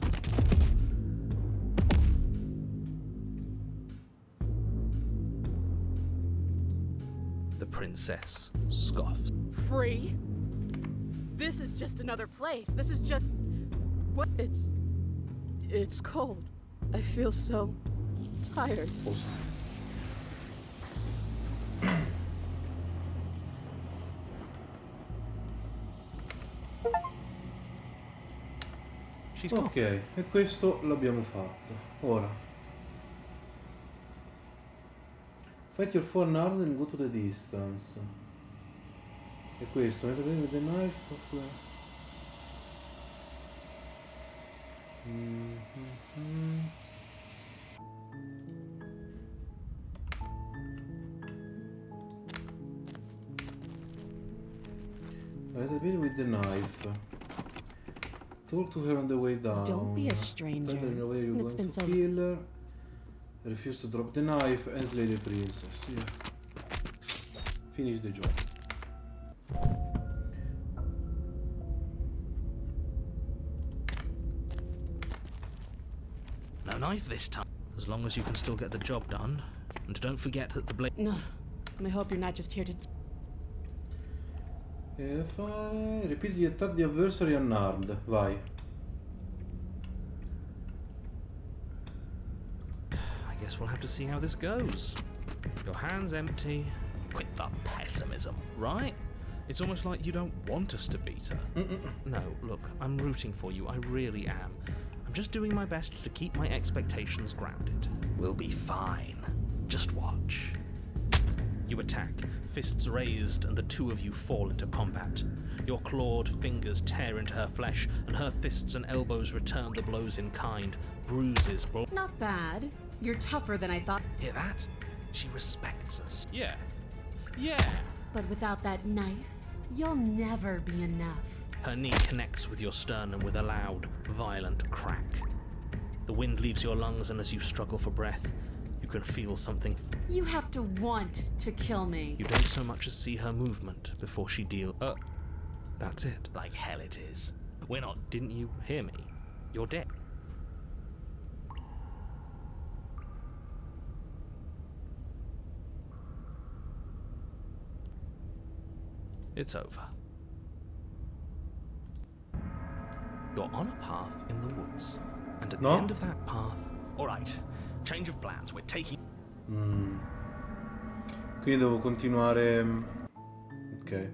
The princess scoffs. Free? This is just another place. This is just... What? It's cold. I feel so tired. She's gone. Ok, e questo l'abbiamo fatto. Ora. Fight your phone armed and go to the distance. E questo, mentre with the knife, talk to... with the knife. Talk to her on the way down. Don't be a stranger. Tell her in a way you're It's going been to so... kill her. Refuse to drop the knife and slay the princess. Yeah. Finish the job. No knife this time, as long as you can still get the job done. And don't forget that the blade... No. I hope you're not just here to... E fare... Repeat the attack the adversary unarmed. Vai. I guess we'll have to see how this goes. Your hand's empty. Quit the pessimism, right? It's almost like you don't want us to beat her. No, look, I'm rooting for you. I really am. I'm just doing my best to keep my expectations grounded. We'll be fine. Just watch. attack, fists raised, and the two of you fall into combat. Your clawed fingers tear into her flesh, and her fists and elbows return the blows in kind. Bruises. Not bad. You're tougher than I thought. Hear that? She respects us. Yeah. But without that knife, you'll never be enough. Her knee connects with your sternum with a loud, violent crack. The wind leaves your lungs, and as you struggle for breath, you can feel something. You have to want to kill me. You don't so much as see her movement before she deals. That's it. Like hell it is. We're not. Didn't you hear me? You're dead. It's over. You're on a path in the woods, and at the end of that path... Alright, change of plans, we're taking... Quindi devo continuare... Ok.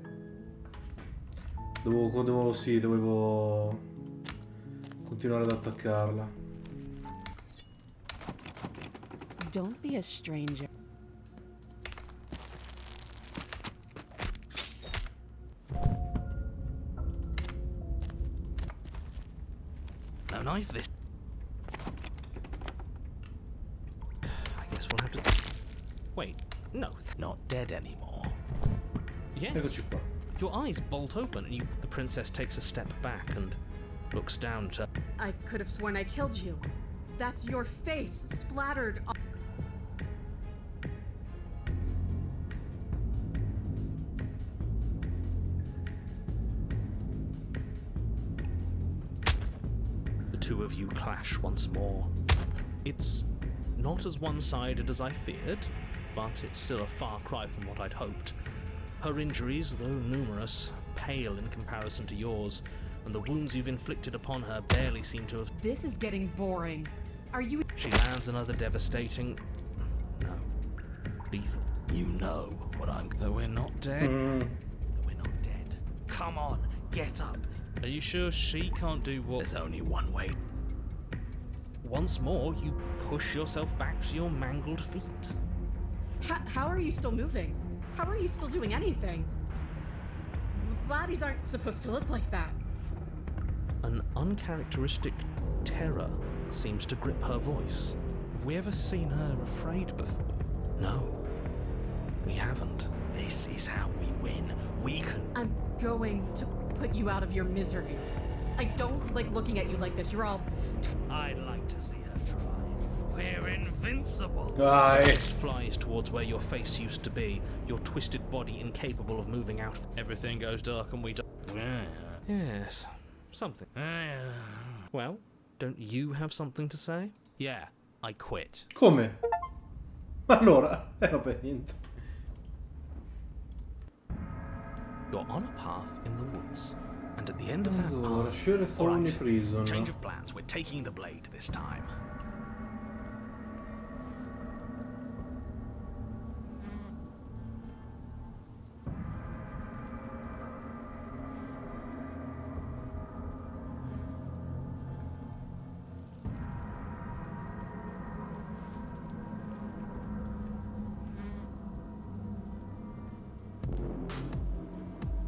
Dovevo continuare ad attaccarla. Don't be a stranger. No knife this. I guess we'll have to... Wait, no, not dead anymore. Yes. Eccoci qua. Your eyes bolt open and the princess takes a step back and looks down to... I could have sworn I killed you. That's your face splattered on... The two of you clash once more. It's not as one-sided as I feared, but it's still a far cry from what I'd hoped. Her injuries, though numerous, pale in comparison to yours, and the wounds you've inflicted upon her barely seem to have... This is getting boring. Are you... She lands another devastating... No. Lethal. You know what I'm... Though we're not dead. Though we're not dead. Come on, get up. Are you sure she can't do what... There's only one way. Once more, you push yourself back to your mangled feet. How are you still moving? How are you still doing anything? Bodies aren't supposed to look like that. An uncharacteristic terror seems to grip her voice. Have we ever seen her afraid before? No, we haven't. This is how we win. We can... I'm going to put you out of your misery. I don't like looking at you like this. You're all... I'd like to see her try. We're invincible. Aye. The fist flies towards where your face used to be, your twisted body incapable of moving out. Everything goes dark and we die. Yes, something. Well, don't you have something to say? Yeah, I quit. Come? Allora, vabbè, niente. You're on a path in the woods, and at the end of that Allora, path... Sherry Thorny Prison. Change of plans, we're taking the blade this time.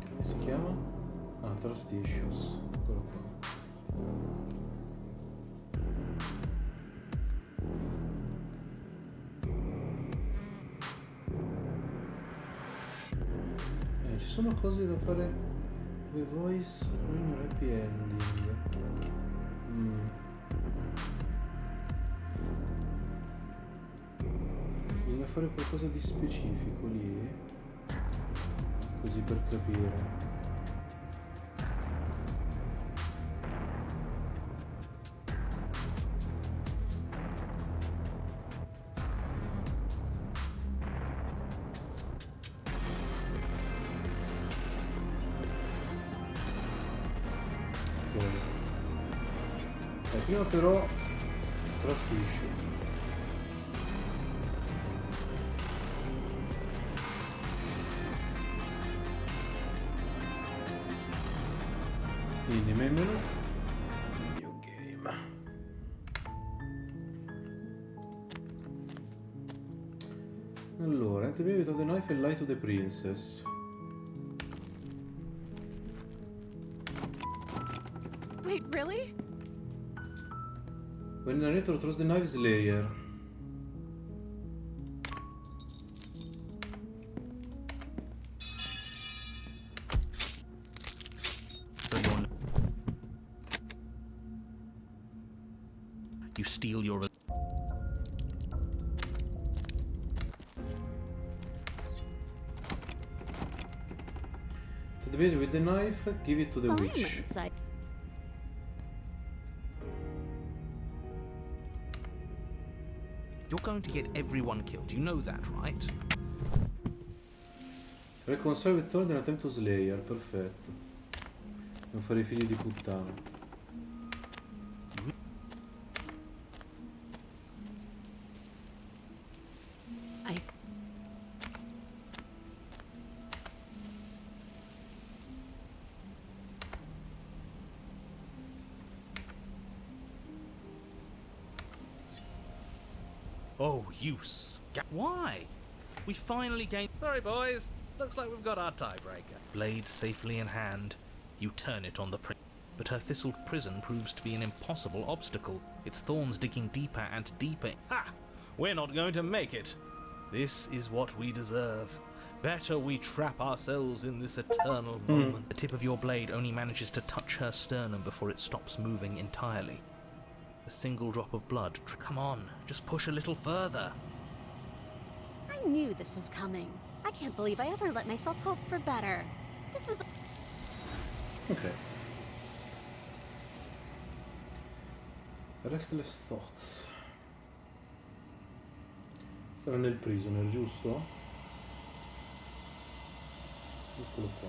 Come si chiama? Ah, Trustitious. Eccolo qua. Ci sono cose da fare. The Voice, un happy ending. Bisogna fare qualcosa di specifico lì. Così per capire. Prima però Trustitious. Quindi menu New Game. Allora, enter me without the knife and lie to the princess. Wait, really? When the narrator throws the knife, Slayer. You steal your... To the base with the knife, give it to the Fine, witch. inside. You're going to get everyone killed. You know that, right? Reconcile with Thorn and attempt to Slayer, perfetto. Non fare i figli di puttana. Oh, you Why? We finally gained... Sorry, boys. Looks like we've got our tiebreaker. Blade safely in hand, you turn it on the prince. But her thistled prison proves to be an impossible obstacle, its thorns digging deeper and deeper. Ha! We're not going to make it. This is what we deserve. Better we trap ourselves in this eternal moment. The tip of your blade only manages to touch her sternum before it stops moving entirely. A single drop of blood. Come on, just push a little further. I knew this was coming. I can't believe I ever let myself hope for better. This was... Ok. Restless Thoughts. Sarà nel prisoner, giusto? Eccolo qua.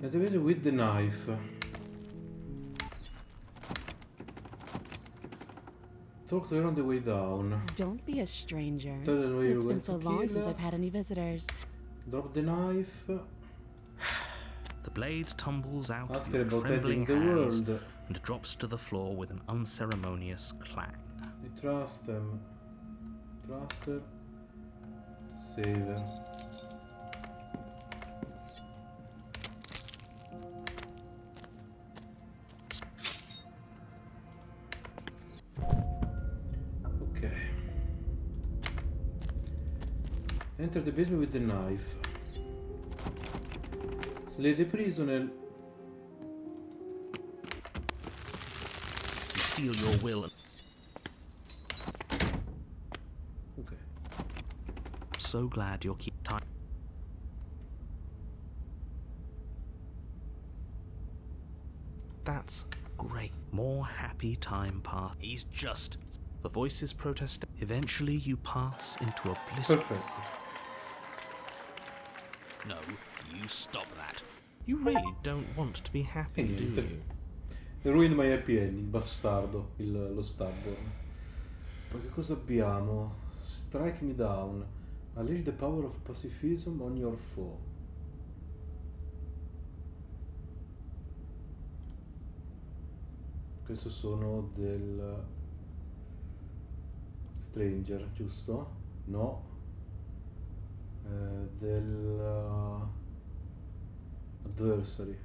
Activate with the knife. Talk to her on the way down. Don't be a stranger. Tell her where you're It's going been so to long kill since her. I've had any visitors. Drop the knife. The blade tumbles out Ask of her your about trembling ending the hands world. and drops to the floor with an unceremonious clang. We trust them. Trust her. Save her. Ok. Enter the basement with the knife. Slay the prisoner. You steal your will and... Ok. So glad you'll keep time. That's great. More happy time path. He's just... The voices protest. Eventually you pass into a bliss. Perfetto. No, you stop that. You really don't want to be happy, do you? Ruined my happy ending, bastardo, lo Stubborn. Poi che cosa abbiamo? Strike me down. Unleash the power of pacifism on your foe. Questo sono del Stranger, giusto? No. Del Adversary.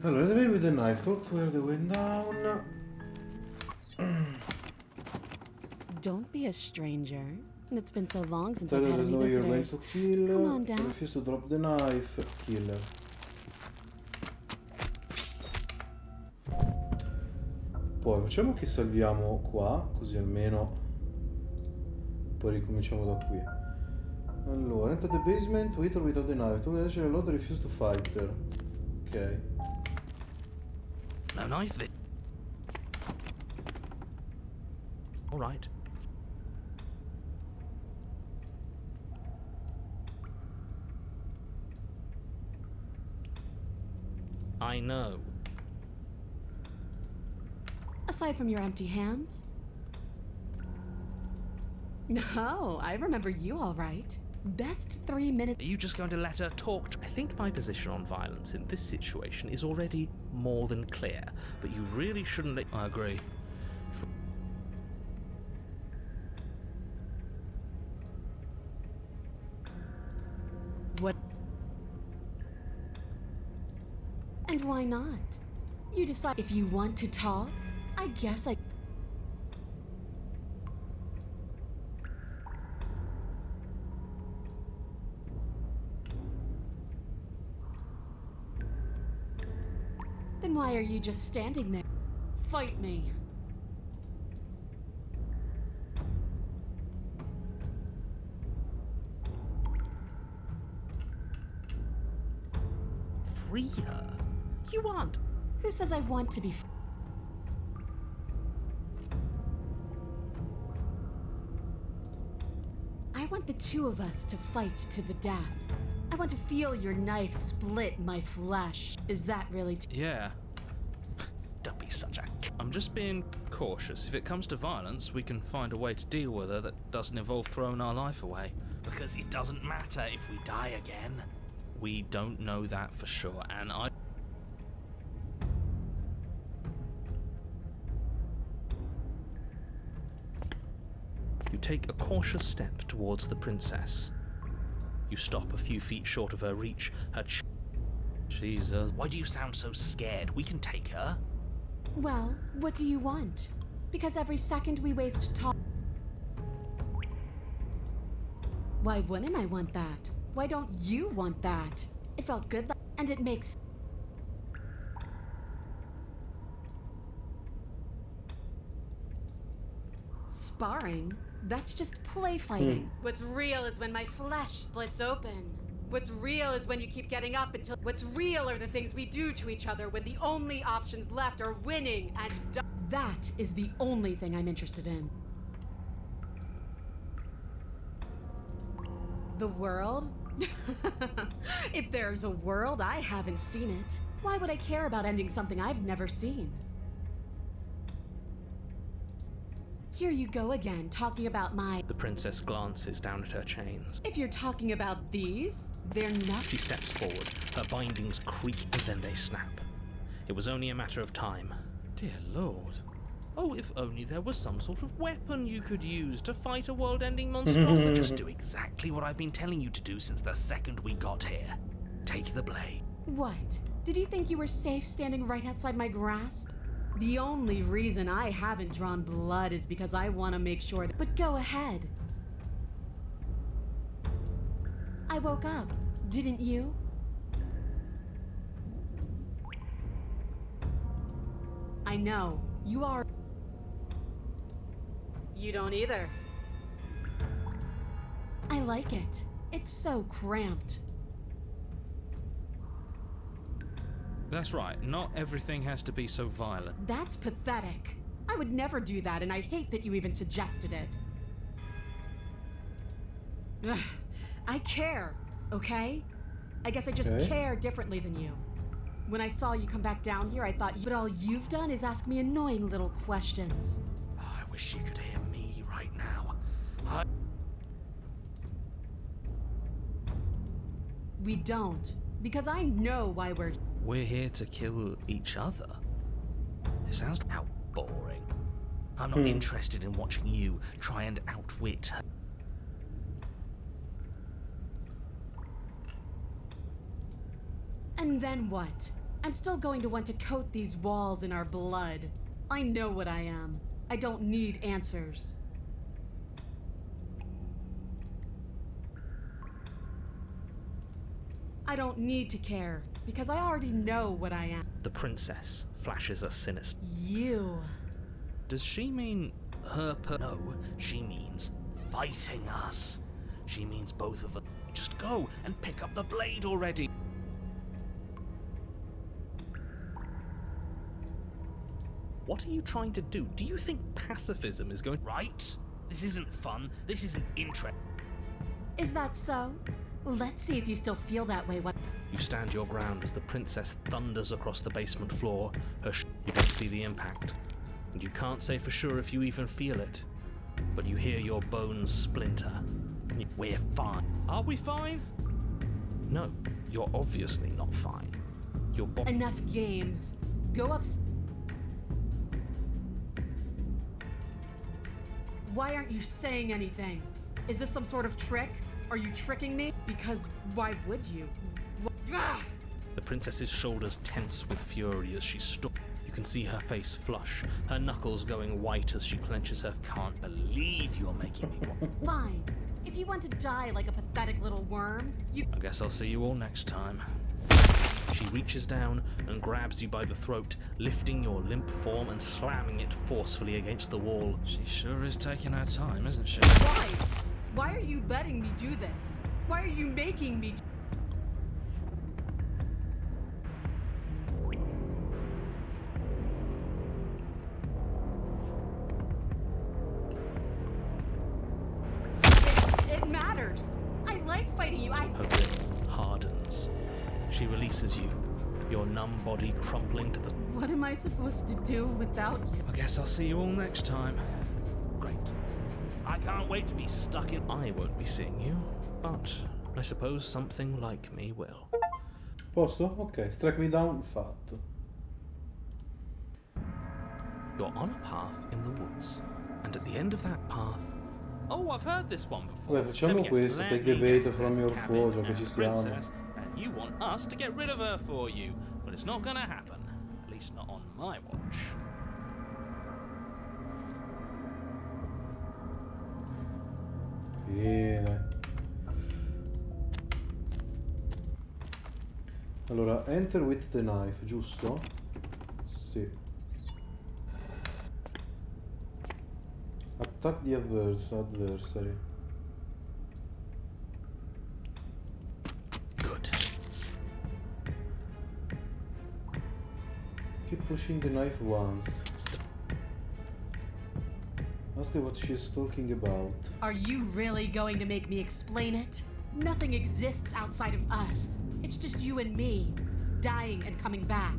Allora, the way with the knife, talk to her the way down. Don't be a stranger. It's been so long since Tell I've her had there's any no way you're going visitors. to kill. Come on down. Refuse to drop the knife. Kill her. Poi facciamo che salviamo qua, così almeno poi ricominciamo da qui. Allora, enter the basement with or without the knife. To actually a lot refuse to fight her. Ok. No knife. All right. I know. Aside from your empty hands? No, I remember you all right. Best 3 minutes. Are you just going to let her talk? I think my position on violence in this situation is already more than clear, but you really shouldn't let... I agree. What? And why not? You decide if you want to talk. I guess I... Then why are you just standing there? Fight me. Free her? You aren't. Who says I want to be I want the two of us to fight to the death. I want to feel your knife split my flesh. Is that really Yeah. Don't be such a... I'm just being cautious. If it comes to violence, we can find a way to deal with her that doesn't involve throwing our life away. Because it doesn't matter if we die again. We don't know that for sure, and I... You take a cautious step towards the princess. You stop a few feet short of her reach. She's, Why do you sound so scared? We can take her. Well, what do you want? Because every second we waste talk. Why wouldn't I want that? Why don't you want that? It felt good and it makes... Sparring? That's just play fighting. What's real is when my flesh splits open. What's real is when you keep getting up until... What's real are the things we do to each other when the only options left are winning and That is the only thing I'm interested in. The world? If there's a world, I haven't seen it. Why would I care about ending something I've never seen? Here you go again, talking about my... The princess glances down at her chains. If you're talking about these, they're not... She steps forward. Her bindings creak and then they snap. It was only a matter of time. Dear Lord. Oh, if only there was some sort of weapon you could use to fight a world-ending monstrosity. Just do exactly what I've been telling you to do since the second we got here. Take the blade. What? Did you think you were safe standing right outside my grasp? The only reason I haven't drawn blood is because I want to make sure that... But go ahead. I woke up, didn't you? I know. You are... You don't either. I like it. It's so cramped. That's right, not everything has to be so violent. That's pathetic. I would never do that, and I hate that you even suggested it. Ugh, I care, okay? I guess I just care differently than you. When I saw you come back down here, I thought, but all you've done is ask me annoying little questions. Oh, I wish you could hear me right now. We don't, because I know why we're... We're here to kill each other. It sounds how boring. I'm not interested in watching you try and outwit her. And then what? I'm still going to want to coat these walls in our blood. I know what I am. I don't need answers. I don't need to care, because I already know what I am. The princess flashes a sinister... You. Does she mean her No, she means fighting us. She means both of us. Just go and pick up the blade already. What are you trying to do? Do you think pacifism is going... Right? This isn't fun. This isn't interest. Is that so? Let's see if you still feel that way. What? You stand your ground as the princess thunders across the basement floor. You don't see the impact, and you can't say for sure if you even feel it, but you hear your bones splinter. We're fine. Are we fine? No, you're obviously not fine. Your body. Enough games. Go up. Why aren't you saying anything? Is this some sort of trick? Are you tricking me? Because why would you? The princess's shoulders tense with fury as she stood. You can see her face flush, her knuckles going white as she clenches her. Can't believe you're making me want. Fine. If you want to die like a pathetic little worm, you. I guess I'll see you all next time. She reaches down and grabs you by the throat, lifting your limp form and slamming it forcefully against the wall. She sure is taking her time, isn't she? Why? Why are you letting me do this? Why are you making me? It matters. I like fighting you. Her grip hardens. She releases you, your numb body crumpling to the... What am I supposed to do without you? I guess I'll see you all next time. Great. I can't wait to be stuck in... I won't be seeing you, but I suppose something like me will. Posto? Ok, strike me down, fatto. You're on a path in the woods, and at the end of that path... Oh, I've heard this one before. Vabbè, facciamo questo, take the bait from your foe, che ci siamo. And you want us to get rid of her for you, but it's not gonna happen. At least not on my watch. Bene. Allora, enter with the knife, giusto? Sì. Attack the adversary. Good. Keep pushing the knife once. Ask her what she's talking about. Are you really going to make me explain it? Nothing exists outside of us. It's just you and me, dying and coming back,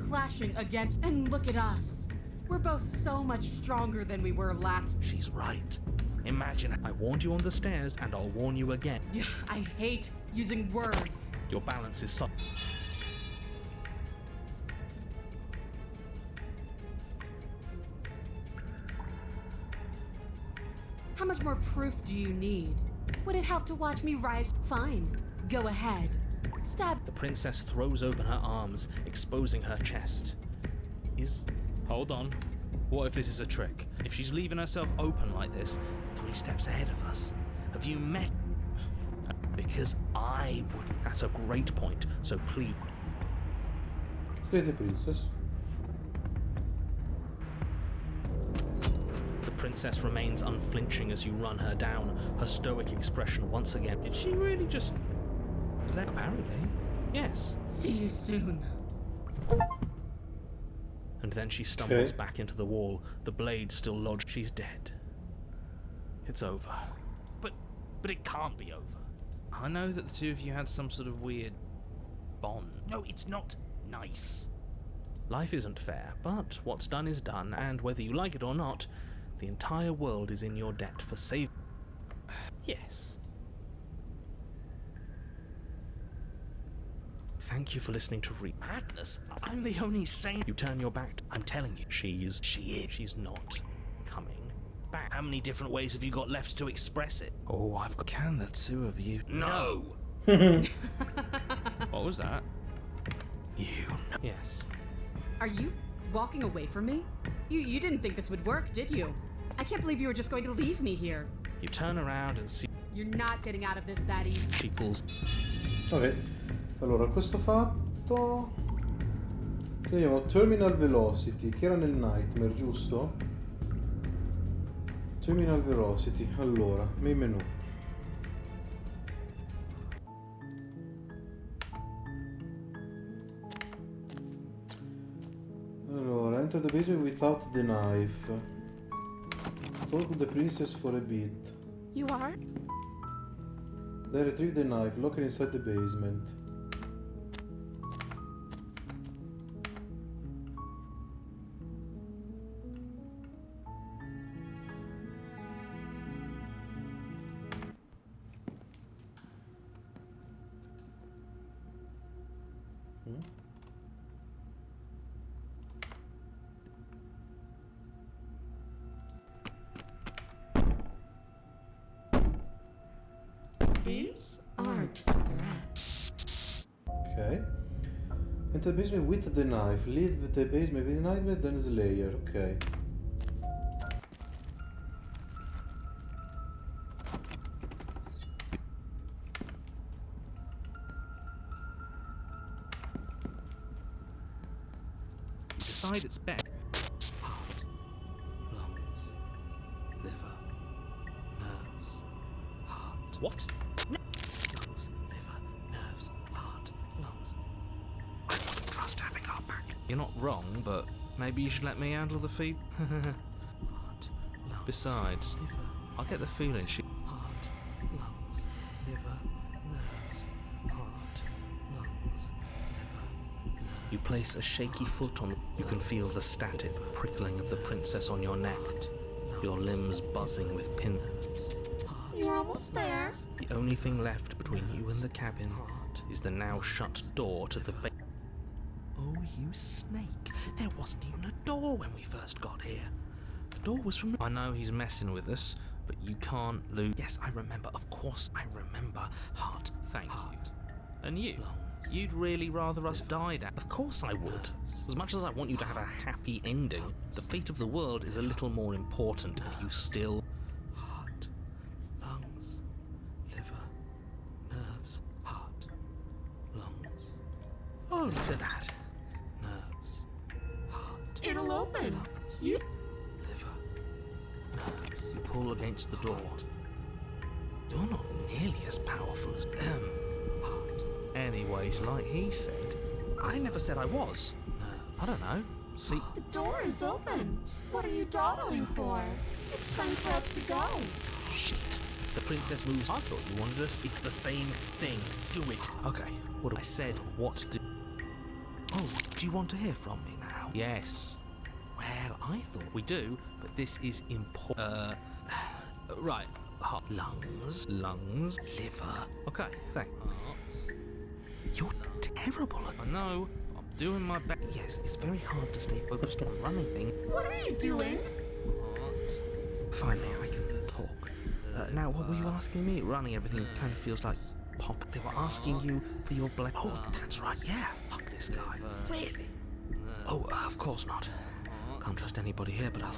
clashing against... And look at us. We're both so much stronger than we were last... She's right. Imagine I warned you on the stairs, and I'll warn you again. I hate using words. Your balance is sub... How much more proof do you need? Would it help to watch me rise? Fine. Go ahead. Stab. The princess throws open her arms, exposing her chest. Hold on. What if this is a trick? If she's leaving herself open like this, 3 steps ahead of us. Have you met? Because I wouldn't. That's a great point, so please... Slay the princess. The princess remains unflinching as you run her down, her stoic expression once again. Did she really just... Apparently, yes. See you soon. And then she stumbles back into the wall, the blade still lodged. She's dead. It's over. But it can't be over. I know that the two of you had some sort of weird bond. No, it's not nice. Life isn't fair, but what's done is done, and whether you like it or not, the entire world is in your debt for saving... Yes. Thank you for listening to Madness. I'm the only sane... You turn your back. I'm telling you, she's not coming back. How many different ways have you got left to express it? Oh, I've got... Can the two of you... No! What was that? You know. Yes. Are you walking away from me? You didn't think this would work, did you? I can't believe you were just going to leave me here. You turn around and see... You're not getting out of this that easy. She pulls... Ok, allora questo fatto... Vediamo, Terminal Velocity, che era nel Nightmare, giusto? Terminal Velocity, allora, main menu. Allora, enter the basement without the knife. Talk to the princess for a bit. You are? They retrieve the knife, lock it inside the basement. These aren't threats. Ok. Enter the basement with the knife. Leave the basement with the knife, then Slayer. Ok. You decide it's best. Heart, lungs, liver, nerves, heart. What? Lungs, liver, nerves, heart, lungs. I don't trust having our back. You're not wrong, but maybe you should let me handle the feed. Heart, lungs. Besides, liver, I get the feeling she. Heart, lungs, liver, nerves, heart, lungs, liver. You place a shaky foot on. You can feel the static prickling of the princess on your neck. Your limbs buzzing with pins. You're almost there. The only thing left between you and the cabin is the now shut door to the Oh, you snake. There wasn't even a door when we first got here. The door was from... I know he's messing with us, but you can't lose... Yes, I remember. Of course I remember. Heart, thank you. And you? You'd really rather us died out? Of course I would. As much as I want you to have a happy ending, the fate of the world is a little more important, and you still... Heart, lungs, liver, nerves, heart, lungs. Oh, look at that. Nerves, heart, It'll open. lungs, You. liver, nerves. You pull against the door. You're not nearly as powerful as them. Heart. Anyways, like he said, I never said I was. I don't know. See? The door is open. What are you dawdling for? It's time for us to go. Shit. The princess moves. I thought you wanted us. It's the same thing. Do it. Okay. What I said. What to do? Oh, do you want to hear from me now? Yes. Well, I thought we do, but this is important. Right. Heart. Lungs, liver. Okay. Thanks. You're terrible at. I know. I'm doing my best. Yes, it's very hard to stay focused on running things. What are you doing? Finally, I can talk. Now, what were you asking me? Running everything kind of feels like pop. They were asking you for your blade. Oh, that's right. Yeah. Fuck this guy. Really? Oh, of course not. Can't trust anybody here, but I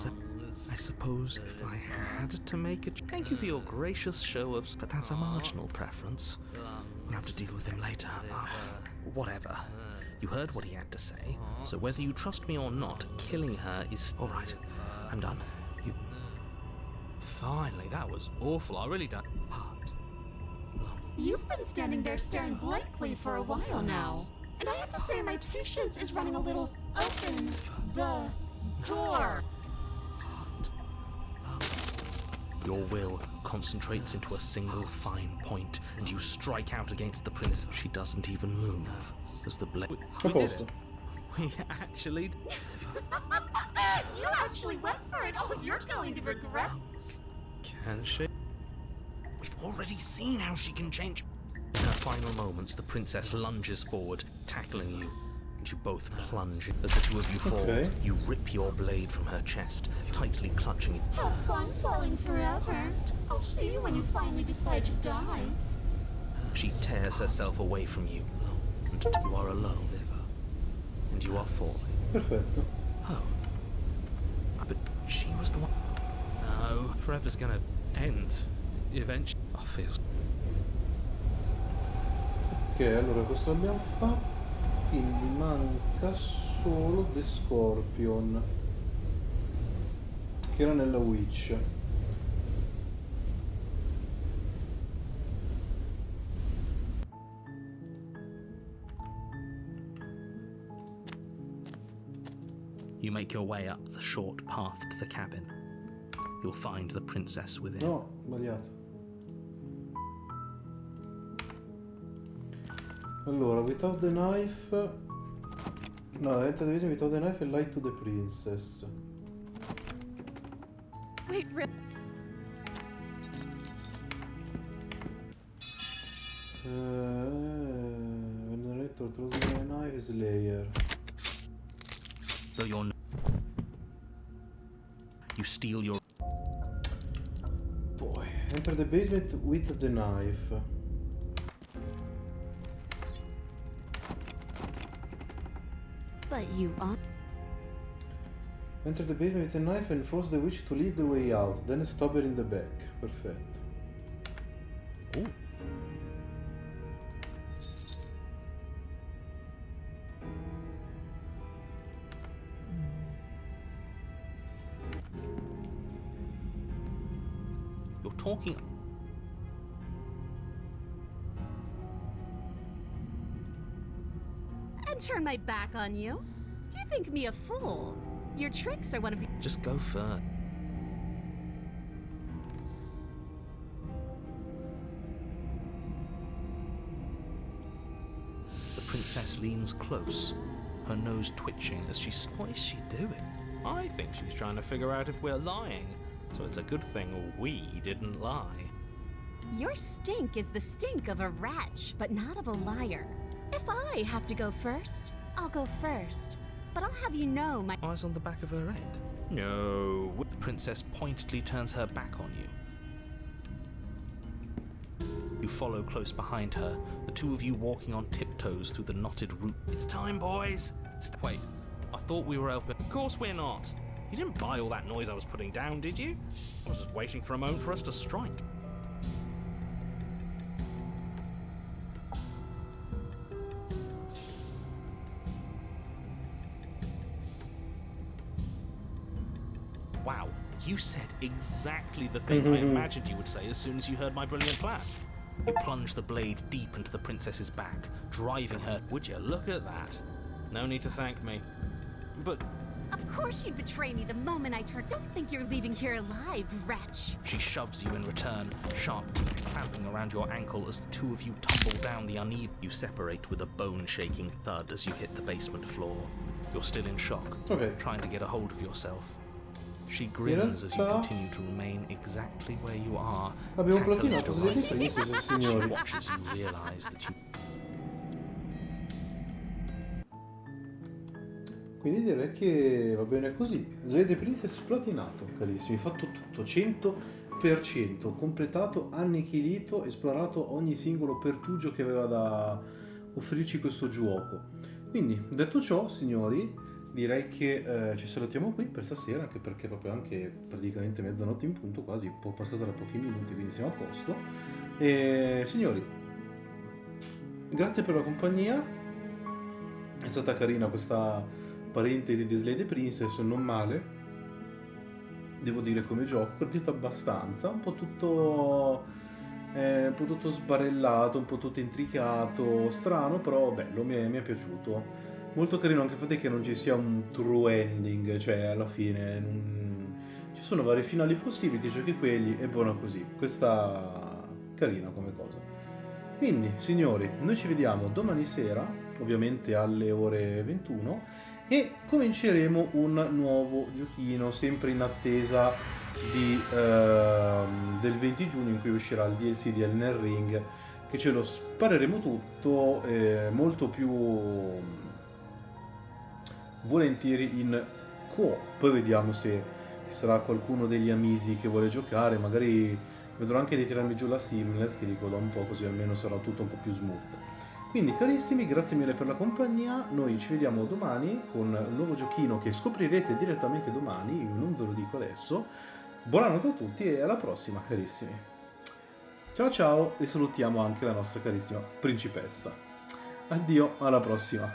suppose if I had to make it. Thank you for your gracious show of. But that's a marginal preference. We'll have to deal with him later. Whatever. You heard what he had to say, so whether you trust me or not, killing her is... All right, I'm done. You... Finally, that was awful. I really don't... Heart. You've been standing there staring blankly for a while now. And I have to say my patience is running a little. Open the door. Your will concentrates into a single fine point, and you strike out against the prince. She doesn't even move as the blade. We did it. We actually. You actually went for it. Oh, you're going to regret. Can she? We've already seen how she can change. In her final moments, the princess lunges forward, tackling you, and you both plunge. As the two of you fall, you rip your blade from her chest, tightly clutching it. Have fun falling forever. I'll see you when you finally decide to die. She tears herself away from you, and you are alone. And you are falling. Perfetto. Oh. But she was the one. No, forever's gonna end. Eventually. I feel. Ok, allora questo abbiamo fatto. Quindi manca solo The Scorpion, che era nella Witch. You make your way up the short path to the cabin. You'll find the princess within. No, sbagliato. Allora, without the knife... No, enter the vision without the knife and lie to the princess. Wait, When the rector throws the knife, Slayer. Though you're you steal your... Boy, enter the basement with the knife. But you are... Enter the basement with the knife and force the witch to lead the way out, then stab her in the back. Perfetto. Ooh. You're talking... And turn my back on you? Do you think me a fool? Your tricks are one of the... Just go first. The princess leans close, her nose twitching as she... What is she doing? I think she's trying to figure out if we're lying, so it's a good thing we didn't lie. Your stink is the stink of a wretch, but not of a liar. If I have to go first, I'll go first. But I'll have you know my... Eyes on the back of her head. No. The princess pointedly turns her back on you. You follow close behind her, the two of you walking on tiptoes through the knotted root. It's time, boys. Wait, I thought we were open. Of course we're not. You didn't buy all that noise I was putting down, did you? I was just waiting for a moment for us to strike. Wow, you said exactly the thing I imagined you would say as soon as you heard my brilliant plan. You plunge the blade deep into the princess's back, driving her. Would you look at that? No need to thank me. But Of course you'd betray me the moment I turn. Don't think you're leaving here alive, wretch. She shoves you in return, sharp teeth clamping around your ankle as the two of you tumble down the uneven. You separate with a bone-shaking thud as you hit the basement floor. You're still in shock, trying to get a hold of yourself. She grins as you continue to remain exactly where you are. Abbiamo platinato Slade Princess, She signori. watches you realize that you... Quindi direi che va bene così. Slade Princess platinato, carissimi. Fatto tutto, 100%. Completato, annichilito, esplorato ogni singolo pertugio che aveva da offrirci questo gioco. Quindi, detto ciò, signori, direi che ci salutiamo qui per stasera, anche perché proprio anche praticamente mezzanotte in punto, quasi, un po' passata da pochi minuti, quindi siamo a posto. E signori, grazie per la compagnia. È stata carina questa parentesi di Slade Princess, non male. Devo dire come gioco, curtito abbastanza, un po' tutto sbarellato, un po' tutto intricato, strano, però bello, mi è piaciuto. Molto carino anche il fatto che non ci sia un true ending, cioè alla fine ci sono vari finali possibili, giochi quelli e buono così. Questa carina come cosa. Quindi, signori, noi ci vediamo domani sera, ovviamente alle ore 21, e cominceremo un nuovo giochino, sempre in attesa del 20 giugno in cui uscirà il DLC di Elden Ring, che ce lo spareremo tutto molto più volentieri in co-op. Vediamo se ci sarà qualcuno degli amici che vuole giocare, magari vedrò anche di tirarmi giù la Seamless, che dico da un po', così almeno sarà tutto un po' più smooth. Quindi carissimi, grazie mille per la compagnia, noi ci vediamo domani con un nuovo giochino che scoprirete direttamente domani, io non ve lo dico adesso. Buonanotte a tutti e alla prossima, carissimi. Ciao ciao, e salutiamo anche la nostra carissima principessa. Addio, alla prossima.